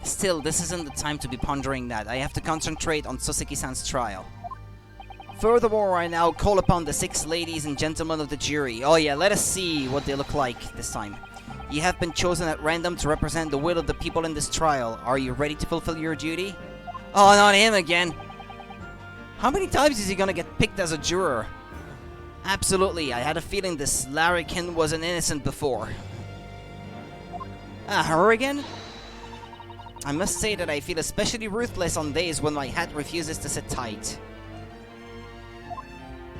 Still, this isn't the time to be pondering that. I have to concentrate on Soseki-san's trial. Furthermore, I now call upon the 6 ladies and gentlemen of the jury. Oh yeah, let us see what they look like this time. You have been chosen at random to represent the will of the people in this trial. Are you ready to fulfill your duty? Oh, not him again! How many times is he gonna get picked as a juror? Absolutely, I had a feeling this larrikin was an innocent before. Ah, her again? I must say that I feel especially ruthless on days when my hat refuses to sit tight.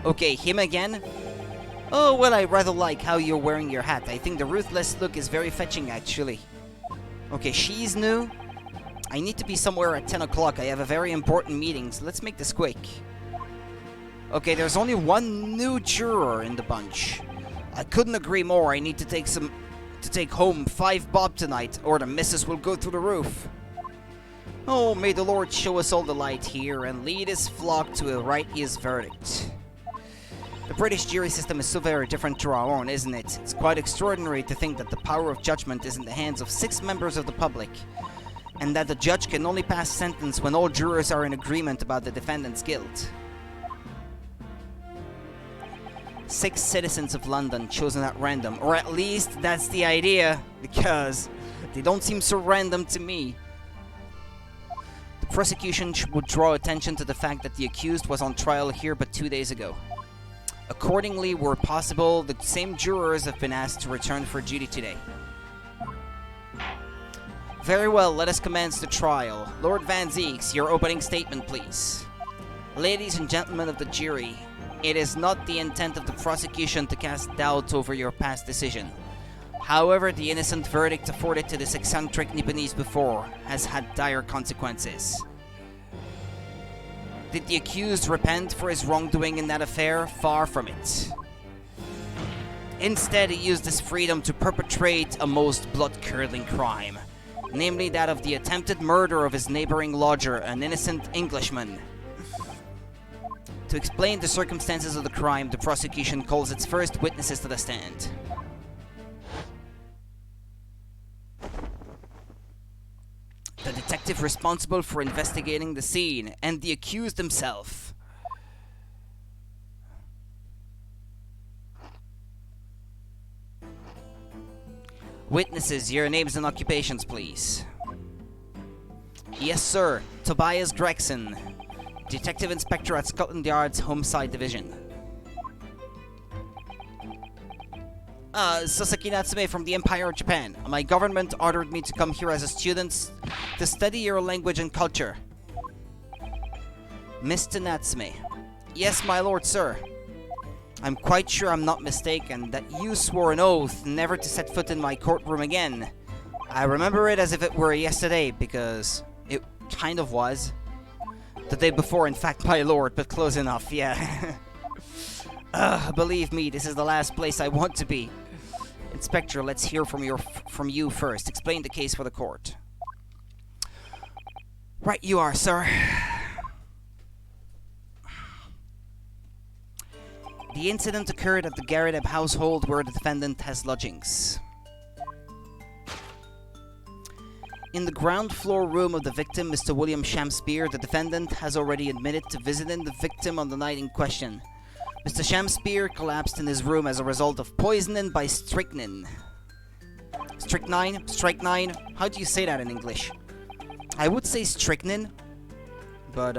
Okay, him again? Oh, well, I rather like how you're wearing your hat. I think the ruthless look is very fetching, actually. Okay, she's new. I need to be somewhere at 10 o'clock. I have a very important meeting, so let's make this quick. Okay, there's only one new juror in the bunch. I couldn't agree more. I need to take home 5 bob tonight, or the missus will go through the roof. Oh, may the Lord show us all the light here and lead his flock to a righteous verdict. The British jury system is so very different to our own, isn't it? It's quite extraordinary to think that the power of judgment is in the hands of 6 members of the public, and that the judge can only pass sentence when all jurors are in agreement about the defendant's guilt. 6 citizens of London chosen at random, or at least that's the idea, because they don't seem so random to me. The prosecution would draw attention to the fact that the accused was on trial here but 2 days ago. Accordingly, where possible, the same jurors have been asked to return for duty today. Very well, let us commence the trial. Lord Van Zeeks, your opening statement, please. Ladies and gentlemen of the jury, it is not the intent of the prosecution to cast doubt over your past decision. However, the innocent verdict afforded to this eccentric Nipponese before has had dire consequences. Did the accused repent for his wrongdoing in that affair? Far from it. Instead, he used his freedom to perpetrate a most blood-curdling crime, namely that of the attempted murder of his neighboring lodger, an innocent Englishman. To explain the circumstances of the crime, the prosecution calls its first witnesses to the stand. The detective responsible for investigating the scene, and the accused himself. Witnesses, your names and occupations, please. Yes, sir. Tobias Gregson, Detective Inspector at Scotland Yard's Homicide Division. Sasaki Natsume from the Empire of Japan. My government ordered me to come here as a student to study your language and culture. Mr. Natsume. Yes, my lord, sir. I'm quite sure I'm not mistaken that you swore an oath never to set foot in my courtroom again. I remember it as if it were yesterday, because it kind of was. The day before, in fact, my lord, but close enough, yeah. Believe me, this is the last place I want to be. Inspector, let's hear from you first. Explain the case for the court. Right you are, sir. The incident occurred at the Garrideb household where the defendant has lodgings. In the ground floor room of the victim, Mr. William Shamspeare, the defendant has already admitted to visiting the victim on the night in question. Mr. Shamspeare collapsed in his room as a result of poisoning by strychnine. Strychnine? Strychnine? How do you say that in English? I would say strychnine, but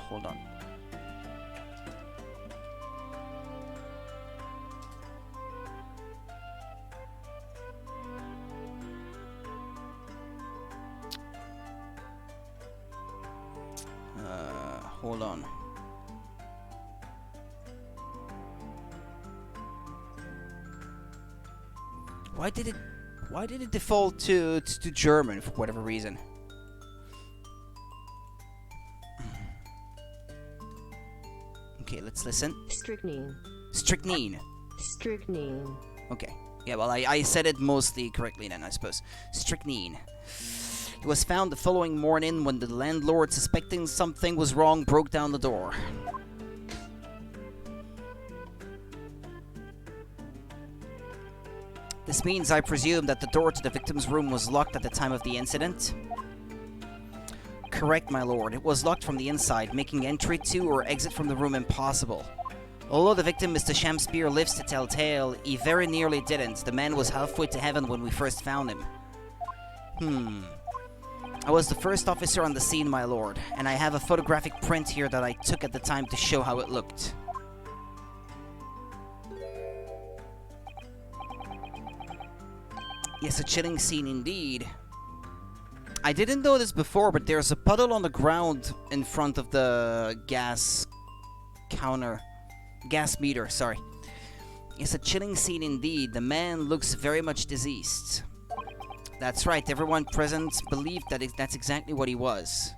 hold on. Hold on. Why did it default to German for whatever reason? Okay, let's listen. Strychnine. Strychnine. Strychnine. Okay. Yeah, well, I said it mostly correctly then, I suppose. Strychnine. It was found the following morning when the landlord, suspecting something was wrong, broke down the door. This means, I presume, that the door to the victim's room was locked at the time of the incident? Correct, my lord. It was locked from the inside, making entry to or exit from the room impossible. Although the victim, Mr. Shamspear, lives to tell tale, he very nearly didn't. The man was halfway to heaven when we first found him. I was the first officer on the scene, my lord, and I have a photographic print here that I took at the time to show how it looked. Yes, a chilling scene indeed. I didn't know this before, but there's a puddle on the ground in front of the gas meter, sorry. It's a chilling scene indeed. The man looks very much deceased. That's right, everyone present believed that that's exactly what he was.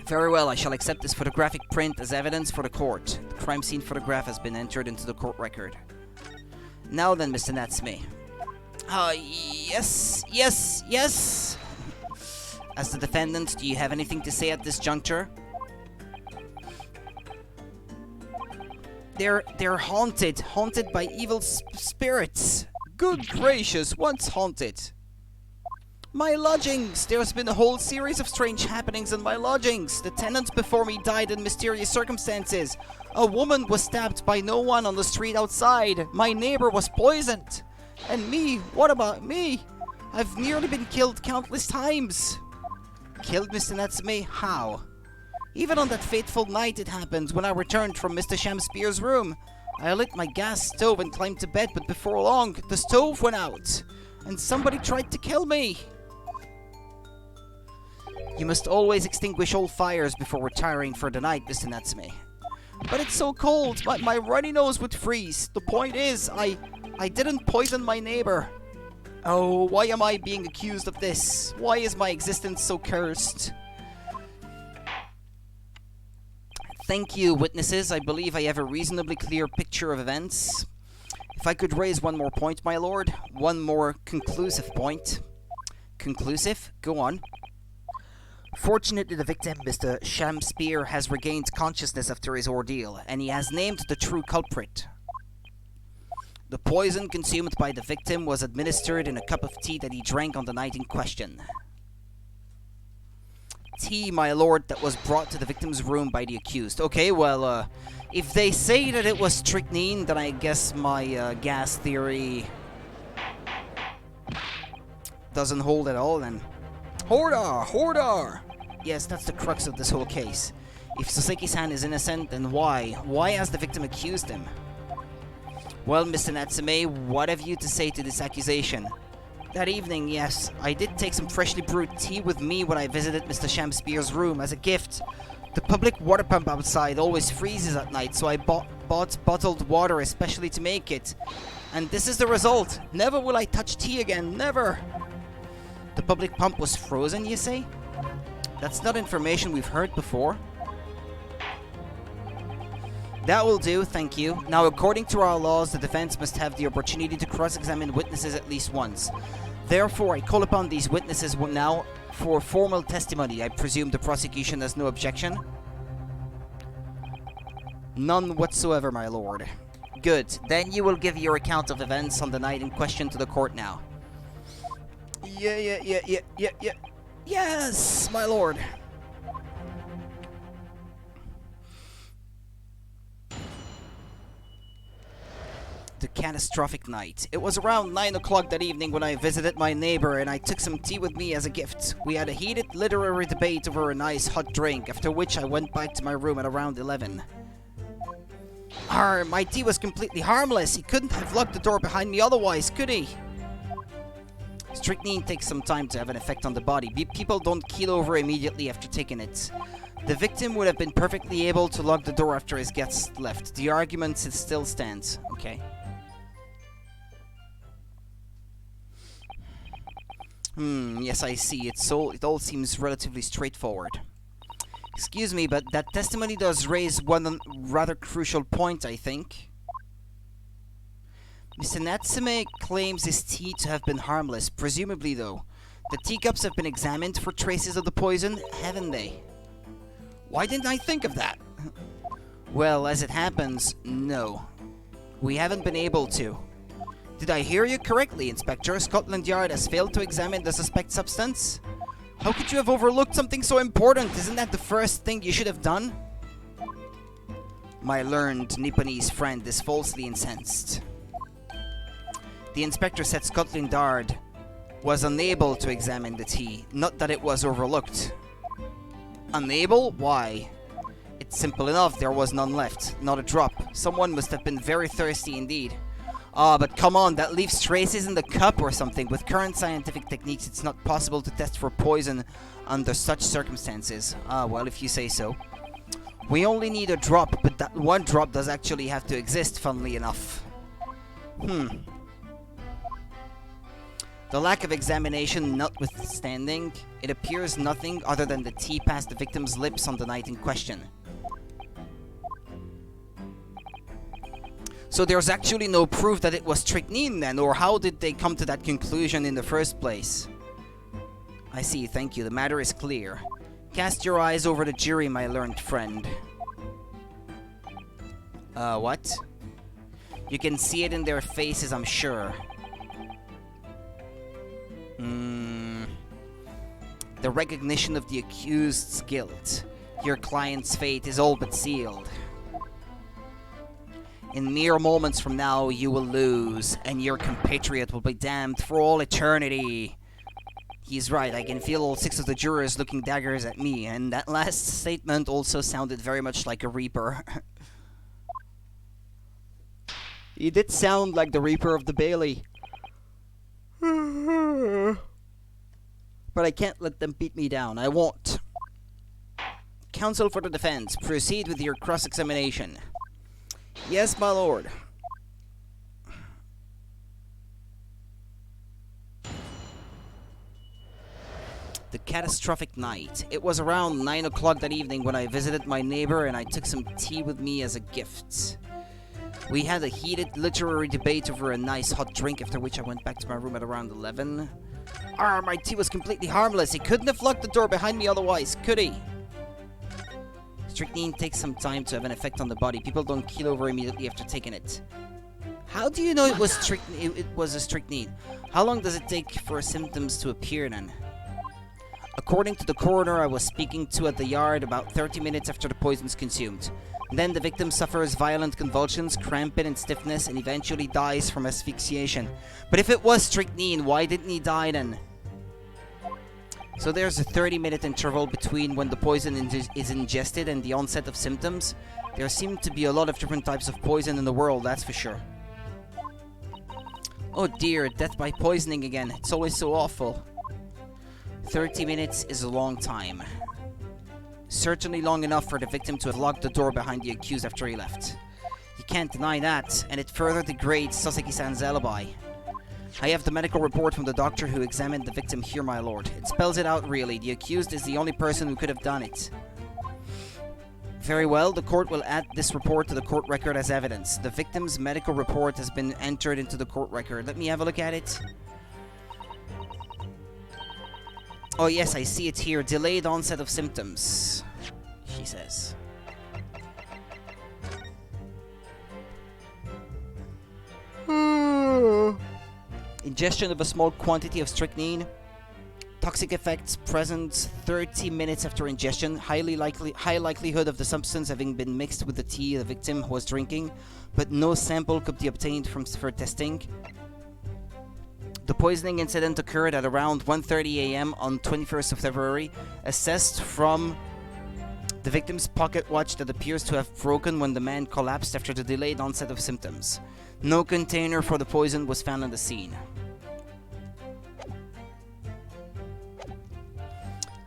Very well, I shall accept this photographic print as evidence for the court. The crime scene photograph has been entered into the court record. Now then, Mr. Natsume. Yes. As the defendant, do you have anything to say at this juncture? They're haunted by evil spirits. Good gracious, what's haunted? My lodgings! There's been a whole series of strange happenings in my lodgings. The tenant before me died in mysterious circumstances. A woman was stabbed by no one on the street outside. My neighbor was poisoned. And me? What about me? I've nearly been killed countless times. Killed, Mr. Natsume? How? Even on that fateful night it happened, when I returned from Mr. Shamspear's room. I lit my gas stove and climbed to bed, but before long, the stove went out. And somebody tried to kill me. You must always extinguish all fires before retiring for the night, Mr. Natsume. But it's so cold, my runny nose would freeze. The point is, I didn't poison my neighbor. Oh, why am I being accused of this? Why is my existence so cursed? Thank you, witnesses. I believe I have a reasonably clear picture of events. If I could raise one more point, my lord. One more conclusive point. Conclusive? Go on. Fortunately, the victim, Mr. Shamspear, has regained consciousness after his ordeal, and he has named the true culprit. The poison consumed by the victim was administered in a cup of tea that he drank on the night in question. Tea, my lord, that was brought to the victim's room by the accused. Okay, well, if they say that it was strychnine, then I guess my gas theory doesn't hold at all, then. Hordar! Yes, that's the crux of this whole case. If Soseki-san is innocent, then why? Why has the victim accused him? Well, Mr. Natsume, what have you to say to this accusation? That evening, yes, I did take some freshly brewed tea with me when I visited Mr. Shamspear's room as a gift. The public water pump outside always freezes at night, so I bought bottled water especially to make it. And this is the result. Never will I touch tea again, never. The public pump was frozen, you say? That's not information we've heard before. That will do, thank you. Now, according to our laws, the defense must have the opportunity to cross-examine witnesses at least once. Therefore, I call upon these witnesses now for formal testimony. I presume the prosecution has no objection? None whatsoever, my lord. Good. Then you will give your account of events on the night in question to the court now. Yeah. Yes, my lord. The catastrophic night. It was around 9 o'clock that evening when I visited my neighbor and I took some tea with me as a gift. We had a heated literary debate over a nice hot drink, after which I went back to my room at around 11. My tea was completely harmless. He couldn't have locked the door behind me otherwise, could he? Strychnine takes some time to have an effect on the body. People don't keel over immediately after taking it. The victim would have been perfectly able to lock the door after his guests left. The argument still stands. Okay. Yes, I see. It all seems relatively straightforward. Excuse me, but that testimony does raise one rather crucial point, I think. Mr. Natsume claims his tea to have been harmless, presumably though. The teacups have been examined for traces of the poison, haven't they? Why didn't I think of that? Well, as it happens, no. We haven't been able to. Did I hear you correctly, Inspector? Scotland Yard has failed to examine the suspect substance? How could you have overlooked something so important? Isn't that the first thing you should have done? my learned Nipponese friend is falsely incensed. The inspector said Scotland Yard was unable to examine the tea, not that it was overlooked. Unable? Why? It's simple enough, there was none left. Not a drop. Someone must have been very thirsty indeed. Ah, but come on, that leaves traces in the cup or something. With current scientific techniques, it's not possible to test for poison under such circumstances. Ah, well, if you say so. We only need a drop, but that one drop does actually have to exist, funnily enough. The lack of examination notwithstanding, it appears nothing other than the tea passed the victim's lips on the night in question. So there's actually no proof that it was strychnine then, or how did they come to that conclusion in the first place? I see, thank you, the matter is clear. Cast your eyes over the jury, my learned friend. What? You can see it in their faces, I'm sure. The recognition of the accused's guilt. Your client's fate is all but sealed. In mere moments from now, you will lose, and your compatriot will be damned for all eternity. He's right, I can feel all 6 of the jurors looking daggers at me, and that last statement also sounded very much like a Reaper. He did sound like the Reaper of the Bailey. But I can't let them beat me down, I won't. Counsel for the defense, proceed with your cross-examination. Yes, my lord. The catastrophic night. It was around 9 o'clock that evening when I visited my neighbor and I took some tea with me as a gift. We had a heated literary debate over a nice hot drink, after which I went back to my room at around 11. My tea was completely harmless. He couldn't have locked the door behind me otherwise, could he? Strychnine takes some time to have an effect on the body. People don't keel over immediately after taking it. How do you know it was a strychnine? How long does it take for symptoms to appear then? According to the coroner I was speaking to at the yard, about 30 minutes after the poison's consumed. Then the victim suffers violent convulsions, cramping and stiffness, and eventually dies from asphyxiation. But if it was strychnine, why didn't he die then? So there's a 30-minute interval between when the poison is ingested and the onset of symptoms. There seem to be a lot of different types of poison in the world, that's for sure. Oh dear, death by poisoning again. It's always so awful. 30 minutes is a long time. Certainly long enough for the victim to have locked the door behind the accused after he left. You can't deny that, and it further degrades Sasaki-san's alibi. I have the medical report from the doctor who examined the victim here, my lord. It spells it out really. The accused is the only person who could have done it. Very well, the court will add this report to the court record as evidence. The victim's medical report has been entered into the court record. Let me have a look at it. Oh yes, I see it here. Delayed onset of symptoms, she says. Ingestion of a small quantity of strychnine. Toxic effects present 30 minutes after ingestion. High likelihood of the substance having been mixed with the tea the victim was drinking, but no sample could be obtained for testing. The poisoning incident occurred at around 1:30 a.m. on 21st of February, assessed from the victim's pocket watch that appears to have broken when the man collapsed after the delayed onset of symptoms. No container for the poison was found on the scene.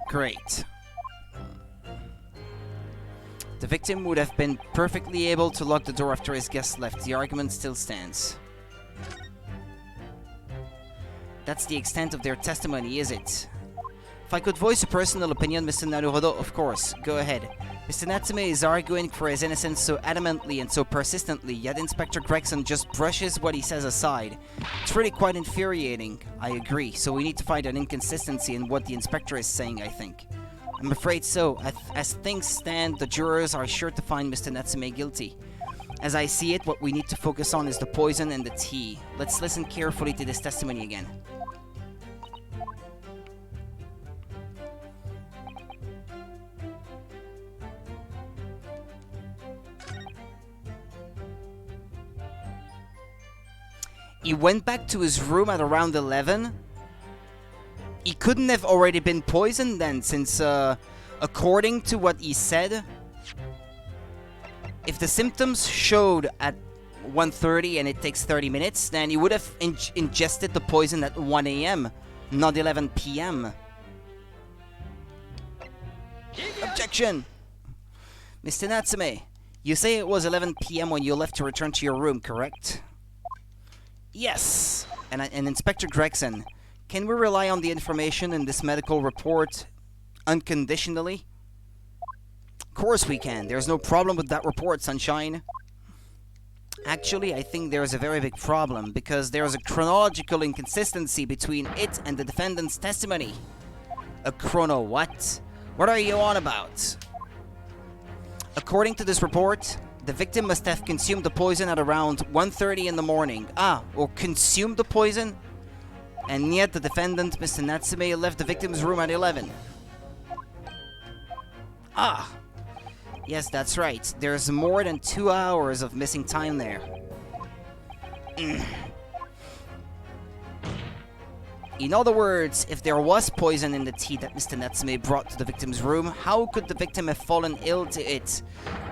Great. The victim would have been perfectly able to lock the door after his guests left. The argument still stands. That's the extent of their testimony, is it? If I could voice a personal opinion, Mr. Naruhodo, of course, go ahead. Mr. Natsume is arguing for his innocence so adamantly and so persistently, yet Inspector Gregson just brushes what he says aside. It's really quite infuriating. I agree, so we need to find an inconsistency in what the inspector is saying, I think. I'm afraid so. As things stand, the jurors are sure to find Mr. Natsume guilty. As I see it, what we need to focus on is the poison and the tea. Let's listen carefully to this testimony again. he went back to his room at around 11. He couldn't have already been poisoned then, since, according to what he said, if the symptoms showed at 1:30 and it takes 30 minutes, then he would have ingested the poison at 1 a.m., not 11 p.m. Objection! Mr. Natsume, you say it was 11 p.m. when you left to return to your room, correct? Yes! And Inspector Gregson, can we rely on the information in this medical report unconditionally? Of course we can. There's no problem with that report, Sunshine. Actually, I think there is a very big problem, because there is a chronological inconsistency between it and the defendant's testimony. A chrono what? What are you on about? According to this report, the victim must have consumed the poison at around 1:30 in the morning. Or consumed the poison? And yet the defendant, Mr. Natsume, left the victim's room at 11. Yes, that's right. There's more than 2 hours of missing time there. In other words, if there was poison in the tea that Mr. Natsume brought to the victim's room, how could the victim have fallen ill to it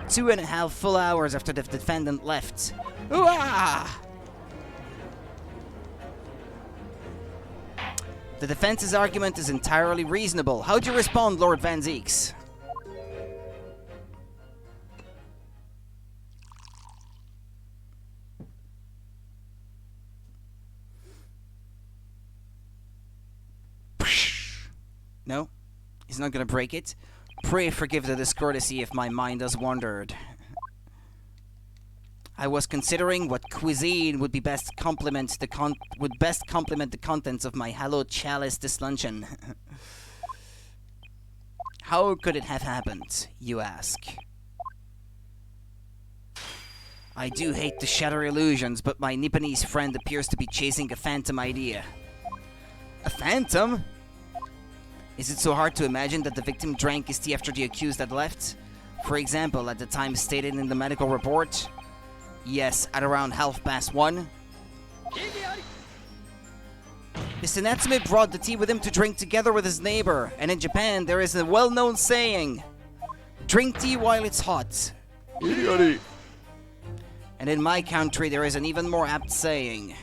2.5 full hours after the defendant left? The defense's argument is entirely reasonable. How'd you respond, Lord Van Zeeks? No? He's not gonna break it? Pray forgive the discourtesy if my mind has wandered. I was considering what cuisine would best complement the contents of my hallowed chalice this luncheon. How could it have happened, you ask? I do hate to shatter illusions, but my Nipponese friend appears to be chasing a phantom idea. A phantom? Is it so hard to imagine that the victim drank his tea after the accused had left? For example, at the time stated in the medical report? Yes, at around 1:30. Mr. Natsume brought the tea with him to drink together with his neighbor, and in Japan there is a well-known saying, drink tea while it's hot. And in my country there is an even more apt saying,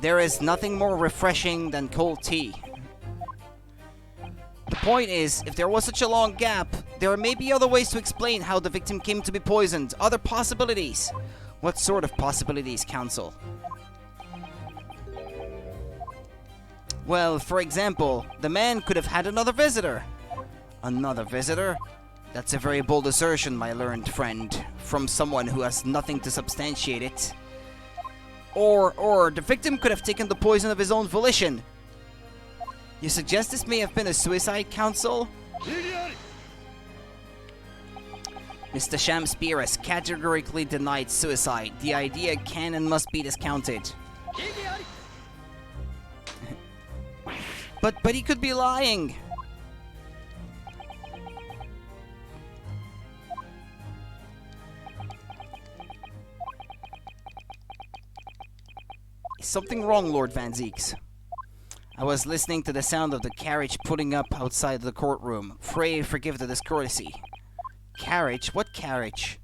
there is nothing more refreshing than cold tea. The point is, if there was such a long gap, there may be other ways to explain how the victim came to be poisoned. Other possibilities. What sort of possibilities, counsel? Well, for example, the man could have had another visitor. Another visitor? That's a very bold assertion, my learned friend, from someone who has nothing to substantiate it. Or the victim could have taken the poison of his own volition. You suggest this may have been a suicide, counsel? Mr. Shamspeare has categorically denied suicide. The idea can and must be discounted. But he could be lying. Is something wrong, Lord Van Zeeks? I was listening to the sound of the carriage pulling up outside the courtroom. Pray forgive the discourtesy. Carriage? What carriage?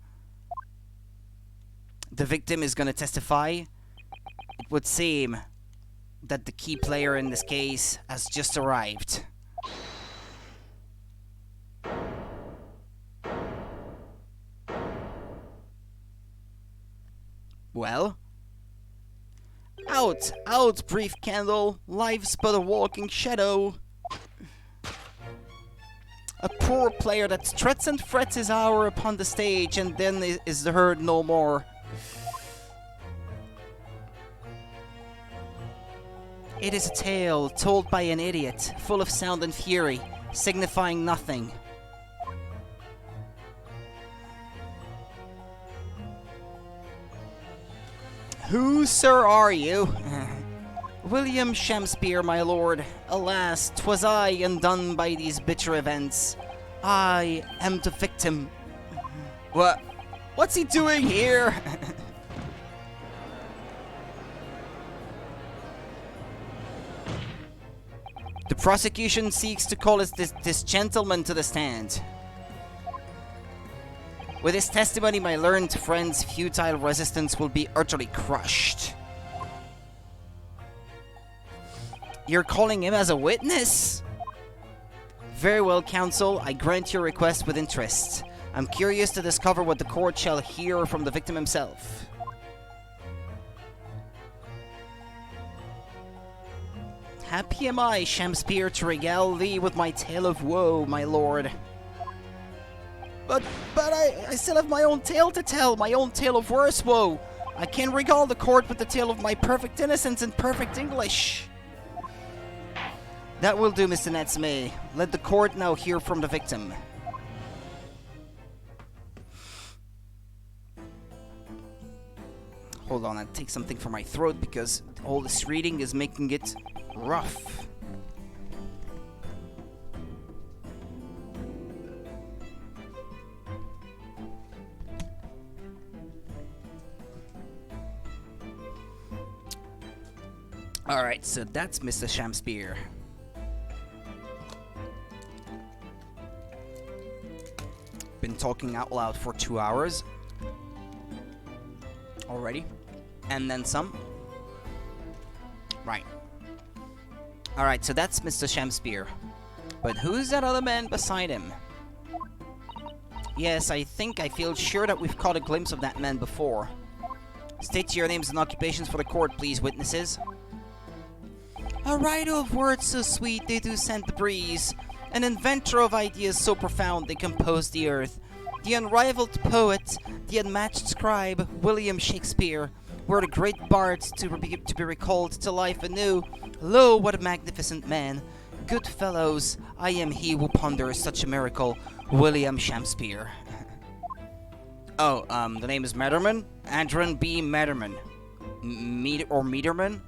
The victim is gonna testify? It would seem that the key player in this case has just arrived. Well? Out! Out, brief candle! Life's but a walking shadow! A poor player that struts and frets his hour upon the stage and then is heard no more. It is a tale told by an idiot, full of sound and fury, signifying nothing. Who, sir, are you? William Shamspeare, my lord. Alas, 'twas I undone by these bitter events. I am the victim. What's he doing here? The prosecution seeks to call this gentleman to the stand. With his testimony, my learned friend's futile resistance will be utterly crushed. You're calling him as a witness? Very well, counsel. I grant your request with interest. I'm curious to discover what the court shall hear from the victim himself. Happy am I, Shamspeare, to regale thee with my tale of woe, my lord. But I still have my own tale to tell, my own tale of worse woe. I can regale the court with the tale of my perfect innocence in perfect English. That will do, Mr. Natsume. Let the court now hear from the victim. Hold on, I'll take something for my throat because all this reading is making it rough. Alright, so that's Mr. Shamspeare. Been talking out loud for 2 hours already, and then some. Right. Alright, so that's Mr. Shamspeare. But who's that other man beside him? Yes, I think I feel sure that we've caught a glimpse of that man before. State your names and occupations for the court, please, witnesses. A writer of words so sweet they do scent the breeze, an inventor of ideas so profound they compose the earth, the unrivaled poet, the unmatched scribe, William Shakespeare, were the great bards to be recalled to life anew. Lo, what a magnificent man! Good fellows, I am he who ponders such a miracle, William Shamspeare. Oh, the name is Mederman? Adrian B. Mederman. Mederman?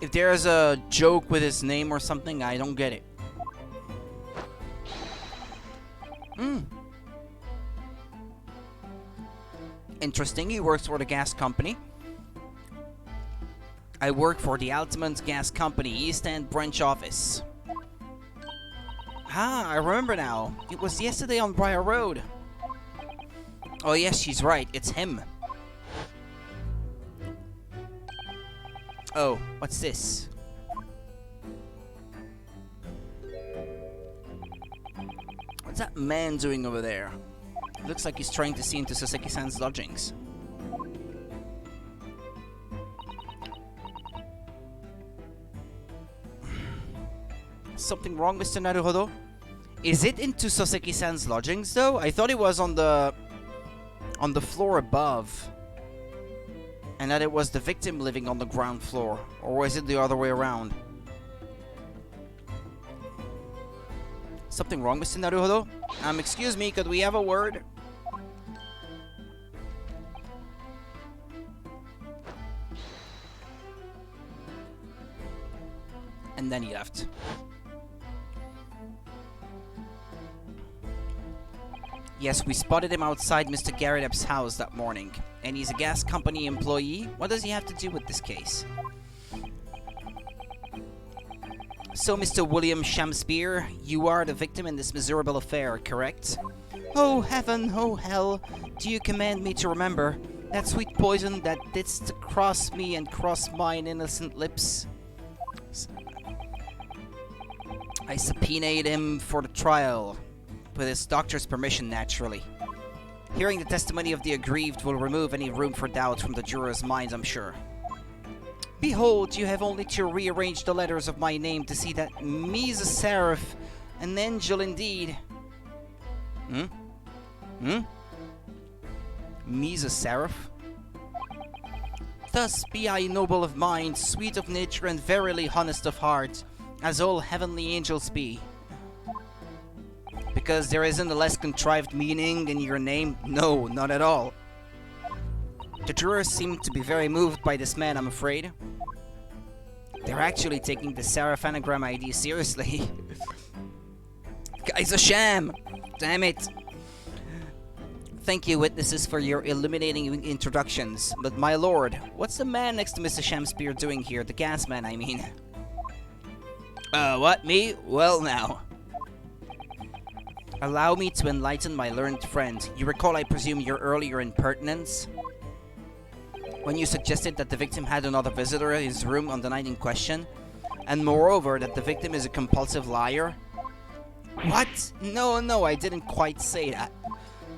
If there's a joke with his name or something, I don't get it. Interesting, he works for the gas company. I work for the Altamont Gas Company, East End branch office. Ah, I remember now. It was yesterday on Briar Road. Oh yes, she's right. It's him. Oh, what's this? What's that man doing over there? Looks like he's trying to see into Soseki-san's lodgings. Something wrong, Mr. Naruhodo? Is it into Soseki-san's lodgings, though? I thought it was on the floor above. And that it was the victim living on the ground floor. Or was it the other way around? Something wrong, Mr. Naruhodo? Excuse me, could we have a word? And then he left. Yes, we spotted him outside Mr. Garrett's house that morning. And he's a gas company employee? What does he have to do with this case? So, Mr. William Shamspeare, you are the victim in this miserable affair, correct? Oh, heaven, oh, hell, do you command me to remember that sweet poison that didst cross me and cross mine innocent lips? I subpoenaed him for the trial, with his doctor's permission, naturally. Hearing the testimony of the aggrieved will remove any room for doubt from the jurors' minds, I'm sure. Behold, you have only to rearrange the letters of my name to see that me's a seraph, an angel indeed. Me's a seraph? Thus be I noble of mind, sweet of nature, and verily honest of heart, as all heavenly angels be. Because there isn't a less contrived meaning in your name? No, not at all. The jurors seem to be very moved by this man, I'm afraid. They're actually taking the seraph anagram ID seriously. Guy's a sham! Damn it! Thank you, witnesses, for your illuminating introductions. But my lord, what's the man next to Mr. Shamspear doing here? The gas man, I mean. What, me? Well, now. Allow me to enlighten my learned friend. You recall, I presume, your earlier impertinence? When you suggested that the victim had another visitor in his room on the night in question? And moreover, that the victim is a compulsive liar? What? No, I didn't quite say that.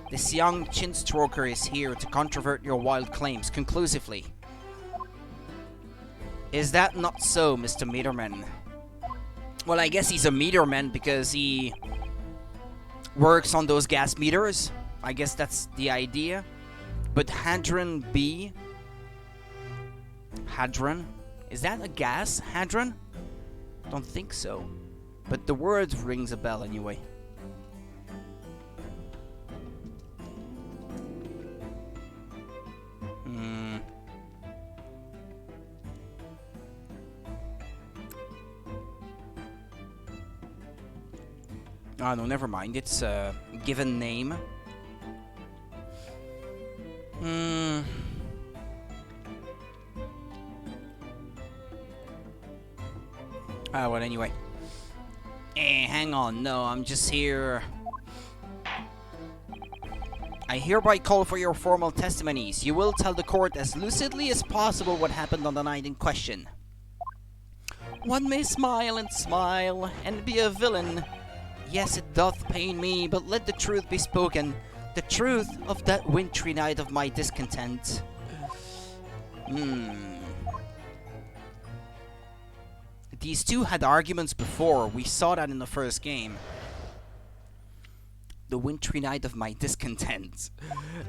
This young chin-stroker is here to controvert your wild claims conclusively. Is that not so, Mr. Meterman? Well, I guess he's a meterman because he works on those gas meters. I guess that's the idea. But Hadron B? Hadron? Is that a gas? Hadron? Don't think so. But the word rings a bell anyway. Oh, no, never mind. It's a given name. Well, anyway. Hang on. No, I'm just here. I hereby call for your formal testimonies. You will tell the court as lucidly as possible what happened on the night in question. One may smile and be a villain. Yes, it doth pain me, but let the truth be spoken. The truth of that wintry night of my discontent. These two had arguments before. We saw that in the first game. The wintry night of my discontent.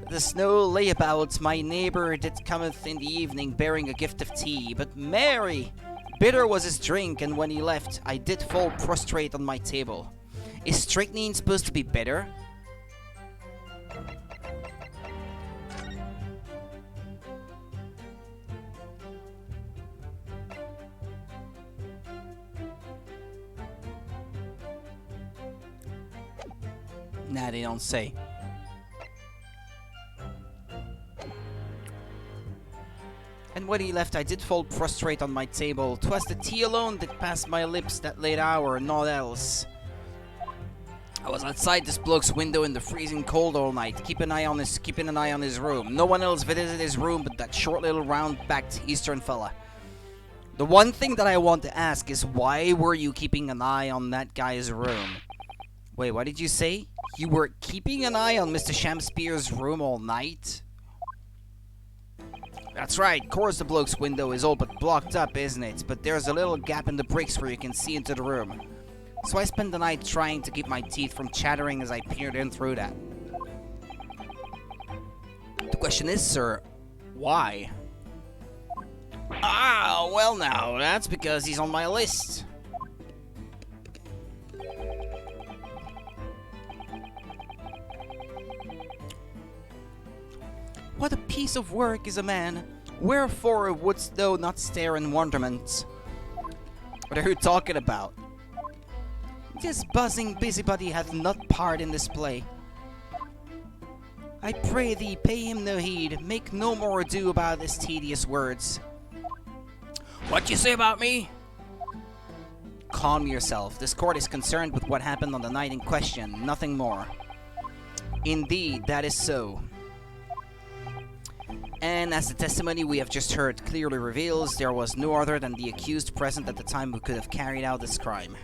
The snow lay about, my neighbour did cometh in the evening bearing a gift of tea, but Mary! Bitter was his drink, and when he left, I did fall prostrate on my table. Is strychnine supposed to be bitter? Nah, they don't say. And when he left, I did fall prostrate on my table. 'Twas the tea alone that passed my lips that late hour, naught else. I was outside this bloke's window in the freezing cold all night, keeping an eye on his room. No one else visited his room but that short little round-backed Eastern fella. The one thing that I want to ask is why were you keeping an eye on that guy's room? Wait, what did you say? You were keeping an eye on Mr. Shamspear's room all night? That's right, course the bloke's window is all but blocked up, isn't it? But there's a little gap in the bricks where you can see into the room. So I spent the night trying to keep my teeth from chattering as I peered in through that. The question is, sir, why? Ah, well now, that's because he's on my list. What a piece of work is a man! Wherefore wouldst thou not stare in wonderment? What are you talking about? This buzzing busybody hath not part in this play. I pray thee, pay him no heed, make no more ado about his tedious words. What you say about me? Calm yourself. This court is concerned with what happened on the night in question, nothing more. Indeed, that is so. And as the testimony we have just heard clearly reveals, there was no other than the accused present at the time who could have carried out this crime.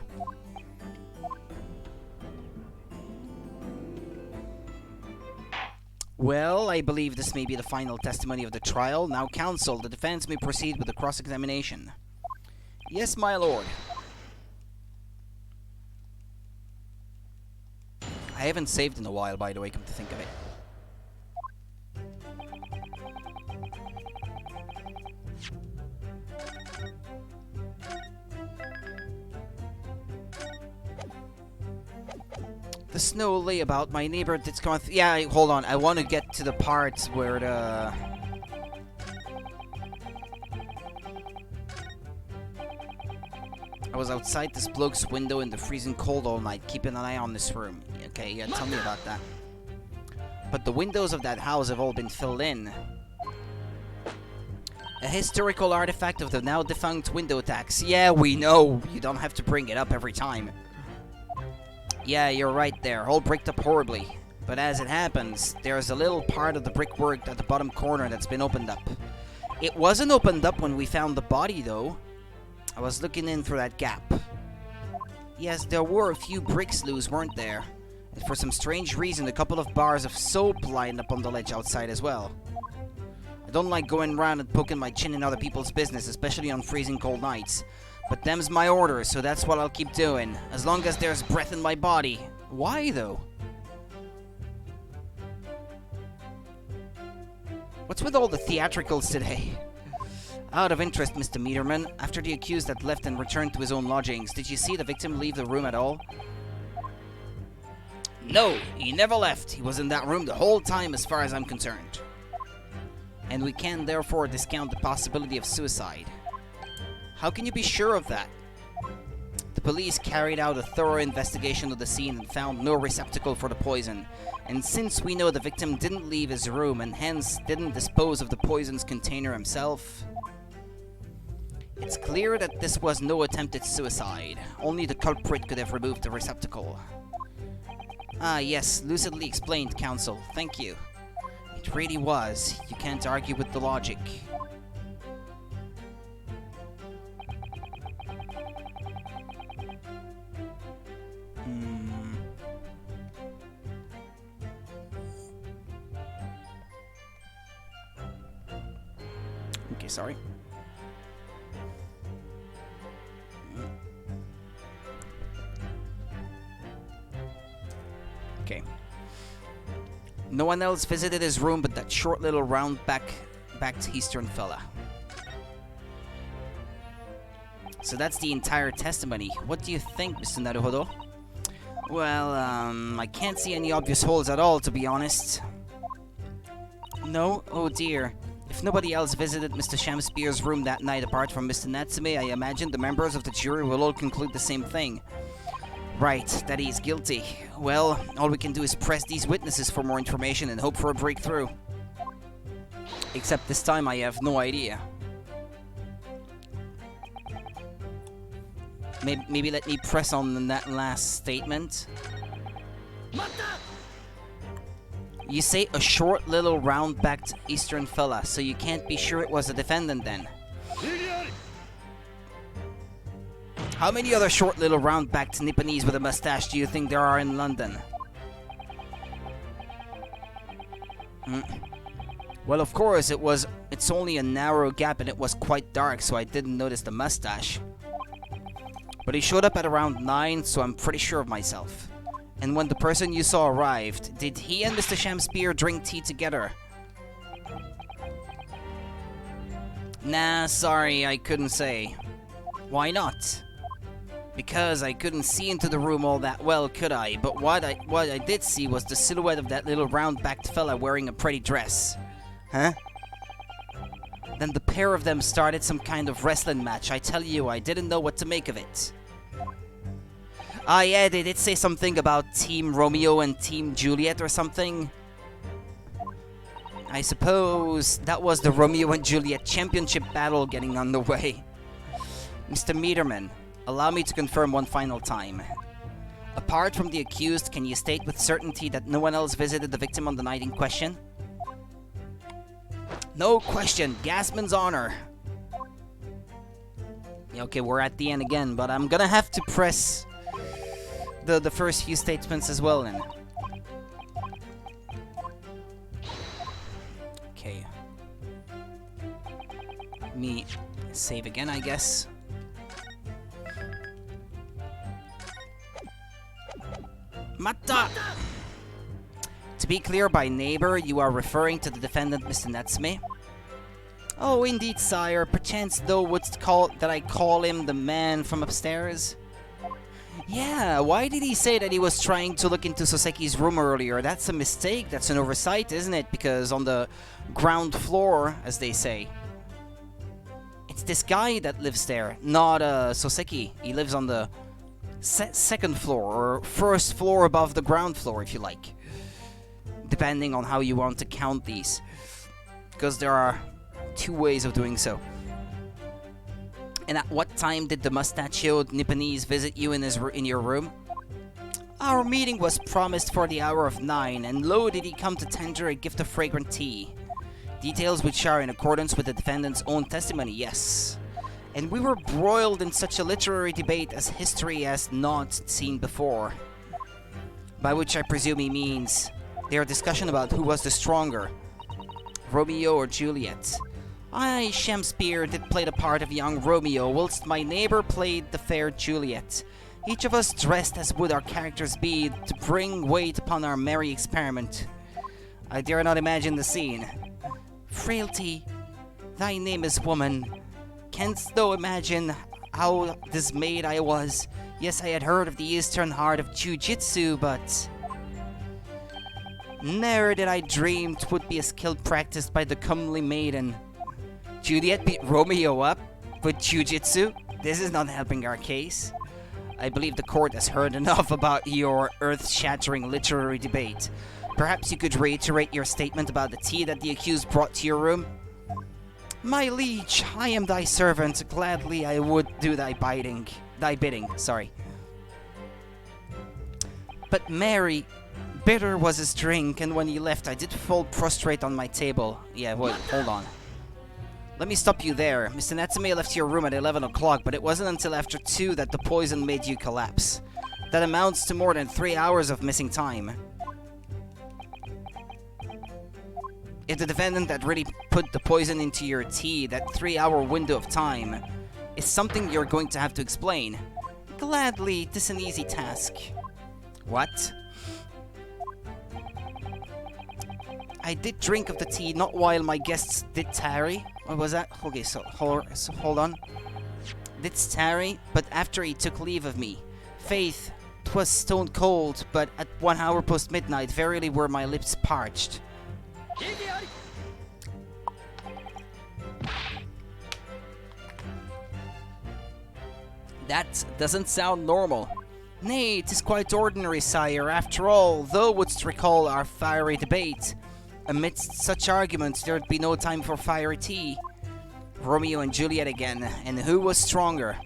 Well, I believe this may be the final testimony of the trial. Now, counsel, the defense may proceed with the cross-examination. Yes, my lord. I haven't saved in a while, by the way, come to think of it. The snow lay about, my neighbor did come th- Yeah, hold on, I want to get to the part where the... I was outside this bloke's window in the freezing cold all night, keeping an eye on this room. Okay, yeah, tell me about that. but the windows of that house have all been filled in. A historical artifact of the now defunct window tax. Yeah, we know. You don't have to bring it up every time. Yeah, you're right there. All bricked up horribly. But as it happens, there's a little part of the brickwork at the bottom corner that's been opened up. It wasn't opened up when we found the body, though. I was looking in through that gap. Yes, there were a few bricks loose, weren't there? And for some strange reason, a couple of bars of soap lined up on the ledge outside as well. I don't like going around and poking my chin in other people's business, especially on freezing cold nights. But them's my orders, so that's what I'll keep doing. As long as there's breath in my body. Why, though? What's with all the theatricals today? Out of interest, Mr. Meterman, after the accused had left and returned to his own lodgings, did you see the victim leave the room at all? No, he never left. He was in that room the whole time as far as I'm concerned. And we can therefore discount the possibility of suicide. How can you be sure of that? The police carried out a thorough investigation of the scene and found no receptacle for the poison. And since we know the victim didn't leave his room and hence didn't dispose of the poison's container himself, it's clear that this was no attempted suicide. Only the culprit could have removed the receptacle. Ah, yes, lucidly explained, counsel. Thank you. It really was. You can't argue with the logic. Okay, sorry. Okay. No one else visited his room but that short little round-backed Eastern fella. So that's the entire testimony. What do you think, Mr. Naruhodo? Well, I can't see any obvious holes at all, to be honest. No? Oh dear. If nobody else visited Mr. Shamspear's room that night apart from Mr. Natsume, I imagine the members of the jury will all conclude the same thing. Right, that he is guilty. Well, all we can do is press these witnesses for more information and hope for a breakthrough. Except this time I have no idea. Maybe let me press on that last statement. You say a short little round-backed Eastern fella, so you can't be sure it was the defendant then. How many other short little round-backed Nipponese with a mustache do you think there are in London? Well, of course, it's only a narrow gap and it was quite dark, so I didn't notice the mustache. But he showed up at around 9, so I'm pretty sure of myself. And when the person you saw arrived, did he and Mr. Shamspear drink tea together? Nah, sorry, I couldn't say. Why not? Because I couldn't see into the room all that well, could I? But what I did see was the silhouette of that little round-backed fella wearing a pretty dress. Huh? Then the pair of them started some kind of wrestling match. I tell you, I didn't know what to make of it. Ah, yeah, they did say something about Team Romeo and Team Juliet or something. I suppose that was the Romeo and Juliet championship battle getting underway. Mr. Meterman, allow me to confirm one final time. Apart from the accused, can you state with certainty that no one else visited the victim on the night in question? No question, Gasman's honor. Okay, we're at the end again, but I'm gonna have to press the first few statements as well then. Okay. Me save again, I guess. Mata! To be clear, by neighbor, you are referring to the defendant, Mr. Natsume? Oh, indeed, sire. Perchance thou wouldst call that I call him the man from upstairs? Yeah, why did he say that he was trying to look into Soseki's room earlier? That's a mistake, that's an oversight, isn't it? Because on the ground floor, as they say, it's this guy that lives there, not Soseki. He lives on the second floor, or first floor above the ground floor, if you like. depending on how you want to count these, because there are two ways of doing so. And at what time did the mustachioed Nipponese visit you in your room? Our meeting was promised for the hour of 9, and lo did he come to tender a gift of fragrant tea. Details which are in accordance with the defendant's own testimony, yes. And we were broiled in such a literary debate as history has not seen before. By which I presume he means their discussion about who was the stronger, Romeo or Juliet. I, Shakespeare, did play the part of young Romeo, whilst my neighbour played the fair Juliet. Each of us dressed as would our characters be, to bring weight upon our merry experiment. I dare not imagine the scene. Frailty, thy name is woman. Canst thou imagine how dismayed I was? Yes, I had heard of the Eastern art of Jiu-Jitsu, but ne'er did I dream 'twould be a skill practiced by the comely maiden. Juliet beat Romeo up with Jiu-Jitsu? This is not helping our case. I believe the court has heard enough about your earth-shattering literary debate. Perhaps you could reiterate your statement about the tea that the accused brought to your room? My liege, I am thy servant. Gladly I would do thy bidding. But Mary, bitter was his drink, and when he left I did fall prostrate on my table. Yeah, wait, hold on. Let me stop you there. Mr. Natsume left your room at 11 o'clock, but it wasn't until after 2 that the poison made you collapse. That amounts to more than 3 hours of missing time. If the defendant had really put the poison into your tea, that 3-hour window of time is something you're going to have to explain. Gladly, 'tis an easy task. What? I did drink of the tea, not while my guests did tarry. What was that? Okay, so hold on. Did tarry, but after he took leave of me. Faith, 'twas stone cold, but at 1 hour post midnight, verily were my lips parched. That doesn't sound normal. Nay, 'tis quite ordinary, sire. After all, thou wouldst recall our fiery debate. Amidst such arguments, there'd be no time for fiery tea. Romeo and Juliet again, and who was stronger?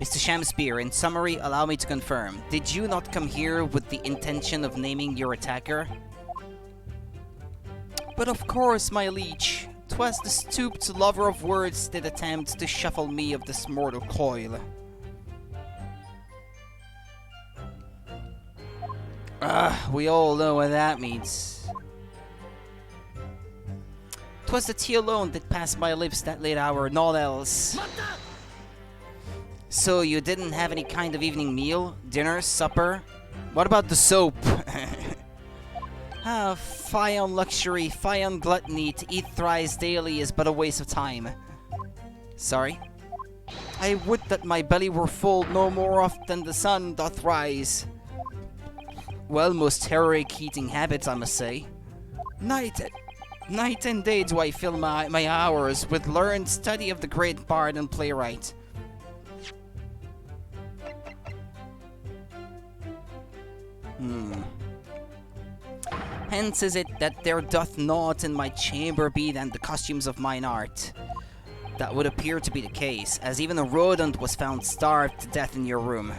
Mr. Shakespeare, in summary, allow me to confirm. Did you not come here with the intention of naming your attacker? But of course, my liege. 'Twas the stooped lover of words did attempt to shuffle me of this mortal coil. We all know what that means. 'Twas the tea alone that passed my lips that late hour, naught else. So you didn't have any kind of evening meal? Dinner? Supper? What about the soap? Fie on luxury, fie on gluttony. To eat thrice daily is but a waste of time. Sorry? I would that my belly were full no more oft than the sun doth rise. Well, most heroic eating habits, I must say. Night and day do I fill my hours with learned study of the great bard and playwright. Hence is it that there doth naught in my chamber be than the costumes of mine art. That would appear to be the case, as even a rodent was found starved to death in your room.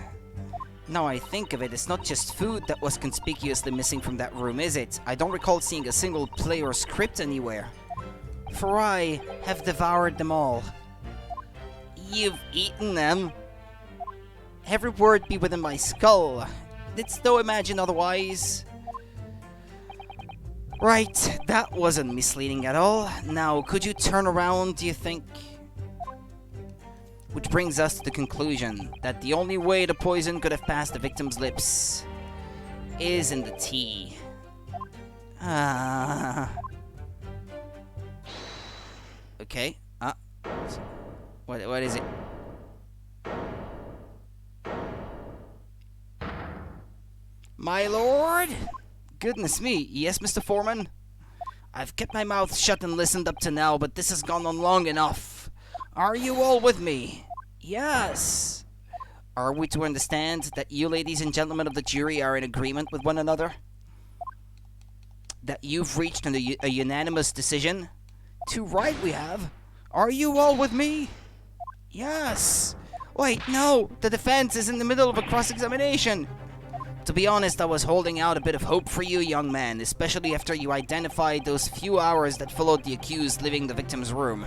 Now I think of it, it's not just food that was conspicuously missing from that room, is it? I don't recall seeing a single play or script anywhere. For I have devoured them all. You've eaten them? Every word be within my skull. Didst thou imagine otherwise? Right, that wasn't misleading at all. Now, could you turn around, do you think? Which brings us to the conclusion that the only way the poison could have passed the victim's lips is in the tea. Okay. What is it? My lord? Goodness me. Yes, Mr. Foreman? I've kept my mouth shut and listened up to now, but this has gone on long enough. Are you all with me? Yes. Are we to understand that you, ladies and gentlemen of the jury, are in agreement with one another? That you've reached a unanimous decision? Too right we have. Are you all with me? Yes. Wait, no. The defense is in the middle of a cross-examination. To be honest, I was holding out a bit of hope for you, young man, especially after you identified those few hours that followed the accused leaving the victim's room.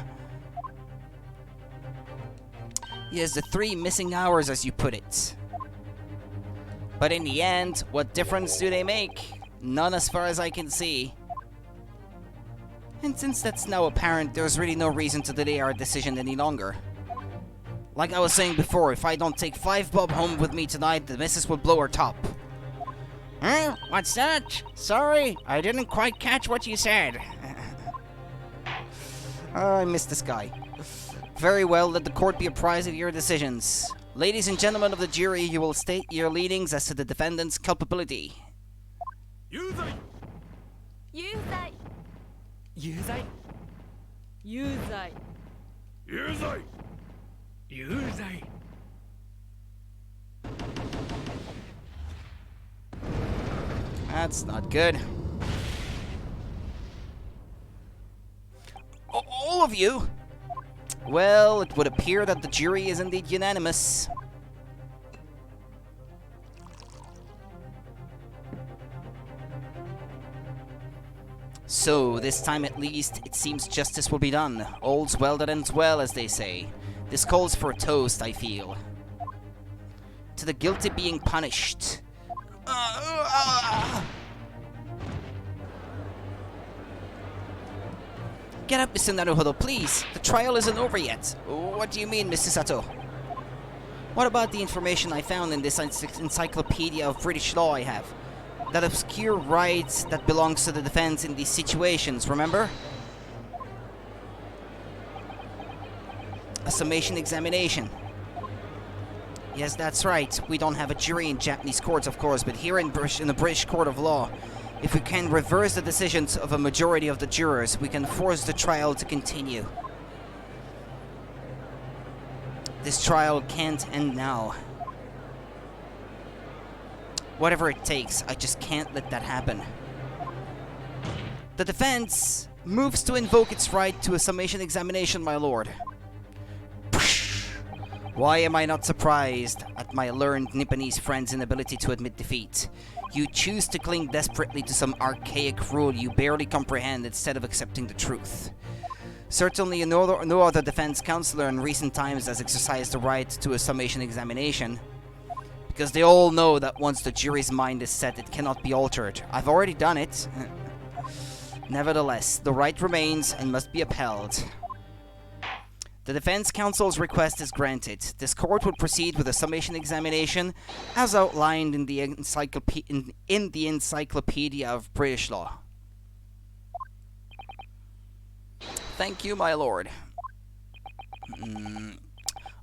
Yes, the 3 missing hours, as you put it. But in the end, what difference do they make? None as far as I can see. And since that's now apparent, there's really no reason to delay our decision any longer. Like I was saying before, if I don't take 5 bob home with me tonight, the missus will blow her top. Huh? What's that? Sorry, I didn't quite catch what you said. I missed this guy. Very well, let the court be apprised of your decisions. Ladies and gentlemen of the jury, you will state your leanings as to the defendant's culpability. 有罪有罪有罪有罪有罪有罪 That's not good. All of you? Well, it would appear that the jury is indeed unanimous. So, this time at least, it seems justice will be done. All's well that ends well, as they say. This calls for a toast, I feel. To the guilty being punished. Get up, Mr. Naruhodo, please. The trial isn't over yet. What do you mean, Mr. Sato? What about the information I found in this encyclopedia of British law I have? That obscure right that belongs to the defense in these situations, remember? A summation examination. Yes, that's right. We don't have a jury in Japanese courts, of course, but here in the British Court of Law, if we can reverse the decisions of a majority of the jurors, we can force the trial to continue. This trial can't end now. Whatever it takes, I just can't let that happen. The defense moves to invoke its right to a summation examination, my lord. Why am I not surprised at my learned Nipponese friend's inability to admit defeat? You choose to cling desperately to some archaic rule you barely comprehend instead of accepting the truth. Certainly no other defense counsellor in recent times has exercised the right to a summation examination. Because they all know that once the jury's mind is set, it cannot be altered. I've already done it. Nevertheless, the right remains and must be upheld. The defense counsel's request is granted. This court will proceed with a summation examination as outlined in the Encyclopedia of British Law. Thank you, my lord.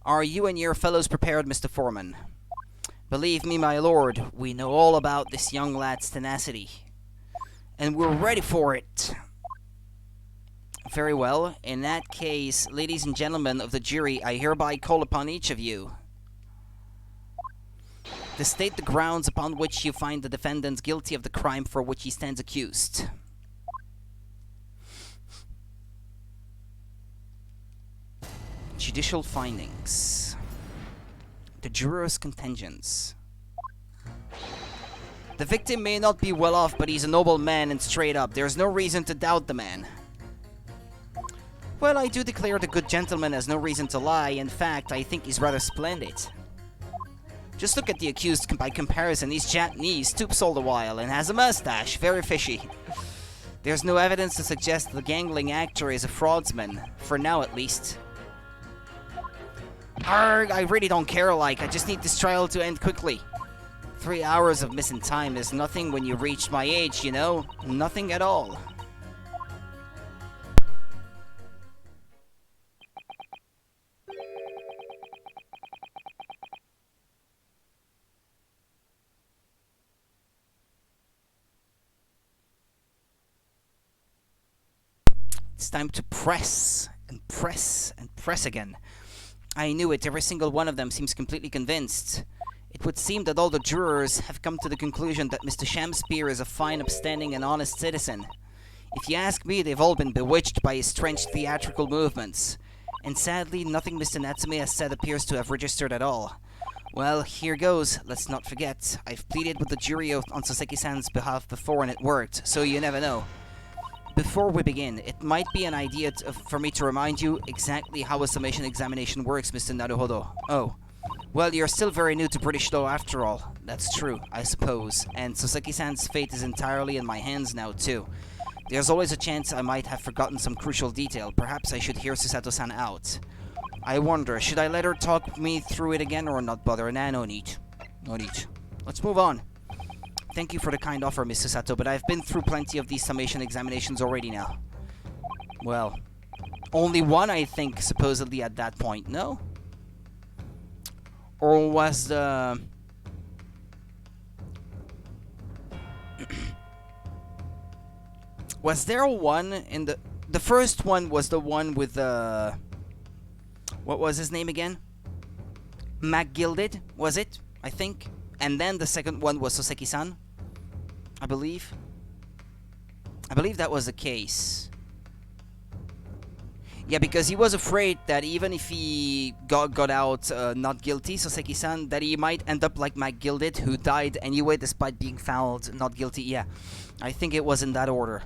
Are you and your fellows prepared, Mr. Foreman? Believe me, my lord, we know all about this young lad's tenacity. And we're ready for it. Very well. In that case, ladies and gentlemen of the jury, I hereby call upon each of you to state the grounds upon which you find the defendant guilty of the crime for which he stands accused. Judicial findings. The jurors' contentions. The victim may not be well off, but he's a noble man and straight up. There's no reason to doubt the man. Well, I do declare the good gentleman has no reason to lie. In fact, I think he's rather splendid. Just look at the accused by comparison. He's Japanese, stoops all the while, and has a mustache. Very fishy. There's no evidence to suggest the gangling actor is a fraudsman. For now, at least. Arrgh, I really don't care, like. I just need this trial to end quickly. 3 hours of missing time is nothing when you reach my age, you know? Nothing at all. It's time to press and press and press again. I knew it. Every single one of them seems completely convinced. It would seem that all the jurors have come to the conclusion that Mr. Shamspeare is a fine, upstanding, and honest citizen. If you ask me, they've all been bewitched by his strange theatrical movements. And sadly, nothing Mr. Natsume has said appears to have registered at all. Well, here goes. Let's not forget. I've pleaded with the jury on Soseki-san's behalf before and it worked, so you never know. Before we begin, it might be an idea for me to remind you exactly how a summation examination works, Mr. Naruhodo. Oh. Well, you're still very new to British law after all. That's true, I suppose. And Soseki-san's fate is entirely in my hands now, too. There's always a chance I might have forgotten some crucial detail. Perhaps I should hear Susato-san out. I wonder, should I let her talk me through it again or not bother? Nah, no need. No need. Let's move on. Thank you for the kind offer, Miss Susato, but I've been through plenty of these summation examinations already now. Well, only one, I think, supposedly at that point, no? Or was the... was there one in the... The first one was the one with the... What was his name again? McGilded, was it? I think. And then the second one was Soseki-san, I believe. I believe that was the case. Yeah, because he was afraid that even if he got out not guilty, Soseki-san, that he might end up like McGilded, who died anyway despite being found not guilty. Yeah, I think it was in that order.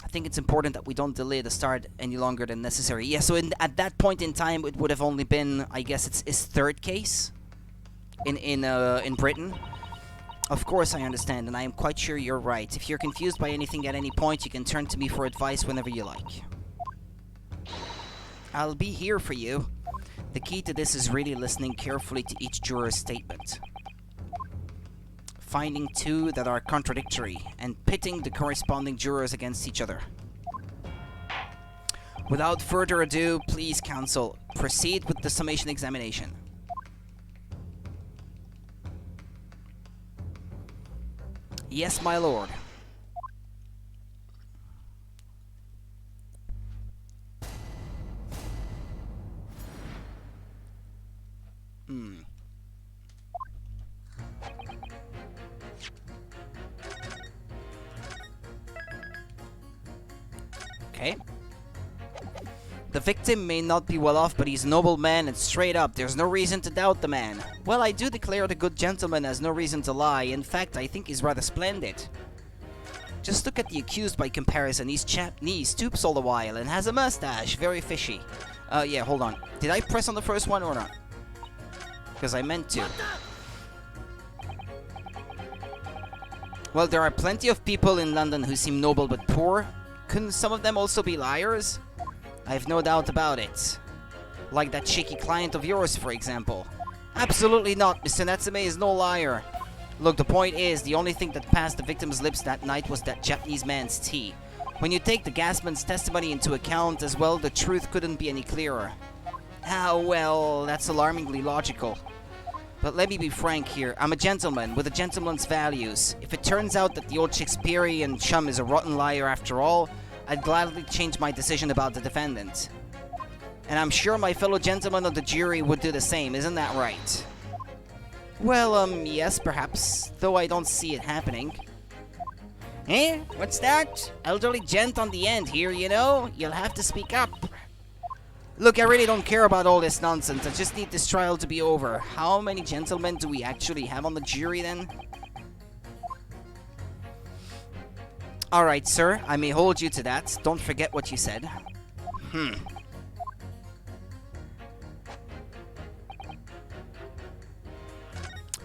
I think it's important that we don't delay the start any longer than necessary. Yeah, so at that point in time, it would have only been, I guess it's his third case in Britain. Of course I understand, and I am quite sure you're right. If you're confused by anything at any point, you can turn to me for advice whenever you like. I'll be here for you. The key to this is really listening carefully to each juror's statement. Finding two that are contradictory, and pitting the corresponding jurors against each other. Without further ado, please, counsel, proceed with the summation examination. Yes, my lord. Okay. The victim may not be well off, but he's a noble man and straight up. There's no reason to doubt the man. Well, I do declare the good gentleman has no reason to lie. In fact, I think he's rather splendid. Just look at the accused by comparison. He's chapped knees, stoops all the while, and has a mustache. Very fishy. Yeah, hold on. Did I press on the first one or not? Because I meant to. Well, there are plenty of people in London who seem noble but poor. Couldn't some of them also be liars? I've no doubt about it. Like that shaky client of yours, for example. Absolutely not. Mr. Natsume is no liar. Look, the point is, the only thing that passed the victim's lips that night was that Japanese man's tea. When you take the gasman's testimony into account as well, the truth couldn't be any clearer. Ah, well, that's alarmingly logical. But let me be frank here. I'm a gentleman with a gentleman's values. If it turns out that the old Shakespearean chum is a rotten liar after all, I'd gladly change my decision about the defendant. And I'm sure my fellow gentlemen of the jury would do the same, isn't that right? Well, yes, perhaps. Though I don't see it happening. Eh? What's that? Elderly gent on the end here, you know? You'll have to speak up. Look, I really don't care about all this nonsense. I just need this trial to be over. How many gentlemen do we actually have on the jury, then? Alright, sir. I may hold you to that. Don't forget what you said.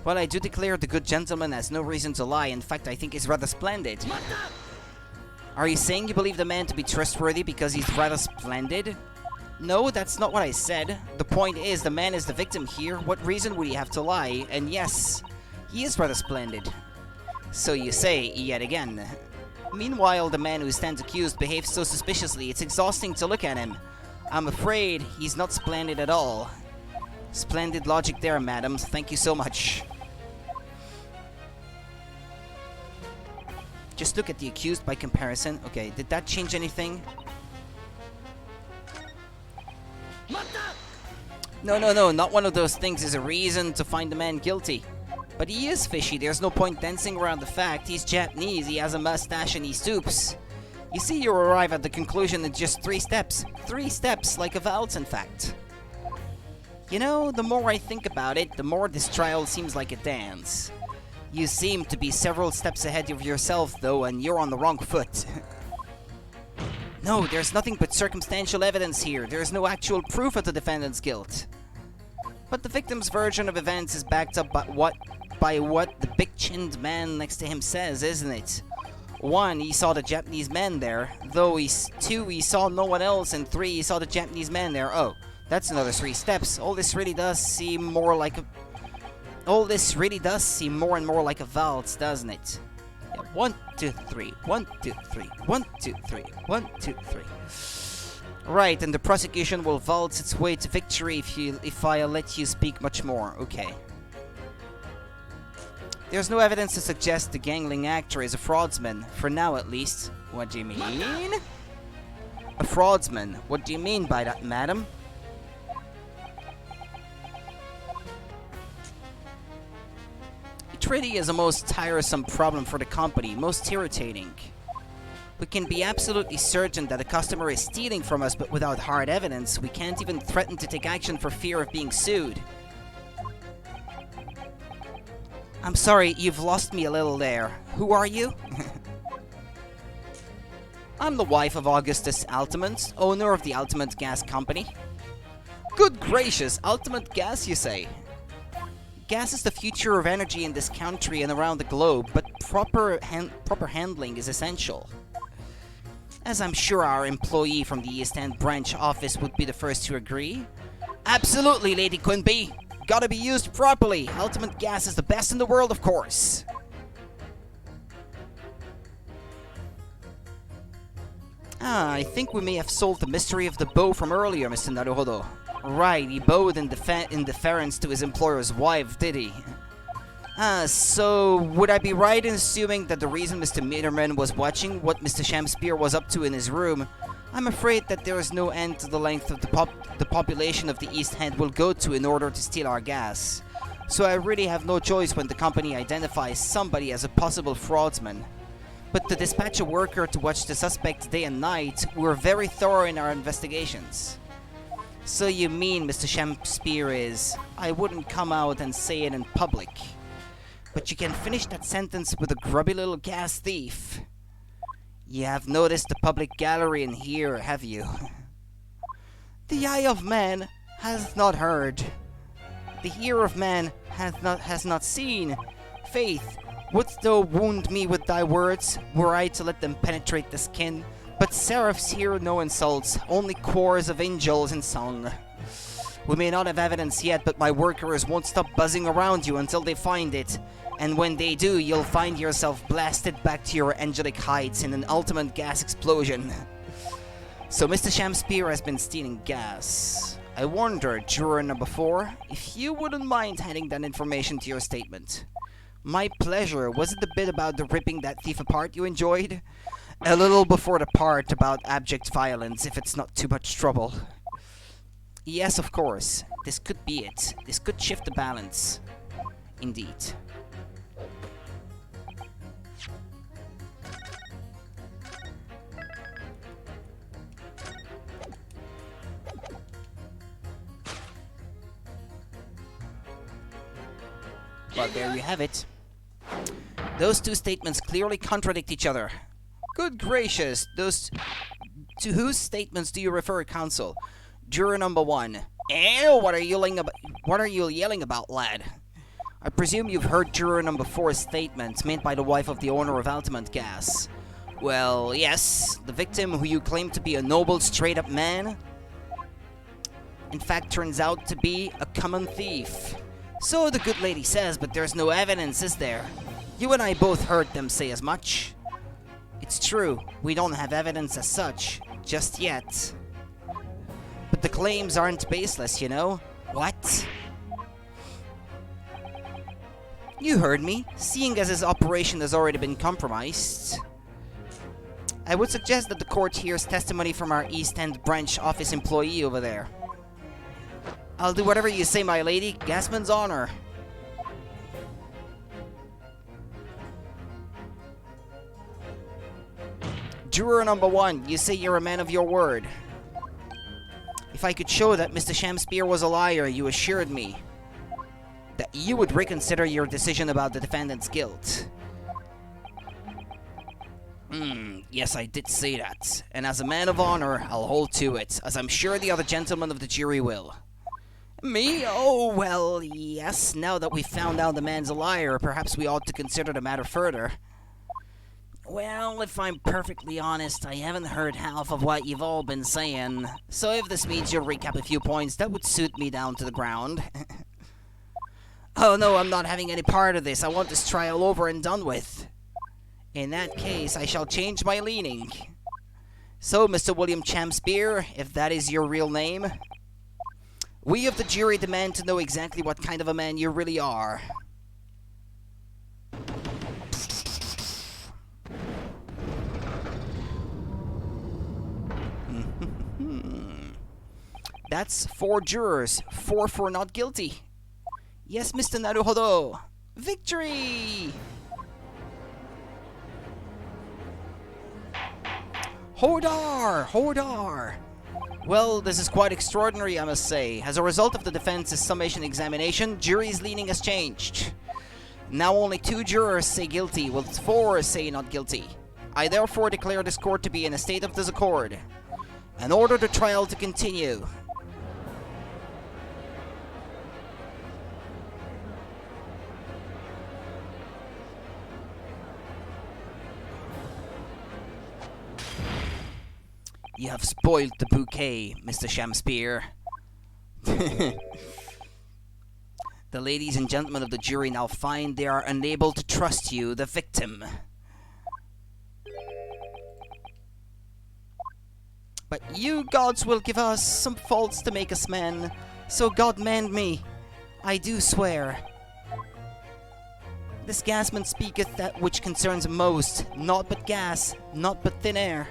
Well, I do declare the good gentleman has no reason to lie. In fact, I think he's rather splendid. Are you saying you believe the man to be trustworthy because he's rather splendid? No, that's not what I said. The point is, the man is the victim here. What reason would he have to lie? And yes, he is rather splendid. So you say, yet again. Meanwhile, the man who stands accused behaves so suspiciously, it's exhausting to look at him. I'm afraid he's not splendid at all. Splendid logic there, madam. Thank you so much. Just look at the accused by comparison. Okay, did that change anything? No, not one of those things is a reason to find the man guilty. But he is fishy, there's no point dancing around the fact. He's Japanese, he has a mustache and he stoops. You see, you arrive at the conclusion in just 3 steps. 3 steps, like a valse in fact. You know, the more I think about it, the more this trial seems like a dance. You seem to be several steps ahead of yourself though, and you're on the wrong foot. No, there's nothing but circumstantial evidence here. There's no actual proof of the defendant's guilt. But the victim's version of events is backed up by what the big-chinned man next to him says, isn't it? 1, he saw the Japanese man there. 2, he saw no one else. And 3, he saw the Japanese man there. Oh, that's another 3 steps. All this really does seem more and more like a valse, doesn't it? Yeah, 1, 2, 3. 1, 2, 3. 1, 2, 3. 1, 2, 3. Right, and the prosecution will valse its way to victory if I let you speak much more. Okay. There's no evidence to suggest the gangling actor is a fraudsman, for now at least. What do you mean? A fraudsman? What do you mean by that, madam? It really is a most tiresome problem for the company, most irritating. We can be absolutely certain that a customer is stealing from us, but without hard evidence, we can't even threaten to take action for fear of being sued. I'm sorry, you've lost me a little there. Who are you? I'm the wife of Augustus Altamont, owner of the Altamont Gas Company. Good gracious, Altamont Gas, you say? Gas is the future of energy in this country and around the globe, but proper handling is essential. As I'm sure our employee from the East End branch office would be the first to agree. Absolutely, Lady Quimby. Gotta be used properly. Altamont Gas is the best in the world, of course. I think we may have solved the mystery of the bow from earlier, Mr. Naruhodo. Right, he bowed in deference to his employer's wife, did he? So would I be right in assuming that the reason Mr. Mitterman was watching what Mr. Shamspeare was up to in his room? I'm afraid that there is no end to the length of the population of the East End will go to in order to steal our gas. So I really have no choice when the company identifies somebody as a possible fraudsman. But to dispatch a worker to watch the suspect day and night, we're very thorough in our investigations. So you mean, Mr. Shamspeare is... I wouldn't come out and say it in public. But you can finish that sentence with a grubby little gas thief. You have noticed the public gallery in here, have you? The eye of man has not heard. The ear of man has not seen. Faith, wouldst thou wound me with thy words, were I to let them penetrate the skin? But seraphs hear no insults, only choirs of angels in song. We may not have evidence yet, but my workers won't stop buzzing around you until they find it. And when they do, you'll find yourself blasted back to your angelic heights in an ultimate gas explosion. So Mr. Shamspeare has been stealing gas. I wonder, juror number 4, if you wouldn't mind adding that information to your statement. My pleasure. Was it the bit about the ripping that thief apart you enjoyed? A little before the part about abject violence, if it's not too much trouble. Yes, of course. This could be it. This could shift the balance. Indeed. Well, there you have it. Those two statements clearly contradict each other. Good gracious, to whose statements do you refer, counsel? Juror number 1. Ew, what are you yelling about, lad? I presume you've heard juror number 4's statement made by the wife of the owner of Altamont Gas. Well, yes, the victim who you claim to be a noble, straight-up man, in fact turns out to be a common thief. So the good lady says, but there's no evidence, is there? You and I both heard them say as much. It's true, we don't have evidence as such, just yet. But the claims aren't baseless, you know? What? You heard me, seeing as his operation has already been compromised. I would suggest that the court hears testimony from our East End branch office employee over there. I'll do whatever you say, my lady. Gasman's honor. Juror number 1, you say you're a man of your word. If I could show that Mr. Shamspear was a liar, you assured me that you would reconsider your decision about the defendant's guilt. Yes, I did say that. And as a man of honor, I'll hold to it, as I'm sure the other gentlemen of the jury will. Me? Oh, well, yes. Now that we've found out the man's a liar, perhaps we ought to consider the matter further. Well, if I'm perfectly honest, I haven't heard half of what you've all been saying. So if this means you'll recap a few points, that would suit me down to the ground. Oh no, I'm not having any part of this. I want this trial over and done with. In that case, I shall change my leaning. So, Mr. William Shamspear, if that is your real name, we of the jury demand to know exactly what kind of a man you really are. That's 4 jurors, 4 for not guilty. Yes, Mr. Naruhodo. Victory! Hodar! Hodar! Well, this is quite extraordinary, I must say. As a result of the defense's summation examination, jury's leaning has changed. Now only 2 jurors say guilty, while 4 say not guilty. I therefore declare this court to be in a state of disaccord, and order the trial to continue. You have spoiled the bouquet, Mr. Shamspear. The ladies and gentlemen of the jury now find they are unable to trust you, the victim. But you gods will give us some faults to make us men, so God mend me, I do swear. This gasman speaketh that which concerns him most, naught but gas, naught but thin air.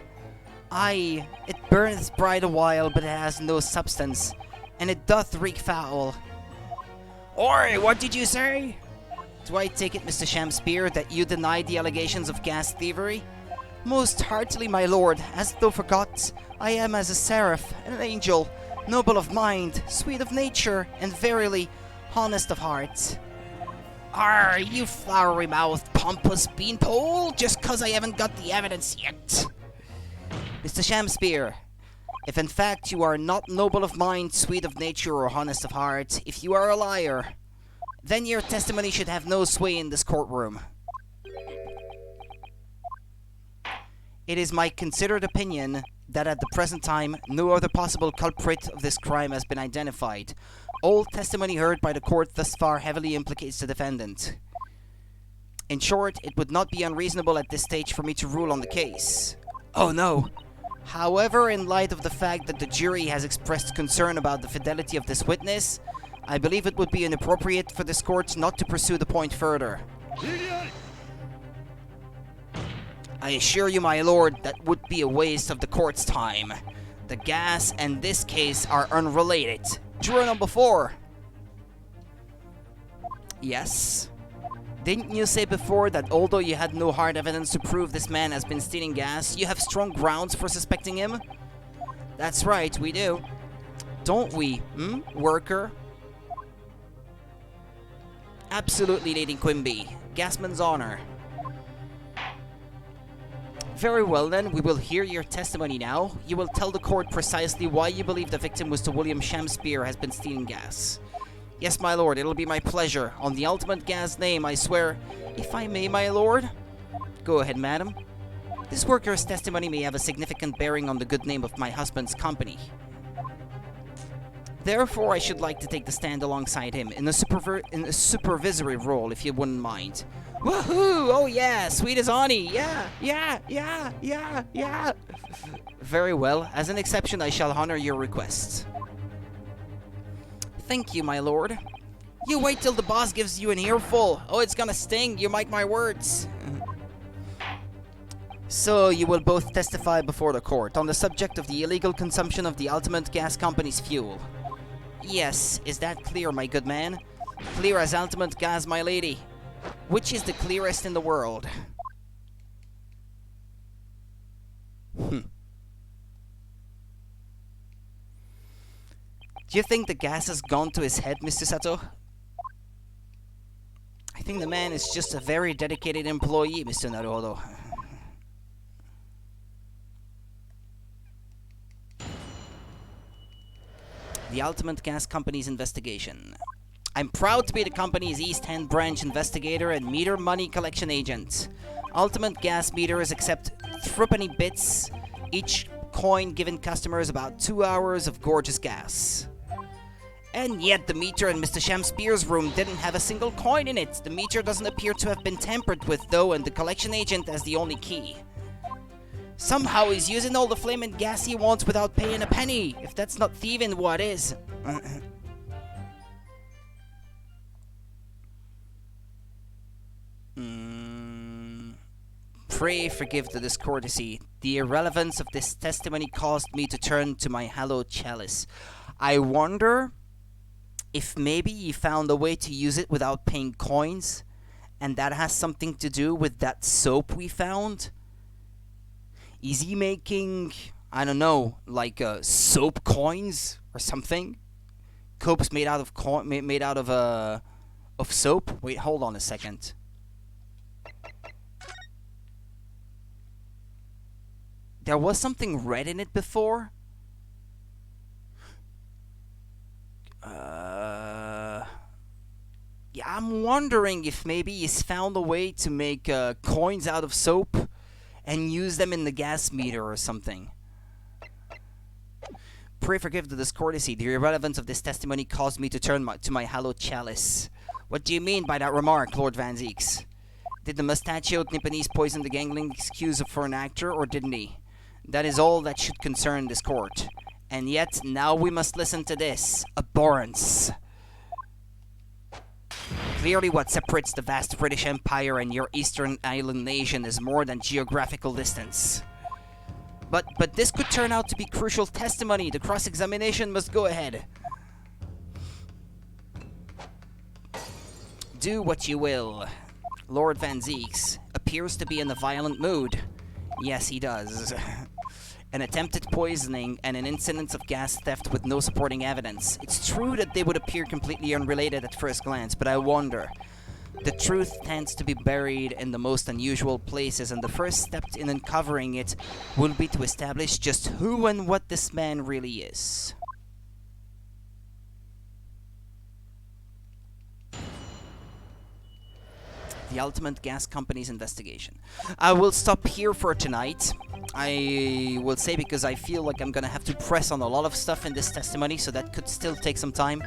Aye, it burneth bright a while, but it has no substance, and it doth reek foul. Oi, what did you say? Do I take it, Mr. Shamspear, that you deny the allegations of gas thievery? Most heartily, my lord, as though forgot, I am as a seraph, an angel, noble of mind, sweet of nature, and verily, honest of heart. Arr, you flowery-mouthed, pompous beanpole, just 'cause I haven't got the evidence yet. Mr. Shamspear, if in fact you are not noble of mind, sweet of nature, or honest of heart, if you are a liar, then your testimony should have no sway in this courtroom. It is my considered opinion that at the present time, no other possible culprit of this crime has been identified. All testimony heard by the court thus far heavily implicates the defendant. In short, it would not be unreasonable at this stage for me to rule on the case. Oh no! However, in light of the fact that the jury has expressed concern about the fidelity of this witness, I believe it would be inappropriate for this court not to pursue the point further. I assure you, my lord, that would be a waste of the court's time. The gas and this case are unrelated. Juror number 4. Yes? Didn't you say before that although you had no hard evidence to prove this man has been stealing gas, you have strong grounds for suspecting him? That's right, we do. Don't we, worker? Absolutely, Lady Quimby. Gasman's honor. Very well then, we will hear your testimony now. You will tell the court precisely why you believe the victim, Mr. William Shamspear, has been stealing gas. Yes, my lord, it'll be my pleasure. On the ultimate gas name, I swear. If I may, my lord? Go ahead, madam. This worker's testimony may have a significant bearing on the good name of my husband's company. Therefore, I should like to take the stand alongside him in a supervisory role, if you wouldn't mind. Woohoo! Oh yeah, sweet as honey! Yeah! Very well. As an exception, I shall honor your request. Thank you, my lord. You wait till the boss gives you an earful. Oh, it's gonna sting, you mark my words. So, you will both testify before the court on the subject of the illegal consumption of the Ultimate Gas Company's fuel. Yes, is that clear, my good man? Clear as ultimate gas, my lady. Which is the clearest in the world? Do you think the gas has gone to his head, Mr. Sato? I think the man is just a very dedicated employee, Mr. Naruhodo. The Ultimate Gas Company's investigation. I'm proud to be the company's East End branch investigator and meter money collection agent. Ultimate Gas meters accept threepenny bits, each coin given customers about 2 hours of gorgeous gas. And yet the meter in Mr. Shamspear's room didn't have a single coin in it. The meter doesn't appear to have been tampered with though, and the collection agent has the only key. Somehow he's using all the flaming gas he wants without paying a penny. If that's not thieving, what is? Pray forgive the discourtesy. The irrelevance of this testimony caused me to turn to my hallowed chalice. I wonder if maybe he found a way to use it without paying coins, and that has something to do with that soap we found. Is he making, I don't know, like soap coins or something? Copes made out of soap. Wait, hold on a second. There was something red in it before. Yeah, I'm wondering if maybe he's found a way to make coins out of soap and use them in the gas meter or something. Pray forgive the discourtesy. The irrelevance of this testimony caused me to turn to my hallowed chalice. What do you mean by that remark, Lord Van Zeeks? Did the mustachioed Nipponese poison the gangling excuse for an actor, or didn't he? That is all that should concern this court. And yet, now we must listen to this. Abhorrence. Clearly what separates the vast British Empire and your Eastern Island nation is more than geographical distance. But this could turn out to be crucial testimony. The cross-examination must go ahead. Do what you will. Lord Van Zeeks appears to be in a violent mood. Yes, he does. An attempted poisoning and an incident of gas theft with no supporting evidence. It's true that they would appear completely unrelated at first glance, but I wonder. The truth tends to be buried in the most unusual places, and the first step in uncovering it will be to establish just who and what this man really is. The Ultimate Gas Company's investigation. I will stop here for tonight. I will say because I feel like I'm gonna have to press on a lot of stuff in this testimony, so that could still take some time.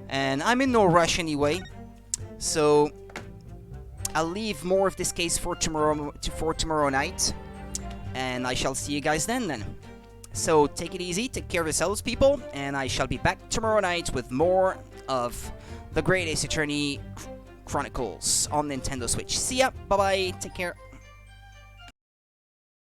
And I'm in no rush anyway, so I'll leave more of this case for tomorrow night, and I shall see you guys then. So take it easy, take care of yourselves, people, and I shall be back tomorrow night with more of the Great Ace Attorney Chronicles on Nintendo Switch. See ya, bye bye, take care.